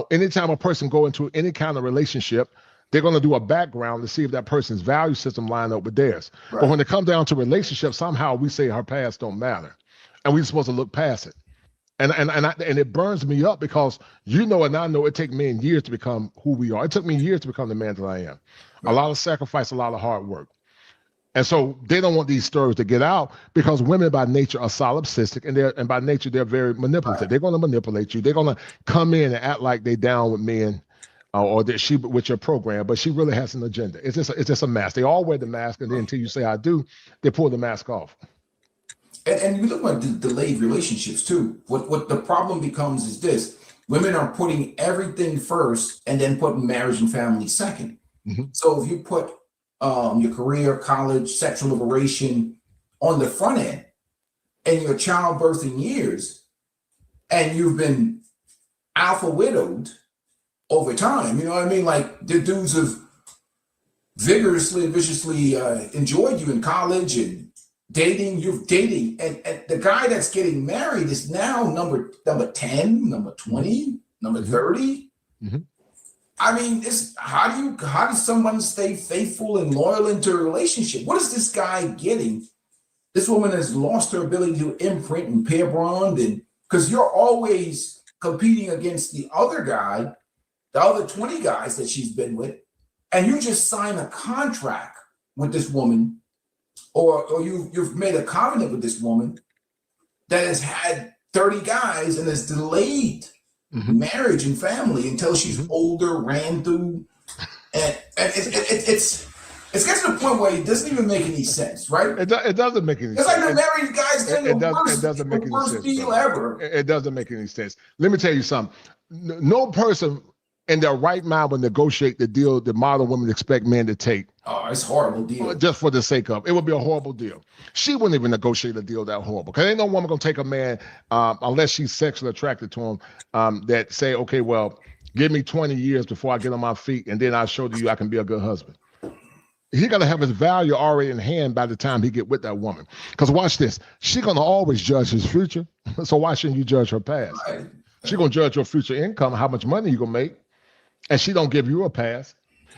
Anytime a person go into any kind of relationship, they're going to do a background to see if that person's value system line up with theirs. Right. But when it comes down to relationships, somehow we say her past don't matter, and we're supposed to look past it. And it burns me up because you know and I know it takes men years to become who we are. It took me years to become the man that I am. Right. A lot of sacrifice, a lot of hard work. And so they don't want these stories to get out because women by nature are solipsistic and by nature they're very manipulative. Right. They're going to manipulate you. They're going to come in and act like they down with men or that she with your program, but she really has an agenda. It's just a mask. They all wear the mask, and then until you say I do, they pull the mask off. And you look at delayed relationships too. What the problem becomes is this: women are putting everything first and then putting marriage and family second. Mm-hmm. So if you put your career, college, sexual liberation on the front end and your childbirthing years, and you've been alpha widowed over time, you know what I mean? Like the dudes have vigorously and viciously enjoyed you in college and dating, and the guy that's getting married is now number 10, number 20, number 30. Mm-hmm. I mean, how does someone stay faithful and loyal into a relationship? What is this guy getting? This woman has lost her ability to imprint and pair bond, and because you're always competing against the other guy, the other 20 guys that she's been with, and you just sign a contract with this woman. Or you've made a covenant with this woman that has had 30 guys and has delayed marriage and family until she's older, ran through, and it's It's getting to the point where it doesn't even make any sense, right? It doesn't make any sense. It's like the married guys getting it doesn't make any worst sense, deal brother. ever. It doesn't make any sense. Let me tell you something. No person in their right mind will negotiate the deal that modern women expect men to take. Oh, it's a horrible deal. Just for the sake of it would be a horrible deal. She wouldn't even negotiate a deal that horrible. Because ain't no woman gonna take a man unless she's sexually attracted to him that say, okay, well, give me 20 years before I get on my feet, and then I'll show you I can be a good husband. He got to have his value already in hand by the time he get with that woman. Because watch this, she gonna always judge his future. So why shouldn't you judge her past? Right. She gonna judge your future income, how much money you gonna make, and she don't give you a pass.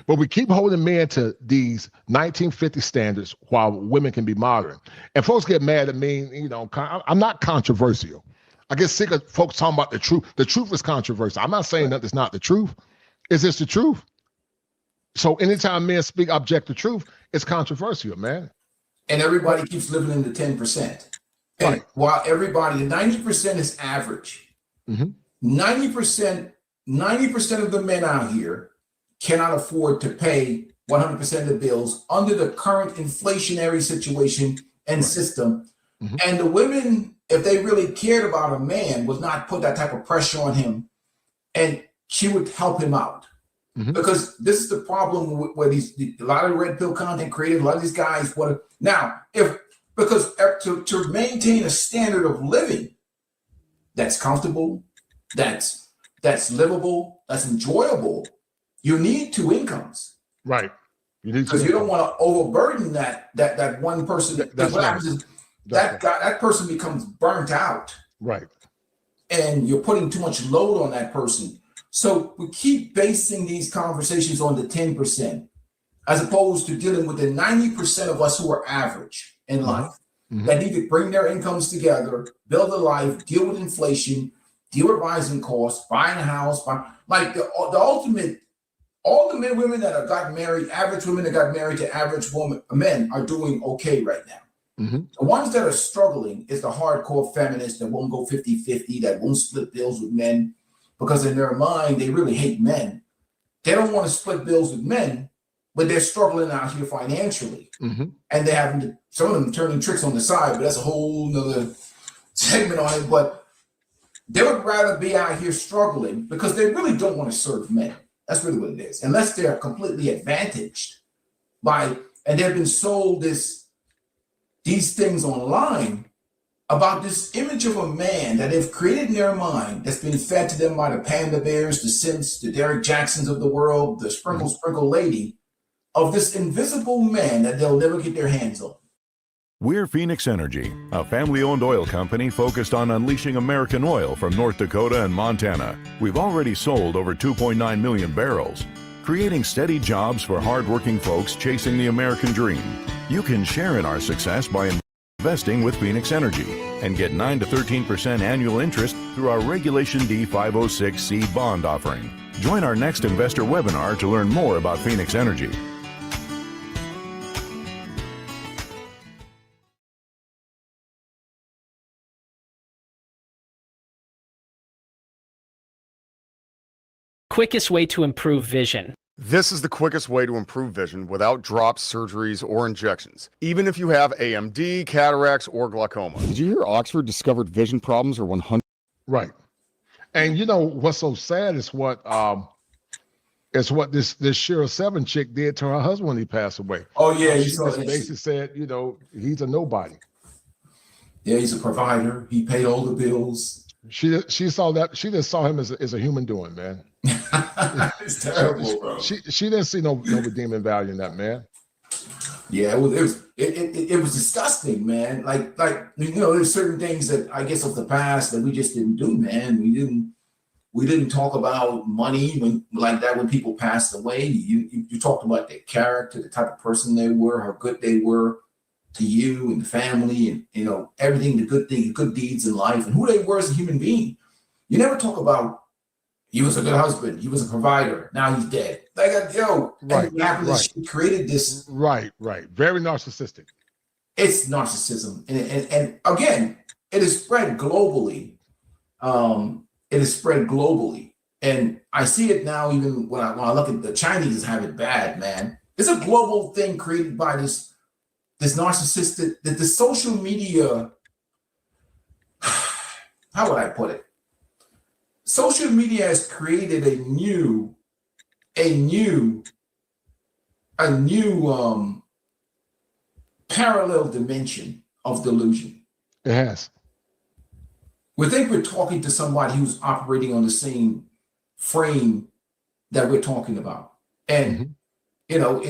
But we keep holding men to these 1950 standards while women can be modern. And folks get mad at me, you know, I'm not controversial. I get sick of folks talking about the truth. The truth is controversial. I'm not saying that it's not the truth. It's just the truth. So anytime men speak objective truth, it's controversial, man. And everybody keeps living in the 10%. And right. While everybody, the 90% is average. 90% of the men out here cannot afford to pay 100% of the bills under the current inflationary situation and system. And the women, if they really cared about a man, would not put that type of pressure on him, and she would help him out. Because this is the problem where a lot of red pill content creators, a lot of these guys, because to maintain a standard of living that's comfortable, that's livable, that's enjoyable, you need two incomes. Right. Because you don't want to overburden that one person. What happens is that person becomes burnt out. Right. And you're putting too much load on that person. So we keep basing these conversations on the 10%, as opposed to dealing with the 90% of us who are average in life, that need to bring their incomes together, build a life, deal with inflation, deal with rising costs, buying a house, like the ultimate. All the men and women that have gotten married, average women that got married to average men are doing okay right now. The ones that are struggling is the hardcore feminists that won't go 50-50, that won't split bills with men, because in their mind, they really hate men. They don't want to split bills with men, but they're struggling out here financially. And they're having to, some of them turning tricks on the side, but that's a whole nother segment on it. But they would rather be out here struggling because they really don't want to serve men. That's really what it is. Unless they're completely advantaged and they've been sold these things online about this image of a man that they've created in their mind that's been fed to them by the Panda Bears, the Simps, the Derek Jacksons of the world, the Sprinkle Lady, of this invisible man that they'll never get their hands on. We're Phoenix Energy, a family-owned oil company focused on unleashing American oil from North Dakota and Montana. We've already sold over 2.9 million barrels, creating steady jobs for hardworking folks chasing the American dream. You can share in our success by investing with Phoenix Energy and get 9 to 13% annual interest through our Regulation D 506C bond offering. Join our next investor webinar to learn more about Phoenix Energy. Quickest way to improve vision. This is the quickest way to improve vision without drops, surgeries, or injections, even if you have AMD, cataracts, or glaucoma. Did you hear Oxford discovered vision problems are 100? Right. And you know what's so sad is what this Cheryl 7 chick did to her husband when he passed away. Oh yeah, she just basically said, you know, he's a nobody. Yeah, he's a provider. He paid all the bills. She saw that. She just saw him as a human doing, man. It's terrible, bro. She didn't see no redeeming value in that, man. Yeah, it was disgusting, man. Like you know, there's certain things that I guess of the past that we just didn't do, man. We didn't talk about money when people passed away. You talked about their character, the type of person they were, how good they were to you and the family, and you know everything, the good things, good deeds in life, and who they were as a human being. You never talk about he was a good husband, he was a provider, now he's dead. Like she created this. Right. Very narcissistic. It's narcissism, and again, it is spread globally. And I see it now. Even when I look at the Chinese have it bad, man. It's a global thing created by this narcissistic, that the social media, how would I put it? Social media has created a new parallel dimension of delusion. It has. We think we're talking to somebody who's operating on the same frame that we're talking about, and you know,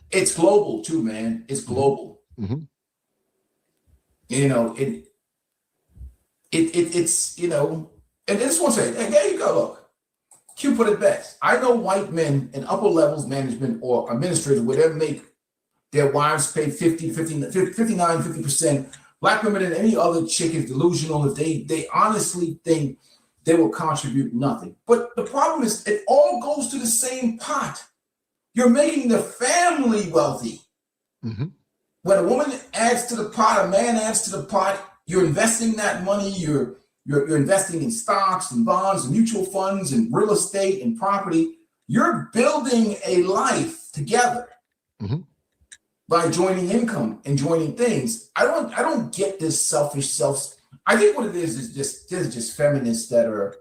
it's global too, man. It's global. You know, it's you know, and this one say, hey, there you go. Look, Q put it best. I know white men in upper levels management or administrators would ever make their wives pay 50%. Black women and any other chick is delusional if they honestly think they will contribute nothing. But the problem is it all goes to the same pot. You're making the family wealthy. When a woman adds to the pot, a man adds to the pot, you're investing that money, you're investing in stocks and bonds and mutual funds and real estate and property. You're building a life together. By joining income and joining things. I don't get this selfish self. I think what it is just feminists that are,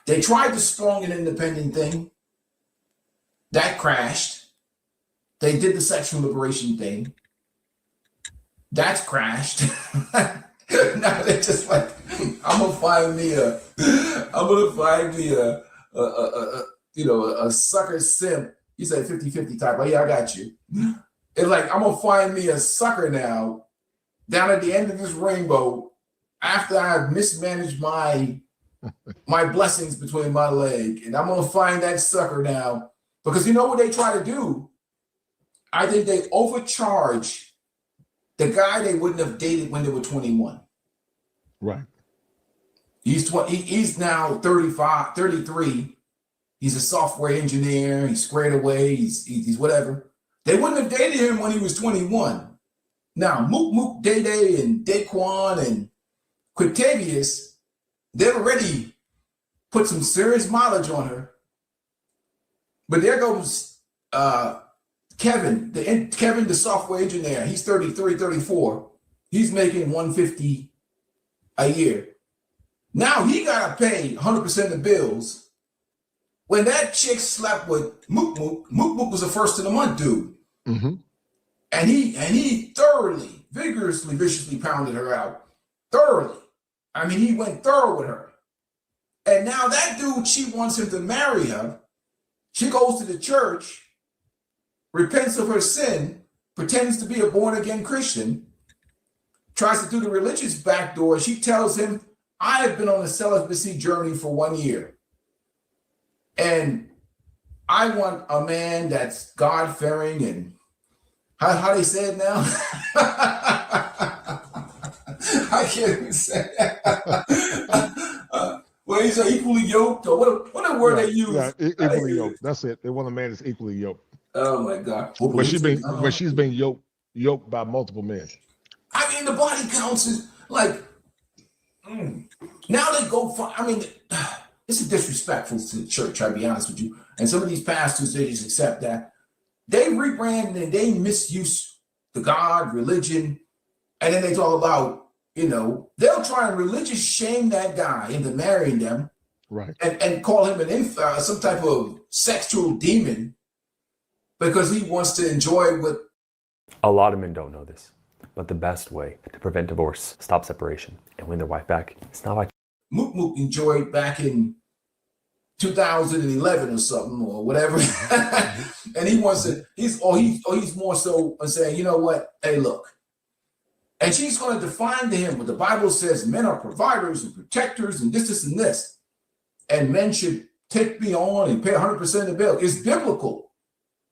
they tried the strong and independent thing. That crashed. They did the sexual liberation thing. That's crashed. Now they're just like, I'm gonna find me a sucker simp. You said 50-50 type. Oh, yeah, I got you. It's like, I'm going to find me a sucker now down at the end of this rainbow after I've mismanaged my blessings between my leg. And I'm going to find that sucker now. Because you know what they try to do? I think they overcharge the guy they wouldn't have dated when they were 21. Right. He's now 35, 33. He's a software engineer. He's squared away. He's whatever. They wouldn't have dated him when he was 21. Now, Mook, Day Day, and Daquan and Quintavious, they've already put some serious mileage on her. But there goes Kevin, the software engineer. He's 33, 34. He's making $150 a year. Now he got to pay 100% of the bills. When that chick slept with Mook was the first of the month dude. And he thoroughly, vigorously, viciously pounded her out. Thoroughly. I mean, he went thorough with her. And now that dude, she wants him to marry her. She goes to the church, repents of her sin, pretends to be a born-again Christian, tries to do the religious backdoor. She tells him, I have been on a celibacy journey for 1 year. And I want a man that's God-fearing and how they say it now? I can't even say that. Well, he's equally yoked, or what a word they use. Yeah, equally yoked. That's it. They want a man that's equally yoked. Oh my God. But she's been yoked by multiple men. I mean, the body counts is like, now they go for, I mean, this is disrespectful to the church, I'll be honest with you. And some of these pastors, they just accept that. They rebrand and they misuse the God, religion, and then they talk about, you know, they'll try and religious shame that guy into marrying them, right? And call him some type of sexual demon because he wants to enjoy what. A lot of men don't know this, but the best way to prevent divorce, stop separation, and win their wife back, it's not by Mook enjoyed back in 2011 or something or whatever. And he wants to, he's more so saying, you know what? Hey, look. And she's going to define to him what the Bible says men are providers and protectors and this and this. And men should take me on and pay 100% of the bill. It's biblical.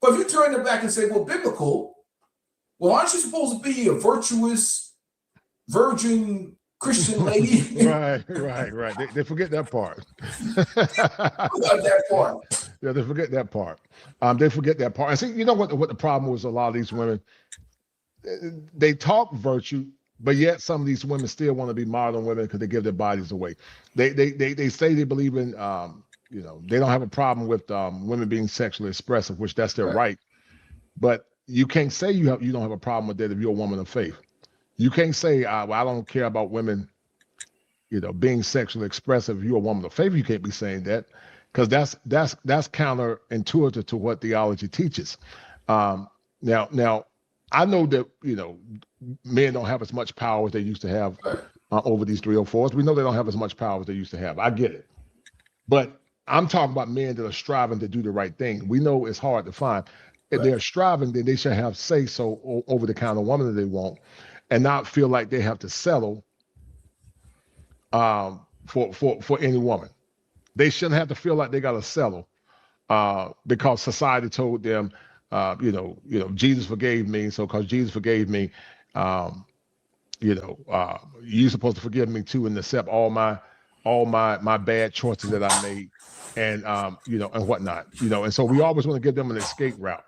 But if you turn it back and say, well, biblical, well, aren't you supposed to be a virtuous, virgin Christian lady? Right. They forget that part. That part. Yeah, they forget that part. They forget that part. I think you know what the problem was. A lot of these women, they talk virtue, but yet some of these women still want to be modern women because they give their bodies away. They say they believe in they don't have a problem with women being sexually expressive, which that's their right. But you can't say you don't have a problem with that if you're a woman of faith. You can't say, well, I don't care about women, being sexually expressive. If you're a woman of faith, you can't be saying that, because that's counterintuitive to what theology teaches. Now, I know that men don't have as much power as they used to have over these 304s. We know they don't have as much power as they used to have. I get it, but I'm talking about men that are striving to do the right thing. We know it's hard to find. If they're striving, then they should have say so over the kind of woman that they want, and not feel like they have to settle for any woman. They shouldn't have to feel like they got to settle because society told them, Jesus forgave me. So because Jesus forgave me, you're supposed to forgive me too and accept all my bad choices that I made, and and whatnot. And so we always want to give them an escape route.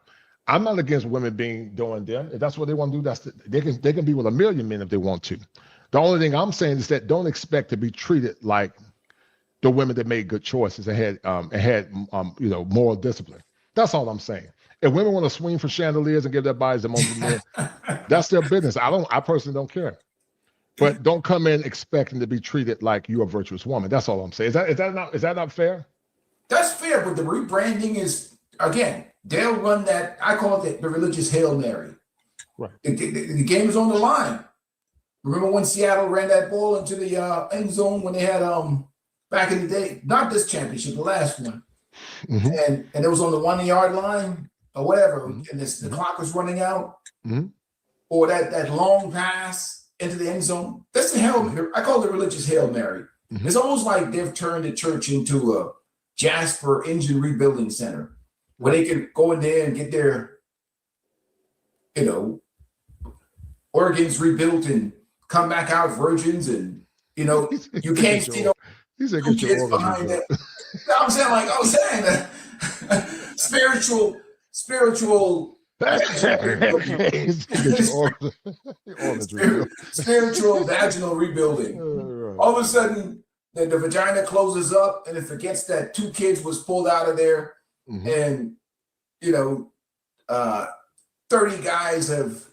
I'm not against women doing them. If that's what they want to do, they can be with a million men if they want to. The only thing I'm saying is that don't expect to be treated like the women that made good choices and had moral discipline. That's all I'm saying. If women want to swing for chandeliers and give their bodies to most men, that's their business. I personally don't care. But don't come in expecting to be treated like you're a virtuous woman. That's all I'm saying. Is that not fair? That's fair, but the rebranding is, again, they'll run that, I call it the religious Hail Mary. Right. The game is on the line. Remember when Seattle ran that ball into the end zone when they had back in the day, not this championship, the last one. And it was on the 1 yard line or whatever, and the clock was running out, or that long pass into the end zone. That's the Hail Mary. I call it the religious Hail Mary. It's almost like they've turned the church into a Jasper engine rebuilding center where they can go in there and get their, organs rebuilt and come back out virgins, and you can't see no kids behind that. I'm saying that spiritual spiritual vaginal rebuilding. All of a sudden, the vagina closes up and it forgets that 2 kids was pulled out of there, and 30 guys have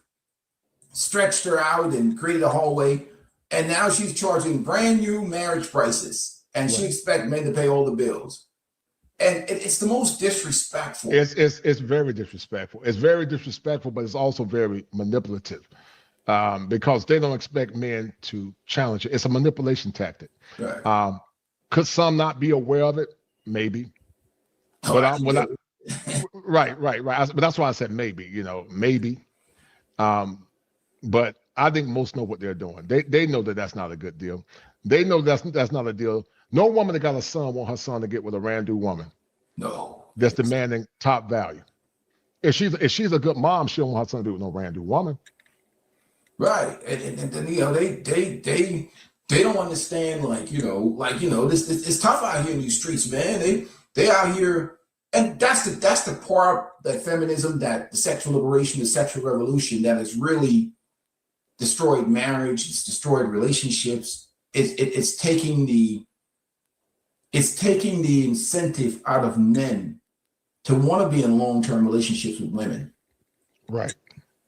stretched her out and created a hallway, and now she's charging brand new marriage prices, and she expects men to pay all the bills. And it's the most disrespectful. It's very disrespectful. It's very disrespectful, but it's also very manipulative, because they don't expect men to challenge it. It's a manipulation tactic. Right. Could some not be aware of it? Maybe. Right. But that's why I said maybe. Maybe. But I think most know what they're doing. They know that that's not a good deal. They know that's not a deal. No woman that got a son want her son to get with a Randu woman. No. That's demanding top value. If she's a good mom, she don't want her son to be with no Randu woman. Right. And they don't understand, this it's tough out here in these streets, man. They out here, and that's the part that feminism, that the sexual liberation, the sexual revolution that has really destroyed marriage, it's destroyed relationships. It's taking the incentive out of men to want to be in long-term relationships with women. Right.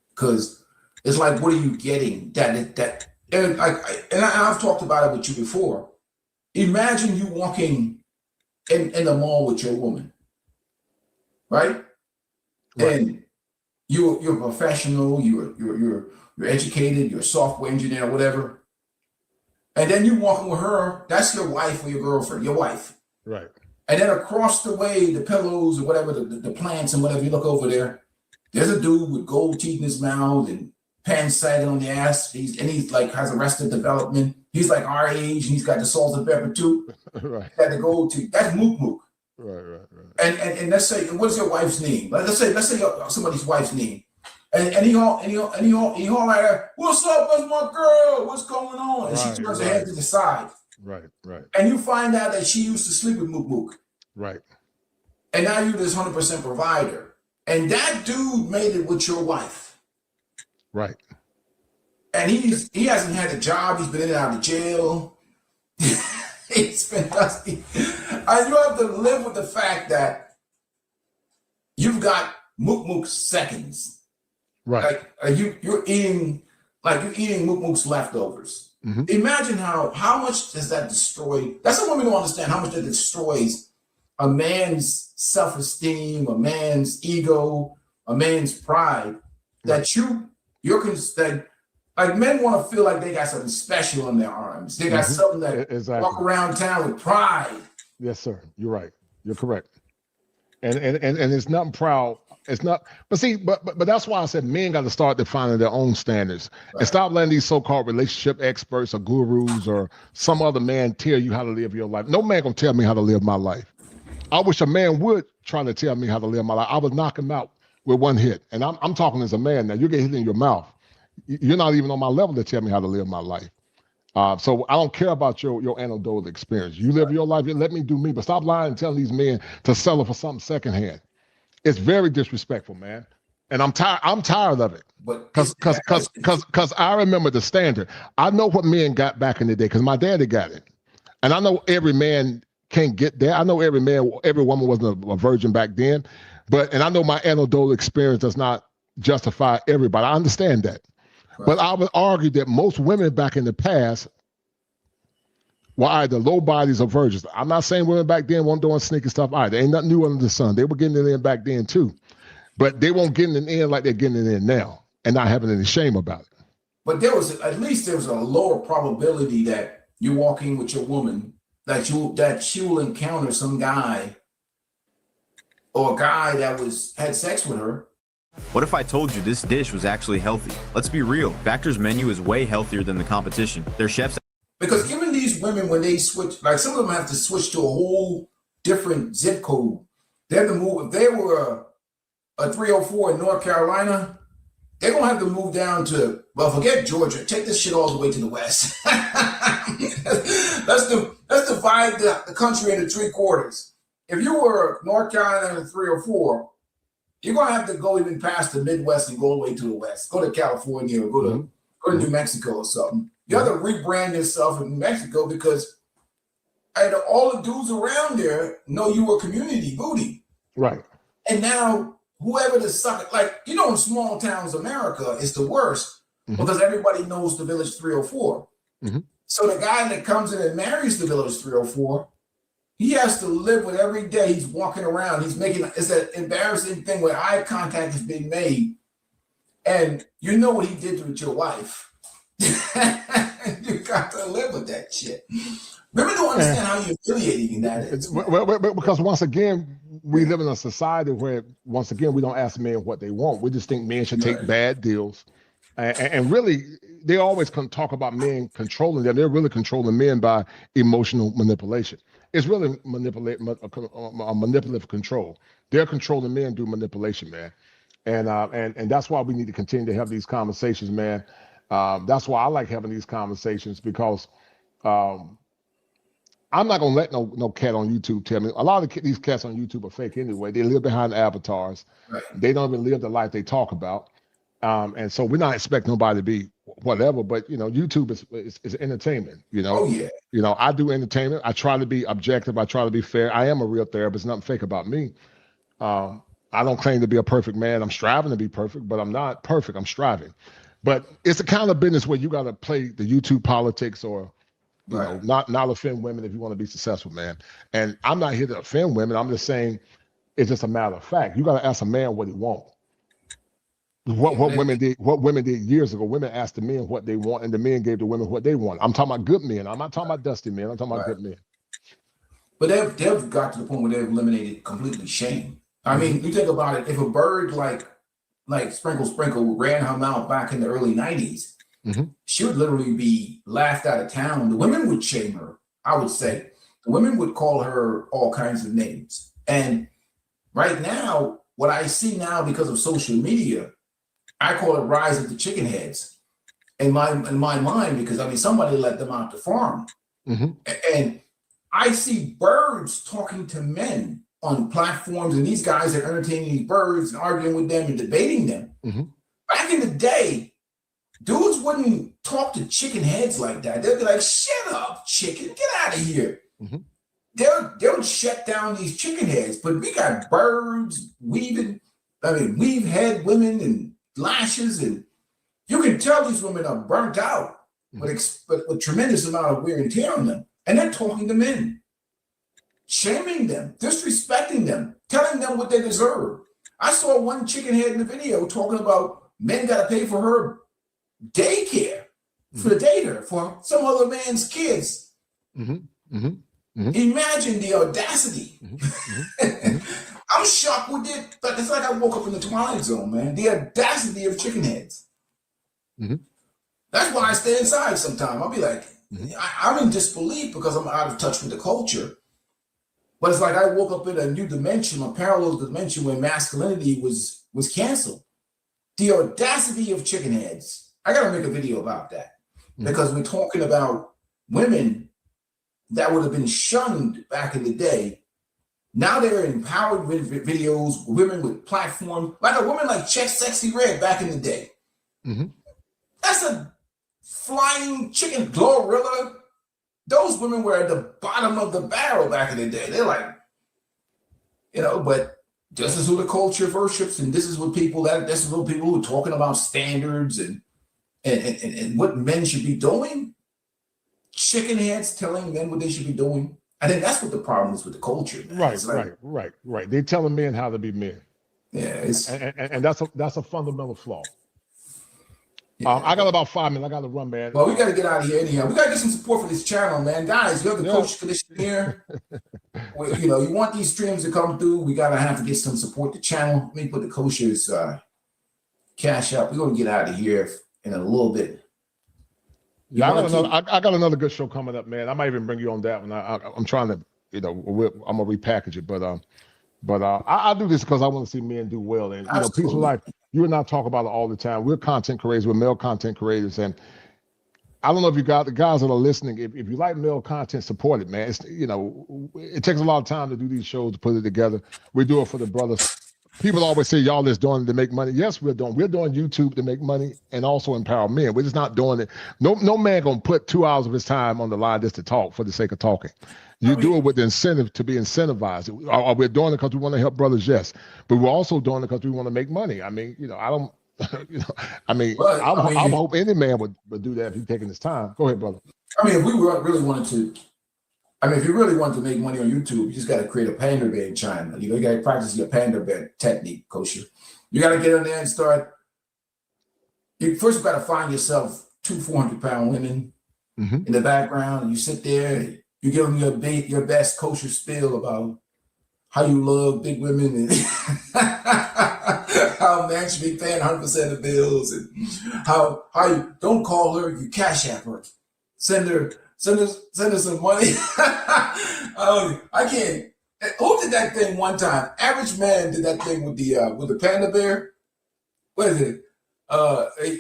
Because it's like, what are you getting? And I've talked about it with you before. Imagine you walking in the mall with your woman, right? And you're professional, you're educated, you're a software engineer, whatever. And then you walking with her, that's your wife or your girlfriend, your wife. Right. And then across the way, the pillows or whatever, the plants and whatever, you look over there's a dude with gold teeth in his mouth and pants sagging on the ass. He's like has arrested development. He's like our age, and he's got the salt and pepper too. Right. Got the gold teeth. That's mook mook. Right. And let's say, what's your wife's name? Let's say somebody's wife's name. And he all like, what's up? What's my girl? What's going on? And she turns her head to the side. Right. And you find out that she used to sleep with Mook Mook. Right. And now you're this 100% provider. And that dude made it with your wife. Right. And he hasn't had a job. He's been in and out of jail. He It's fantastic. And you have to live with the fact that you've got mook seconds. Right. Like you're eating mook mook's leftovers. Mm-hmm. Imagine how much does that destroy? That's what women don't understand, how much that destroys a man's self-esteem, a man's ego, a man's pride. That that like men want to feel like they got something special in their arms. They got something that walk around town with pride. Yes, sir. You're right. You're correct. And it's nothing proud. It's not. But see, but that's why I said men got to start defining their own standards and stop letting these so-called relationship experts or gurus or some other man tell you how to live your life. No man gonna tell me how to live my life. I wish a man would try to tell me how to live my life. I would knock him out with one hit. And I'm talking as a man now. You get hit in your mouth. You're not even on my level to tell me how to live my life. So I don't care about your anecdotal experience. You live your life, let me do me. But stop lying and telling these men to settle for something secondhand. It's very disrespectful, man. And I'm tired of it. Because I remember the standard. I know what men got back in the day because my daddy got it. And I know every man can't get there. I know every woman wasn't a virgin back then. And I know my anecdotal experience does not justify everybody. I understand that. Right. But I would argue that most women back in the past were either low bodies or virgins. I'm not saying women back then weren't doing sneaky stuff either. Ain't nothing new under the sun. They were getting it in back then too. But they won't get it in like they're getting it in now and not having any shame about it. But there was a lower probability that you're walking with your woman, that she will encounter some guy or a guy that had sex with her. What if I told you this dish was actually healthy? Let's be real. Factor's menu is way healthier than the competition. Their chefs... Because even these women, when they switch, like some of them have to switch to a whole different zip code. They have to move. If they were a 304 in North Carolina, they're going to have to move down to, well, forget Georgia. Take this shit all the way to the west. Let's divide the country into three quarters. If you were North Carolina 304, you're going to have to go even past the Midwest and go all the way to the west. Go to California or go to New Mexico or something. You have to rebrand yourself in New Mexico because all the dudes around there know you were community booty. Right. And now whoever the sucker, like, in small towns, America is the worst because everybody knows the Village 304. So the guy that comes in and marries the Village 304, he has to live with every day he's walking around. It's an embarrassing thing where eye contact is being made. And you know what he did with your wife. You got to live with that shit. Women don't understand how humiliating that is. Because once again, we live in a society where, once again, we don't ask men what they want. We just think men should take bad deals. And really, they always talk about men controlling them. They're really controlling men by emotional manipulation. It's really manipulative control. They're controlling men through manipulation, man. And that's why we need to continue to have these conversations, man. That's why I like having these conversations because I'm not gonna let no cat on YouTube tell me. A lot of these cats on YouTube are fake anyway. They live behind avatars. Right. They don't even live the life they talk about. And so we're not expecting nobody to be whatever, but YouTube is entertainment. Oh yeah. I do entertainment. I try to be objective. I try to be fair. I am a real therapist. Nothing fake about me. I don't claim to be a perfect man. I'm striving to be perfect, but I'm not perfect. I'm striving. But it's the kind of business where you got to play the YouTube politics or, not offend women if you want to be successful, man. And I'm not here to offend women. I'm just saying it's just a matter of fact. You got to ask a man what he wants. What women did years ago. Women asked the men what they want, and the men gave the women what they want. I'm talking about good men. I'm not talking about dusty men. I'm talking about good men. But they've got to the point where they've eliminated completely shame. I mean, you think about it. If a bird like Sprinkle ran her mouth back in the early 90s, she would literally be laughed out of town. The women would shame her, I would say. The women would call her all kinds of names. And right now, what I see now because of social media, I call it rise of the chicken heads in my mind, because somebody let them out the farm. And I see birds talking to men on platforms, and these guys are entertaining these birds and arguing with them and debating them. Back in the day, dudes wouldn't talk to chicken heads like that. They'd be like, shut up, chicken, get out of here. they'll shut down these chicken heads, but we got birds weave head women and lashes, and you can tell these women are burnt out with tremendous amount of wear and tear on them, and they're talking to men, shaming them, disrespecting them, telling them what they deserve. I saw one chicken head in the video talking about men got to pay for her daycare, for the dater, for some other man's kids. Imagine the audacity. I'm shocked with it, but it's like I woke up in the Twilight Zone, man. The audacity of chicken heads. That's why I stay inside sometimes. I'll be like, I'm in disbelief because I'm out of touch with the culture. But it's like I woke up in a new dimension, a parallel dimension where masculinity was canceled. The audacity of chicken heads. I got to make a video about that because we're talking about women that would have been shunned back in the day. Now they're empowered with videos, women with platform, like a woman like Check Sexy Red back in the day. That's a flying chicken, Glorilla. Those women were at the bottom of the barrel back in the day. They're like, but this is who the culture worships, and this is what people this is what people who are talking about standards and what men should be doing. Chicken heads telling men what they should be doing. I think that's what the problem is with the culture. Man. Right. They're telling men how to be men. Yeah, and that's a fundamental flaw. I got about 5 minutes. I got to run, man. Well, we got to get out of here anyhow. We got to get some support for this channel, man. Guys, you're the Kosher Clinician here. You want these streams to come through, we got to have to get some support the channel. Let me put the Kosher's cash up. We're going to get out of here in a little bit. Yeah, I got another good show coming up, man. I might even bring you on that one. I'm trying to, I'm gonna repackage it, but I do this because I want to see men do well. And peaceful life. You and I talk about it all the time. We're content creators. We're male content creators, and I don't know if you got the guys that are listening. If you like male content, support it, man. It's, it takes a lot of time to do these shows, to put it together. We do it for the brothers. People always say y'all is doing it to make money. Yes, we're doing YouTube to make money and also empower men. We're just not doing it. No man gonna put 2 hours of his time on the line just to talk for the sake of talking. You do it with the incentive to be incentivized. We're doing it because we want to help brothers, yes, but we're also doing it because we want to make money. I mean, I don't, I hope any man would do that if he's taking his time. Go ahead, brother. I mean, if we really wanted to. If you really want to make money on YouTube, you just got to create a panda bear in China. You got to practice your panda bear technique, Kosher. You got to get in there and start. You first got to find yourself 400-pound women in the background, and you sit there. You give them your best Kosher spiel about how you love big women and how men should be paying 100% of bills, and how you don't call her, you cash app her, send her some money. I can't. Who did that thing one time? Average Man did that thing with the panda bear. What is it?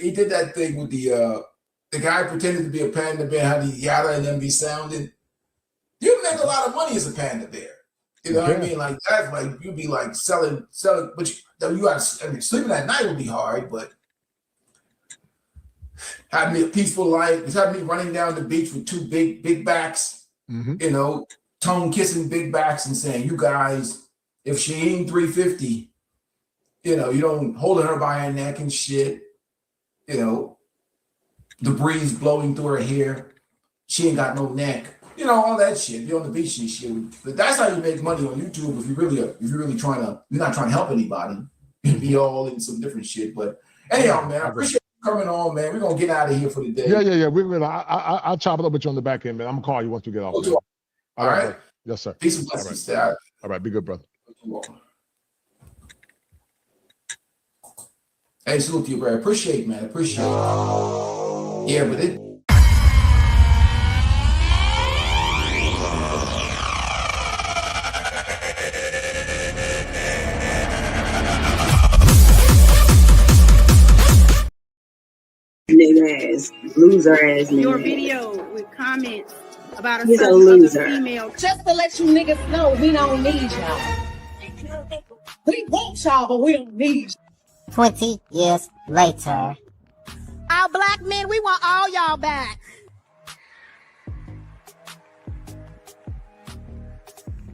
He did that thing with the guy pretended to be a panda bear, how the yada and them be sounding. You make a lot of money as a panda bear. You know what I mean? Like that's like you'd be like selling, but you got. Sleeping at night would be hard, but. Had me a peaceful life. It's had me running down the beach with two big backs, tongue kissing big backs and saying, "You guys, if she ain't 350, you don't holding her by her neck and shit, the breeze blowing through her hair, she ain't got no neck, all that shit. Be on the beach and shit. But that's how you make money on YouTube if you're not trying to help anybody. Be all in some different shit. But anyhow, man, I appreciate coming on, man. We're gonna get out of here for the day. Yeah. I'll chop it up with you on the back end, man. I'm gonna call you once we get off. All right. Yes, sir. Peace and blessings. All right. Be good, brother. Hey, salute to you, bro. Appreciate it, man. Appreciate it. Yeah, but it. Nigga ass, loser ass nigga. Your video with comments about He's a loser. Female. Just to let you niggas know, we don't need y'all. We want y'all, but we don't need you. 20 years later. Our black men, we want all y'all back.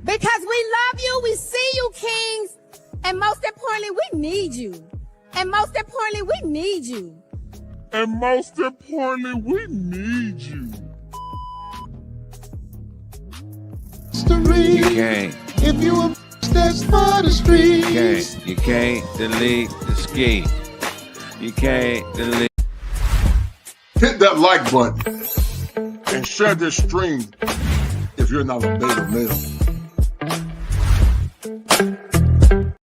Because we love you, we see you, kings, and most importantly, we need you. And most importantly, we need you. And most importantly, we need you. You can't. If you a that's for the streets. You can't delete the ski. You can't delete. Hit that like button and share this stream if you're not a beta male.